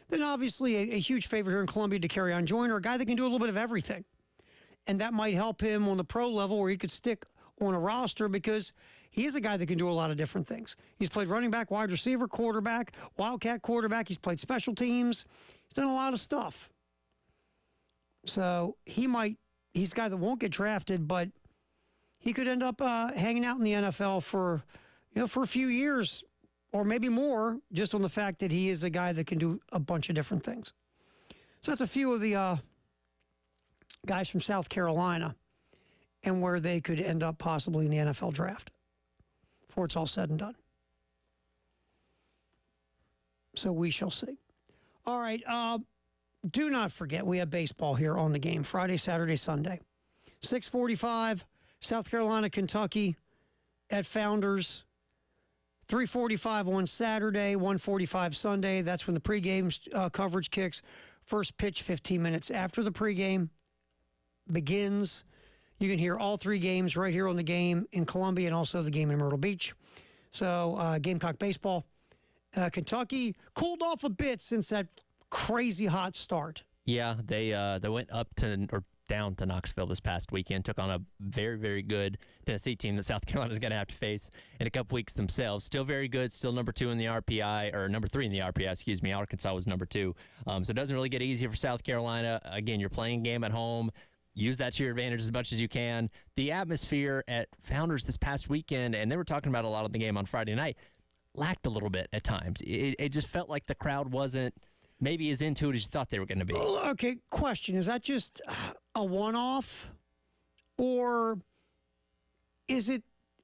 Then obviously a huge favorite here in Columbia, Dakereon Joyner, a guy that can do a little bit of everything. And that might help him on the pro level where he could stick on a roster because he is a guy that can do a lot of different things. He's played running back, wide receiver, quarterback, wildcat quarterback. He's played special teams. He's done a lot of stuff. So he's a guy that won't get drafted, but he could end up hanging out in the NFL for a few years or maybe more, just on the fact that he is a guy that can do a bunch of different things. So that's a few of the guys from South Carolina and where they could end up possibly in the NFL draft before it's all said and done. So we shall see. All right. Do not forget, we have baseball here on the game, Friday, Saturday, Sunday. 6:45, South Carolina, Kentucky at Founders. 3:45 on Saturday, 1:45 Sunday. That's when the pregame coverage kicks. First pitch 15 minutes after the pregame begins. You can hear all three games right here on the game in Columbia and also the game in Myrtle Beach. So Gamecock baseball. Kentucky cooled off a bit since that crazy hot start. Yeah, they went up to or down to Knoxville this past weekend, took on a very, very good Tennessee team that South Carolina is going to have to face in a couple weeks themselves. Still very good, still number 2 in the RPI, or number 3 in the RPI, excuse me. Arkansas was number 2. So it doesn't really get easier for South Carolina. Again, you're playing a game at home. Use that to your advantage as much as you can. The atmosphere at Founders this past weekend, and they were talking about a lot of the game on Friday night, lacked a little bit at times. It just felt like the crowd wasn't maybe as into it as you thought they were going to be. Okay, question. Is that just a one-off? Or is it...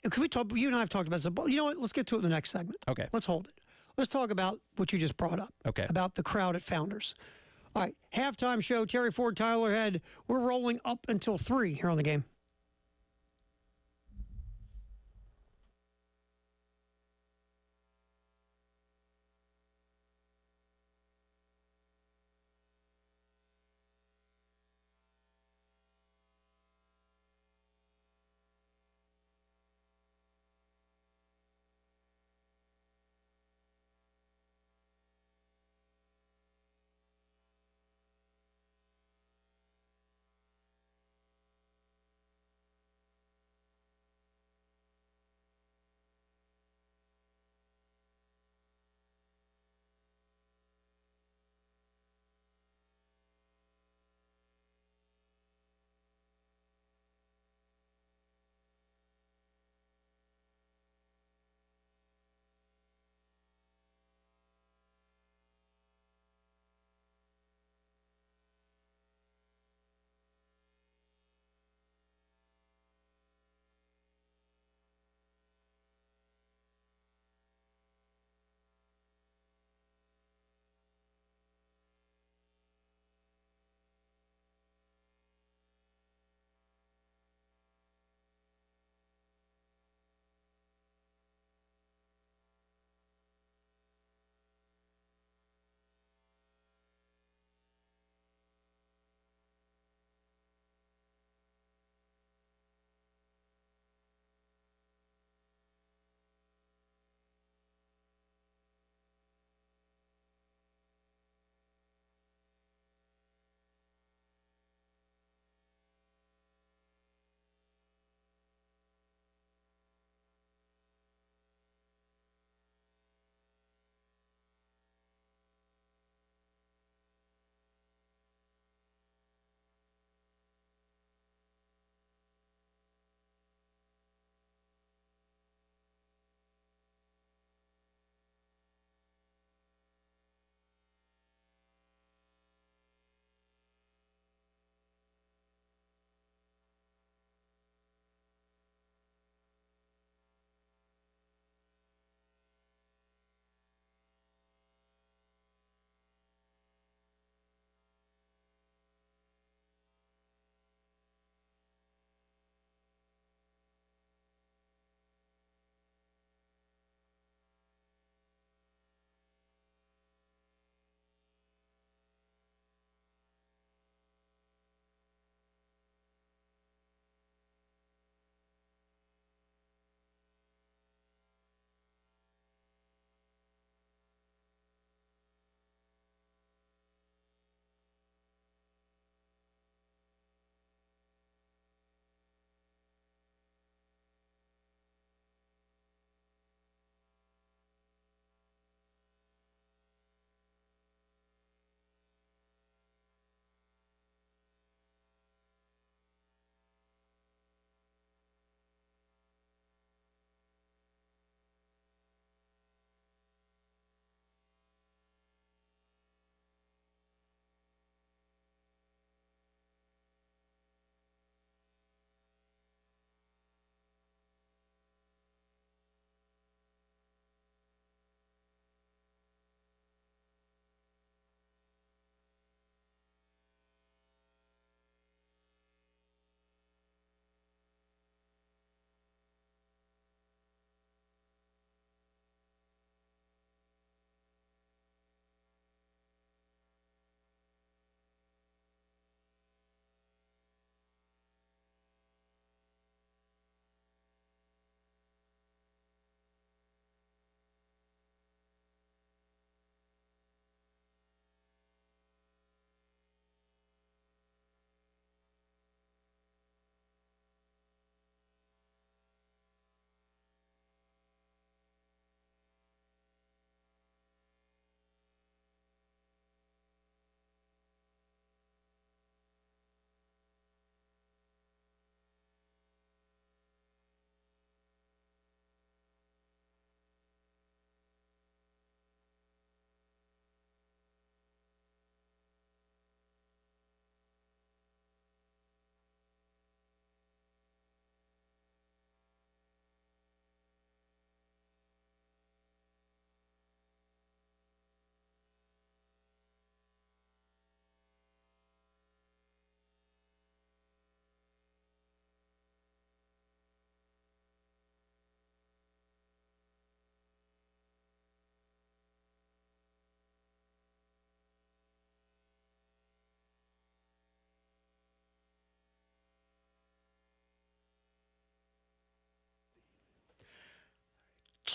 Can we talk... You and I have talked about this. You know what? Let's get to it in the next segment. Okay. Let's hold it. Let's talk about what you just brought up. Okay. About the crowd at Founders. All right. Halftime show. Terry Ford, Tyler Head. We're rolling up until 3 here on the game.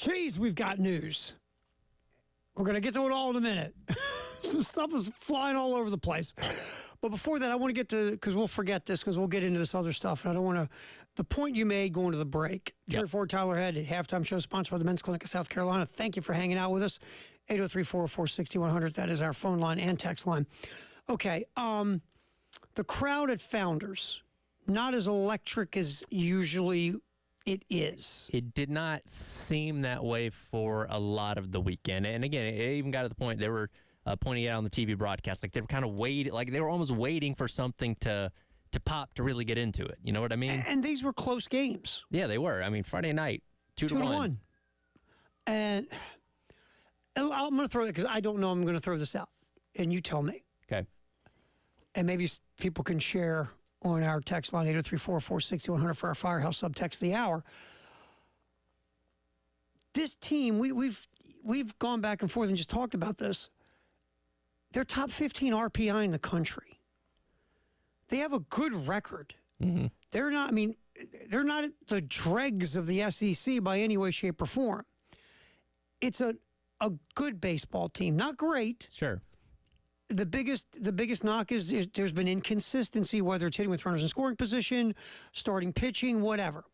Jeez, we've got news. We're going to get to it all in a minute. Some stuff is flying all over the place. But before that, I want to get to, because we'll forget this, because we'll get into this other stuff. And I don't want to, the point you made going to the break. Terry Ford, Tyler Head, Halftime Show, sponsored by the Men's Clinic of South Carolina. Thank you for hanging out with us. 803-404-6100. That is our phone line and text line. Okay. The crowd at Founders, not as electric as usually it is. It did not seem that way for a lot of the weekend. And again, it even got to the point they were pointing out on the TV broadcast, like they were kind of waiting, like they were almost waiting for something to pop to really get into it. You know what I mean? And these were close games. Yeah, they were. I mean, Friday night, 2-1. And I'm going to throw it because I don't know. I'm going to throw this out, and you tell me. Okay. And maybe people can share on our text line 803-404-6100 for our Firehouse Subtext of the Hour. This team, we've gone back and forth and just talked about this. They're top 15 RPI in the country. They have a good record. Mm-hmm. They're not. I mean, they're not at the dregs of the SEC by any way, shape, or form. It's a good baseball team, not great. Sure. The biggest knock is there's been inconsistency, whether it's hitting with runners in scoring position, starting pitching, whatever.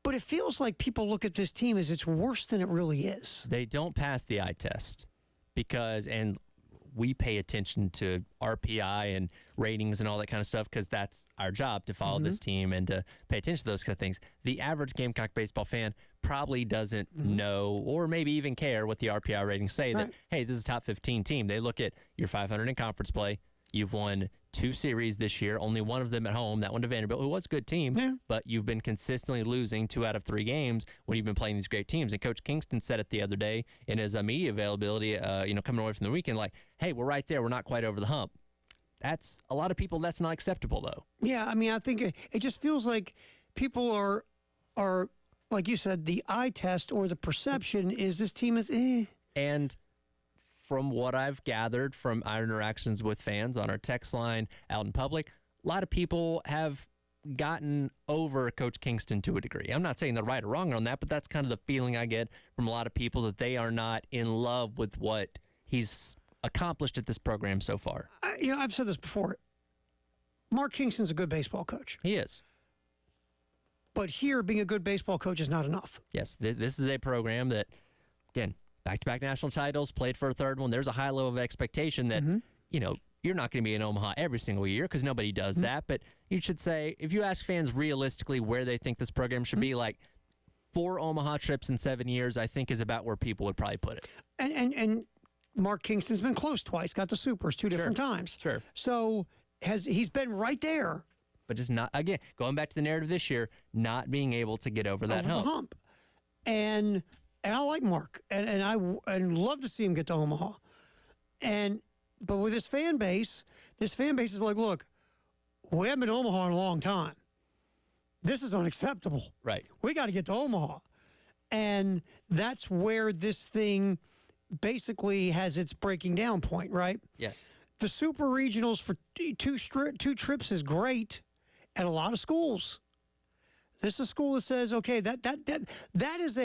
But it feels like people look at this team as it's worse than it really is. They don't pass the eye test because, and we pay attention to RPI and ratings and all that kind of stuff because that's our job to follow this team and to pay attention to those kind of things. The average Gamecock baseball fan probably doesn't know or maybe even care what the RPI ratings say that, hey, this is a top 15 team. They look at your 500 in conference play. You've won 2 series this year, only one of them at home, that one to Vanderbilt, who was a good team, but you've been consistently losing 2 out of 3 games when you've been playing these great teams. And Coach Kingston said it the other day in his media availability, coming away from the weekend, like, hey, we're right there. We're not quite over the hump. That's a lot of people. That's not acceptable, though. Yeah, I mean, I think it just feels like people are like you said, the eye test or the perception is this team is And from what I've gathered from our interactions with fans on our text line out in public, a lot of people have gotten over Coach Kingston to a degree. I'm not saying they're right or wrong on that, but that's kind of the feeling I get from a lot of people, that they are not in love with what he's accomplished at this program so far. I've said this before. Mark Kingston's a good baseball coach. He is. But here, being a good baseball coach is not enough. Yes, this is a program that, again, back-to-back national titles, played for a third one. There's a high level of expectation that, you're not going to be in Omaha every single year because nobody does that. But you should say, if you ask fans realistically where they think this program should be, like 4 Omaha trips in 7 years, I think is about where people would probably put it. And Mark Kingston's been close twice, got the Supers 2 different times. Sure. So he's been right there. But just not, again, going back to the narrative this year, not being able to get over that hump. And I like Mark, and I'd love to see him get to Omaha. But with this fan base is like, look, we haven't been to Omaha in a long time. This is unacceptable. Right. We got to get to Omaha. And that's where this thing basically has its breaking down point, right? Yes. The super regionals for two trips is great at a lot of schools. This is a school that says, okay, that's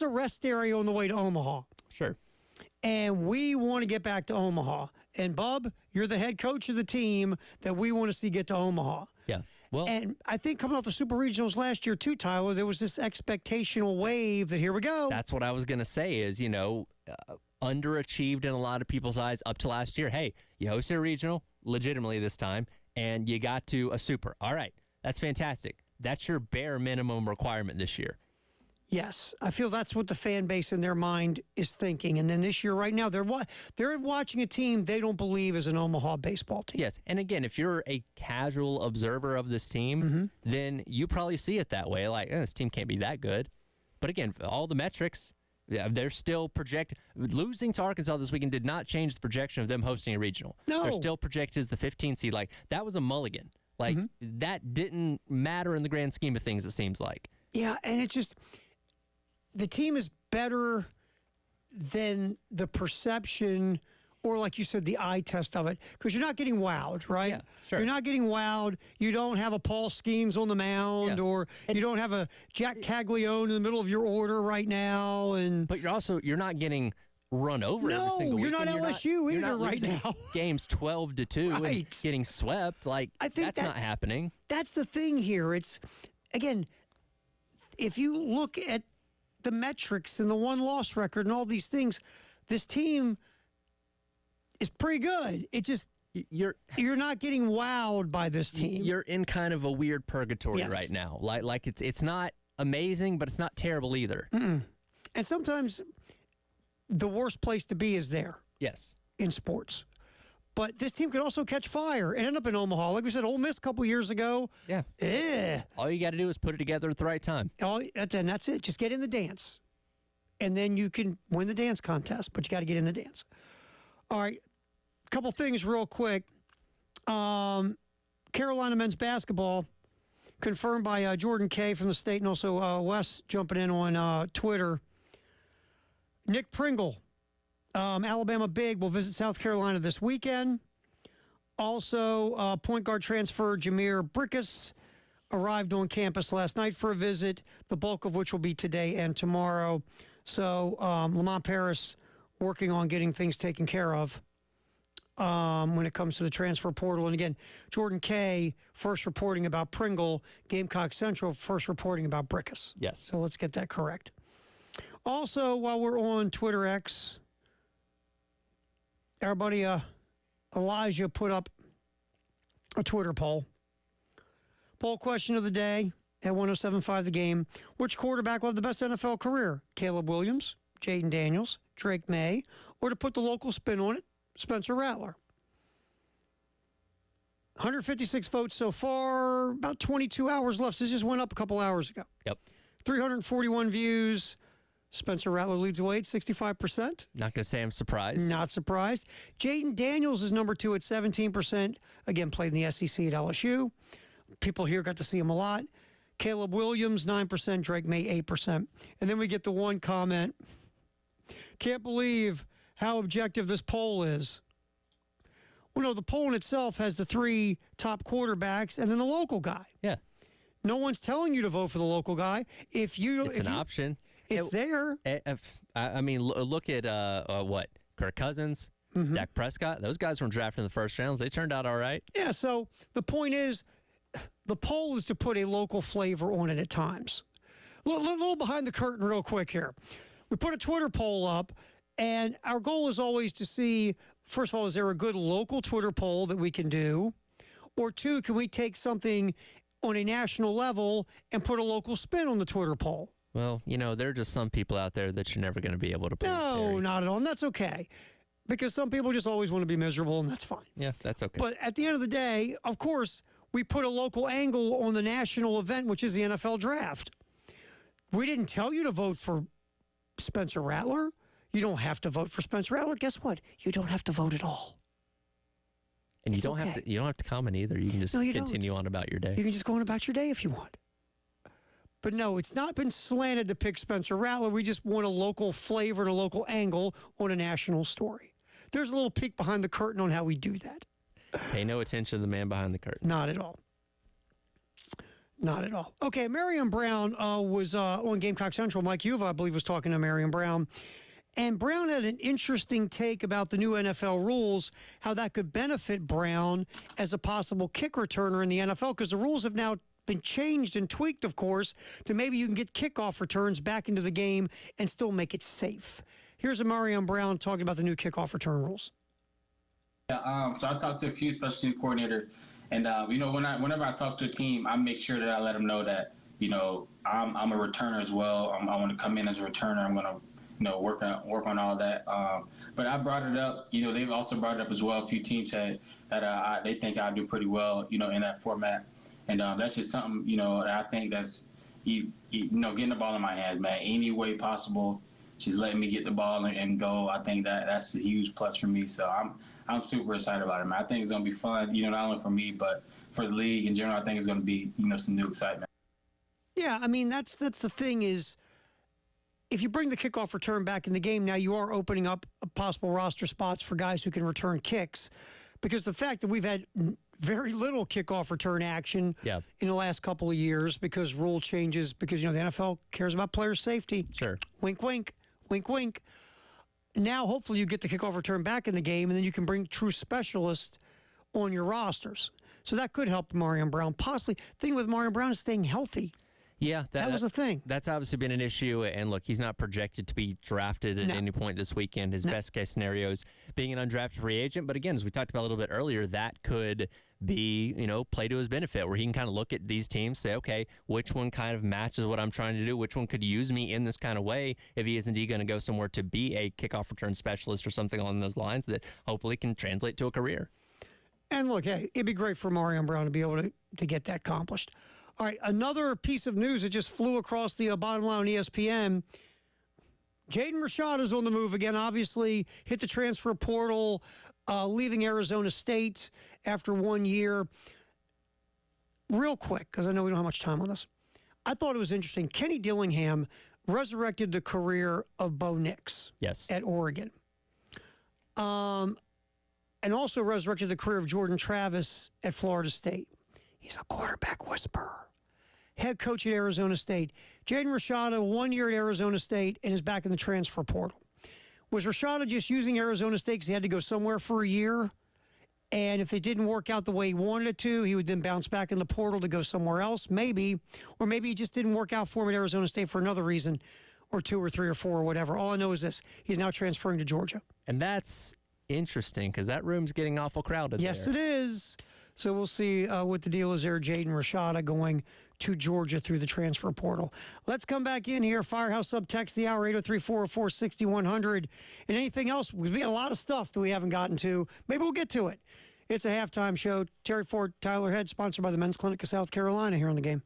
a rest area on the way to Omaha. Sure. And we want to get back to Omaha. And Bub, you're the head coach of the team that we want to see get to Omaha. Yeah. Well, and I think coming off the super regionals last year too, Tyler, there was this expectational wave that here we go. That's what I was going to say is, underachieved in a lot of people's eyes up to last year. Hey, you hosted a regional legitimately this time, and you got to a super. All right, that's fantastic. That's your bare minimum requirement this year. Yes, I feel that's what the fan base in their mind is thinking. And then this year, right now, they're watching a team they don't believe is an Omaha baseball team. Yes, and again, if you're a casual observer of this team, then you probably see it that way. Like, this team can't be that good. But again, all the metrics, they're still projected. Losing to Arkansas this weekend did not change the projection of them hosting a regional. No. They're still projected as the 15th seed. Like, that was a mulligan. Like, that didn't matter in the grand scheme of things, it seems like. Yeah, and it's just, the team is better than the perception or like you said, the eye test of it, because you're not getting wowed, right? Yeah, sure. You're not getting wowed. You don't have a Paul Skeens on the mound, Yeah. or you don't have a Jack Caglione in the middle of your order right now. And But you're not getting run over every No, single you're week. not and LSU you're either not right losing now. Games 12-2 and Right. getting swept. Like, I think that's not happening. that's the thing here. It's, again, if you look at the metrics and the one-loss record and all these things, this team is pretty good. It just, You're not getting wowed by this team. you're in kind of a weird purgatory Yes. right now. Like it's not amazing, but it's not terrible either. And sometimes the worst place to be is there Yes. in sports. But this team could also catch fire and end up in Omaha. Like we said, Ole Miss a couple years ago. Yeah. All you got to do is put it together at the right time. And that's it. Just get in the dance. And then you can win the dance contest, but you got to get in the dance. All right. A couple things real quick. Carolina men's basketball confirmed by Jordan Kay from the state, and also Wes jumping in on Twitter. Nick Pringle, Alabama big, will visit South Carolina this weekend. Also, point guard transfer Jameer Brickus arrived on campus last night for a visit, the bulk of which will be today and tomorrow. So Lamont Paris working on getting things taken care of when it comes to the transfer portal. And again, Jordan Kay first reporting about Pringle, Gamecock Central first reporting about Brickus. Yes. So let's get that correct. Also, while we're on Twitter X, our buddy Elijah put up a Twitter poll. Poll question of the day at 107.5 The Game. Which quarterback will have the best NFL career? Caleb Williams, Jaden Daniels, Drake May, or to put the local spin on it, Spencer Rattler? 156 votes so far, about 22 hours left. This just went up a couple hours ago. Yep. 341 views. Spencer Rattler leads away at 65%. Not going to say I'm surprised. Not surprised. Jaden Daniels is number 2 at 17%. Again, played in the SEC at LSU. People here got to see him a lot. Caleb Williams, 9%. Drake May, 8%. And then we get the one comment. Can't believe how objective this poll is. Well, no, the poll in itself has the 3 top quarterbacks and then the local guy. Yeah. No one's telling you to vote for the local guy. It's an option. It's there. I mean, look at what? Kirk Cousins, Dak Prescott. Those guys weren't drafted in the first rounds. They turned out all right. Yeah, so the point is, the poll is to put a local flavor on it at times. A little behind the curtain real quick here. We put a Twitter poll up, and our goal is always to see, first of all, is there a good local Twitter poll that we can do? Or 2, can we take something on a national level and put a local spin on the Twitter poll? Well, there are just some people out there that you're never going to be able to please. No, Terry. not at all. And that's okay. Because some people just always want to be miserable, and that's fine. Yeah, that's okay. But at the end of the day, of course, we put a local angle on the national event, which is the NFL draft. We didn't tell you to vote for Spencer Rattler. You don't have to vote for Spencer Rattler. Guess what? You don't have to vote at all. and you it's don't okay. have to. You don't have to comment either. You can just No, you continue on about your day. You can just go on about your day if you want. But no, it's not been slanted to pick Spencer Rattler. We just want a local flavor and a local angle on a national story. There's a little peek behind the curtain on how we do that. Pay no attention to the man behind the curtain. Not at all. Not at all. Okay, Marion Brown was on Gamecock Central. Mike Uva, I believe, was talking to Marion Brown. And Brown had an interesting take about the new NFL rules, how that could benefit Brown as a possible kick returner in the NFL, because the rules have now been changed and tweaked, of course, to maybe you can get kickoff returns back into the game and still make it safe. Here's a Marion Brown talking about the new kickoff return rules. Yeah, so I talked to a few special team coordinators, and whenever I talk to a team, I make sure that I let them know that I'm a returner as well. I want to come in as a returner. I'm going to work on all that. But I brought it up. They've also brought it up as well. A few teams that they think I do pretty well. In that format, and that's just something that I think that's getting the ball in my hands, man. Any way possible, just letting me get the ball and go. I think that's a huge plus for me. So I'm super excited about it, man. I think it's going to be fun, not only for me, but for the league in general. I think it's going to be, some new excitement. Yeah, I mean, that's the thing is, if you bring the kickoff return back in the game, now you are opening up possible roster spots for guys who can return kicks. Because the fact that we've had very little kickoff return action in the last couple of years because rule changes, because, the NFL cares about player safety. Sure. Wink, wink, wink, wink. Now, hopefully, you get the kickoff return back in the game, and then you can bring true specialists on your rosters. So that could help Marion Brown. Possibly. The thing with Marion Brown is staying healthy. Yeah, that was a thing. That's obviously been an issue. And look, he's not projected to be drafted at any point this weekend. His best case scenario is being an undrafted free agent. But again, as we talked about a little bit earlier, that could be, play to his benefit, where he can kind of look at these teams, say, okay, which one kind of matches what I'm trying to do? Which one could use me in this kind of way if he is indeed going to go somewhere to be a kickoff return specialist or something along those lines that hopefully can translate to a career. And look, hey, it'd be great for Marion Brown to be able to get that accomplished. All right, another piece of news that just flew across the bottom line on ESPN. Jaden Rashad is on the move again, obviously hit the transfer portal, leaving Arizona State after 1 year. Real quick, because I know we don't have much time on this. I thought it was interesting. Kenny Dillingham resurrected the career of Bo Nix at Oregon. And also resurrected the career of Jordan Travis at Florida State. He's a quarterback whisperer. Head coach at Arizona State. Jaden Rashada, 1 year at Arizona State, and is back in the transfer portal. Was Rashada just using Arizona State because he had to go somewhere for a year? And if it didn't work out the way he wanted it to, he would then bounce back in the portal to go somewhere else, maybe. Or maybe it just didn't work out for him at Arizona State for another reason, or 2 or 3 or 4 or whatever. All I know is this. He's now transferring to Georgia. And that's interesting because that room's getting awful crowded. Yes, it is. So we'll see what the deal is there. Jaden Rashada going to Georgia through the transfer portal. Let's come back in here. Firehouse Subtext the hour, 803-404-6100. And anything else? We've got a lot of stuff that we haven't gotten to. Maybe we'll get to it. It's a halftime show. Terry Ford, Tyler Head, sponsored by the Men's Clinic of South Carolina here on The Game.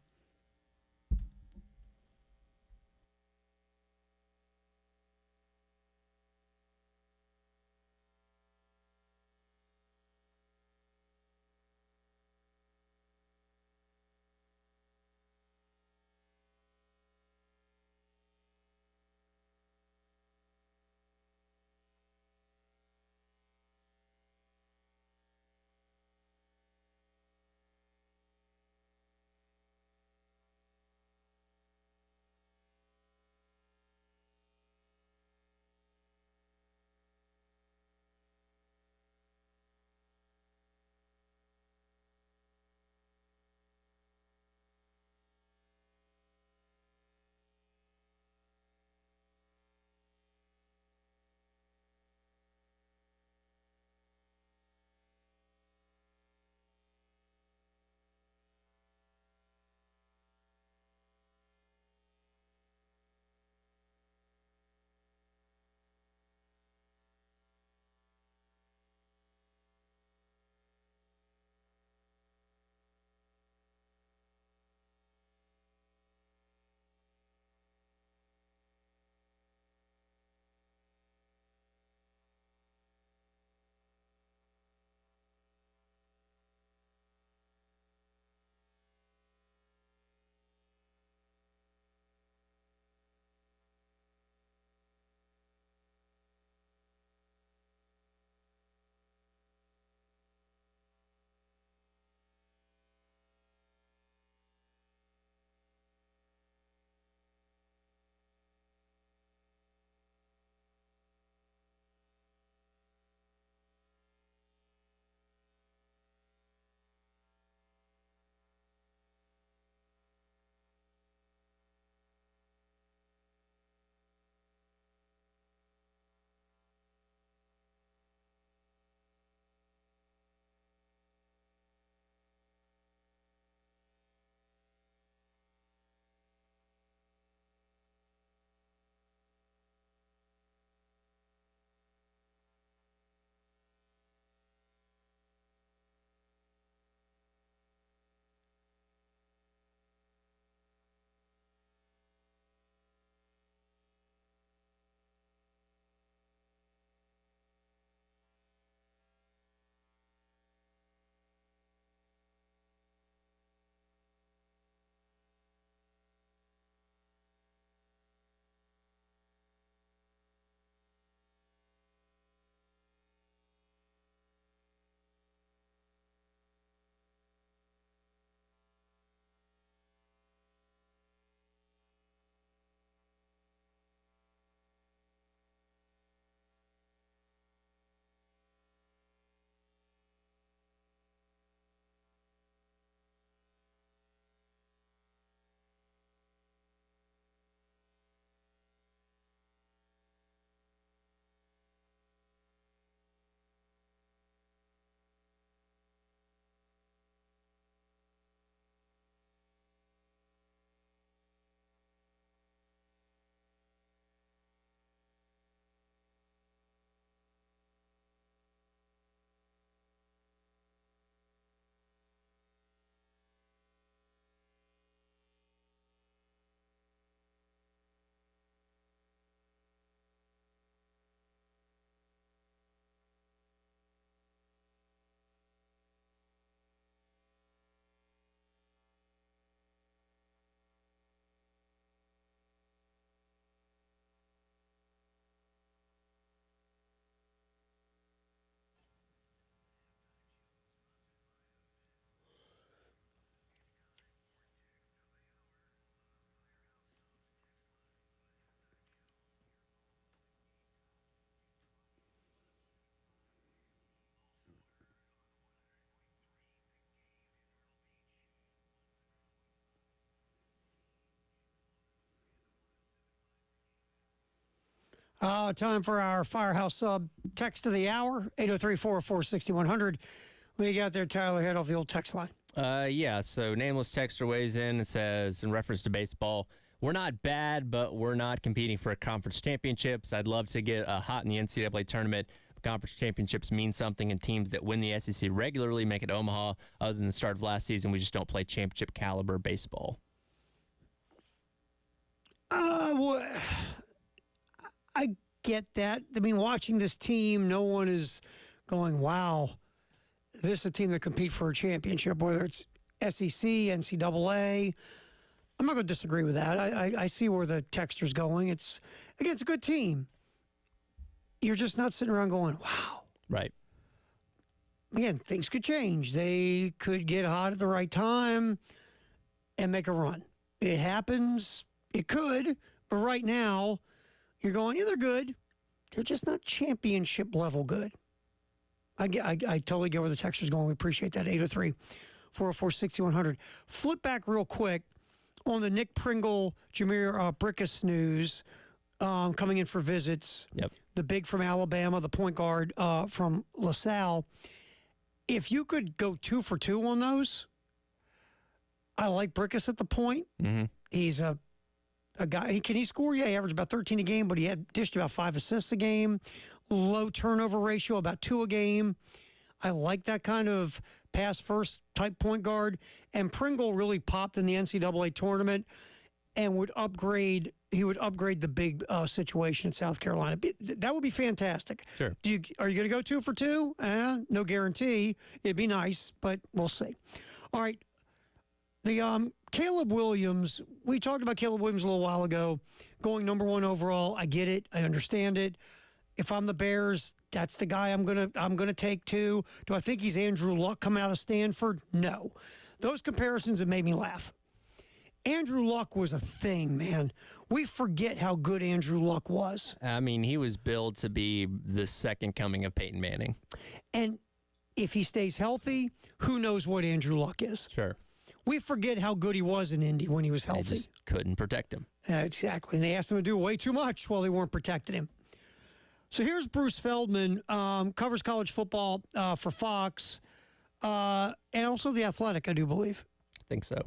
Time for our Firehouse Sub text of the hour, 803-404-6100. What you got there, Tyler? Head off the old text line. Yeah, so nameless texter weighs in and says, in reference to baseball, we're not bad, but we're not competing for conference championships. I'd love to get hot in the NCAA tournament. Conference championships mean something, and teams that win the SEC regularly make it to Omaha. Other than the start of last season, we just don't play championship caliber baseball. Well, I get that. I mean, watching this team, no one is going, wow, this is a team that compete for a championship, whether it's SEC, NCAA. I'm not going to disagree with that. I see where the texter's going. It's a good team. You're just not sitting around going, wow. Right. Again, things could change. They could get hot at the right time and make a run. It happens. It could. But right now, you're going, yeah, they're good. They're just not championship level good. I totally get where the texter's going. We appreciate that. 803-404-6100. Flip back real quick on the Nick Pringle, Jameer Brickus news coming in for visits. Yep. The big from Alabama, the point guard from LaSalle. If you could go 2 for 2 on those, I like Brickus at the point. Mm-hmm. He's a guy. Can he score? Yeah, he averaged about 13 a game, but he had dished about 5 assists a game. Low turnover ratio, about 2 a game. I like that kind of pass first type point guard. And Pringle really popped in the NCAA tournament and would upgrade. He would upgrade the big situation in South Carolina. That would be fantastic. Sure. Are you going to go 2 for 2? No guarantee. It'd be nice, but we'll see. All right. The Caleb Williams, we talked about Caleb Williams a little while ago, going number 1 overall. I get it. I understand it. If I'm the Bears, that's the guy I'm gonna take too. Do I think he's Andrew Luck coming out of Stanford? No. Those comparisons have made me laugh. Andrew Luck was a thing, man. We forget how good Andrew Luck was. I mean, he was billed to be the second coming of Peyton Manning. And if he stays healthy, who knows what Andrew Luck is? Sure. We forget how good he was in Indy when he was healthy. They just couldn't protect him. Exactly. And they asked him to do way too much while they weren't protecting him. So here's Bruce Feldman, covers college football for Fox, and also The Athletic, I do believe. I think so.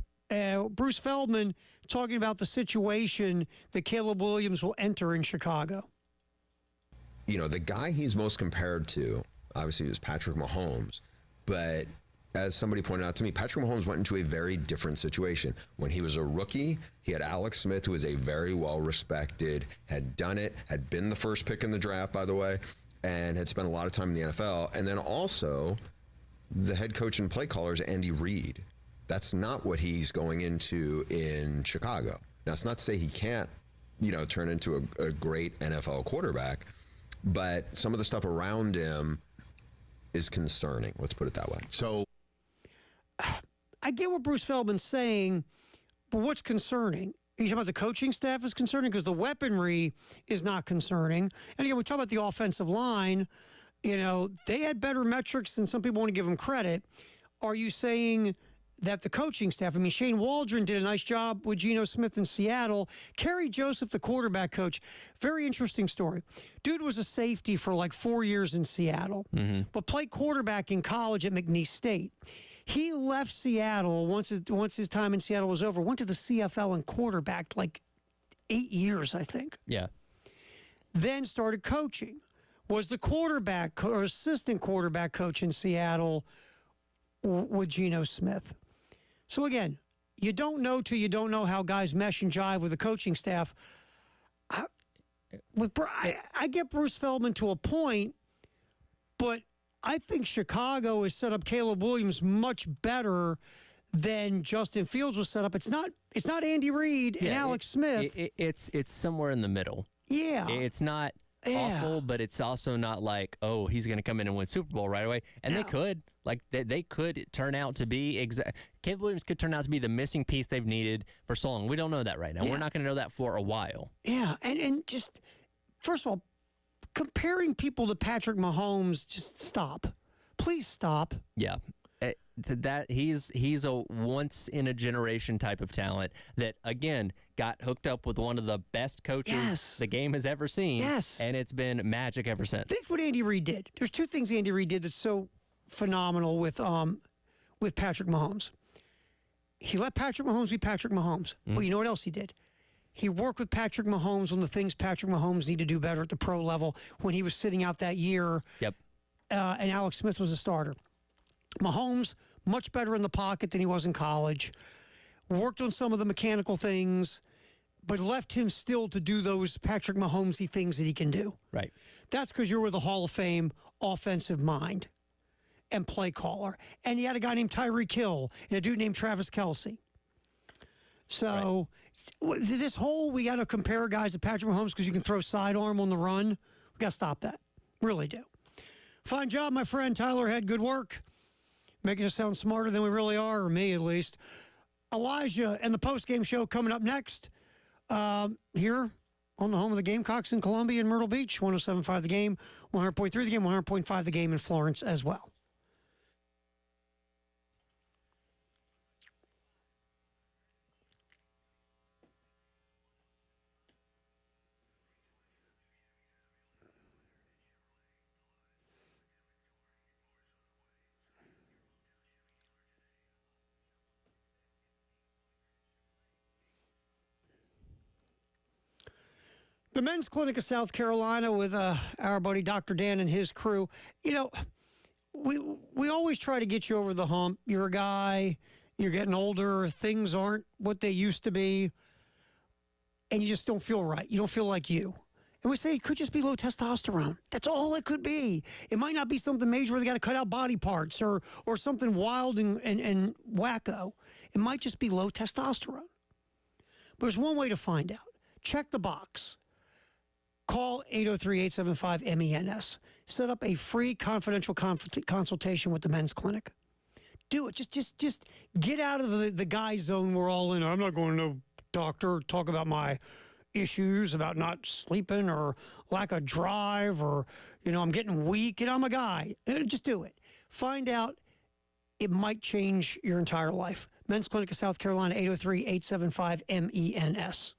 Bruce Feldman talking about the situation that Caleb Williams will enter in Chicago. You know, the guy he's most compared to, obviously, is Patrick Mahomes, but as somebody pointed out to me, Patrick Mahomes went into a very different situation. When he was a rookie, he had Alex Smith, who was a very well-respected, had done it, had been the first pick in the draft, by the way, and had spent a lot of time in the NFL. And then also, the head coach and play caller is Andy Reid. That's not what he's going into in Chicago. Now, it's not to say he can't, turn into a great NFL quarterback, but some of the stuff around him is concerning. Let's put it that way. So I get what Bruce Feldman's saying, but what's concerning? Are you talking about the coaching staff is concerning? Because the weaponry is not concerning. And again, we talk about the offensive line. They had better metrics than some people want to give them credit. Are you saying that the coaching staff, Shane Waldron did a nice job with Geno Smith in Seattle. Kerry Joseph, the quarterback coach, very interesting story. Dude was a safety for like 4 years in Seattle, but played quarterback in college at McNeese State. He left Seattle once his time in Seattle was over, went to the CFL and quarterbacked like 8 years, I think. Yeah. Then started coaching. Was the quarterback or assistant quarterback coach in Seattle with Geno Smith. So again, you don't know till you don't know how guys mesh and jive with the coaching staff. I get Bruce Feldman to a point, but I think Chicago has set up Caleb Williams much better than Justin Fields was set up. It's not Andy Reid and Alex Smith. It's somewhere in the middle. Yeah. It's not awful, but it's also not like, oh, he's going to come in and win Super Bowl right away. And they could. Like, they could turn out to be Caleb Williams could turn out to be the missing piece they've needed for so long. We don't know that right now. We're not going to know that for a while. Yeah, and just, first of all, comparing people to Patrick Mahomes, just stop. Please stop. Yeah. that he's a once in a generation type of talent that again got hooked up with one of the best coaches the game has ever seen. Yes. And it's been magic ever since. Think what Andy Reid did. There's two things Andy Reid did that's so phenomenal with Patrick Mahomes. He let Patrick Mahomes be Patrick Mahomes. But you know what else he did? He worked with Patrick Mahomes on the things Patrick Mahomes needed to do better at the pro level when he was sitting out that year. Yep. And Alex Smith was a starter. Mahomes, much better in the pocket than he was in college. Worked on some of the mechanical things, but left him still to do those Patrick Mahomes-y things that he can do. Right. That's because you're with a Hall of Fame offensive mind and play caller. And you had a guy named Tyreek Hill and a dude named Travis Kelce. So this whole we got to compare guys to Patrick Mahomes because you can throw sidearm on the run. We got to stop that. Really do. Fine job, my friend. Tyler Head, good work. Making us sound smarter than we really are, or me at least. Elijah and the postgame show coming up next here on the home of the Gamecocks in Columbia and Myrtle Beach. 107.5 The Game, 100.3 The Game, 100.5 The Game in Florence as well. The Men's Clinic of South Carolina with our buddy Dr. Dan and his crew. You know, we always try to get you over the hump. You're a guy, you're getting older, things aren't what they used to be, and you just don't feel right. You don't feel like you. And we say it could just be low testosterone. That's all it could be. It might not be something major where they got to cut out body parts or something wild and wacko. It might just be low testosterone. But there's one way to find out. Check the box. Call 803-875-MENS. Set up a free confidential consultation with the Men's Clinic. Do it. Just get out of the guy zone we're all in. I'm not going to no doctor, talk about my issues, about not sleeping or lack of drive or, I'm getting weak and I'm a guy. Just do it. Find out. It might change your entire life. Men's Clinic of South Carolina, 803-875-MENS.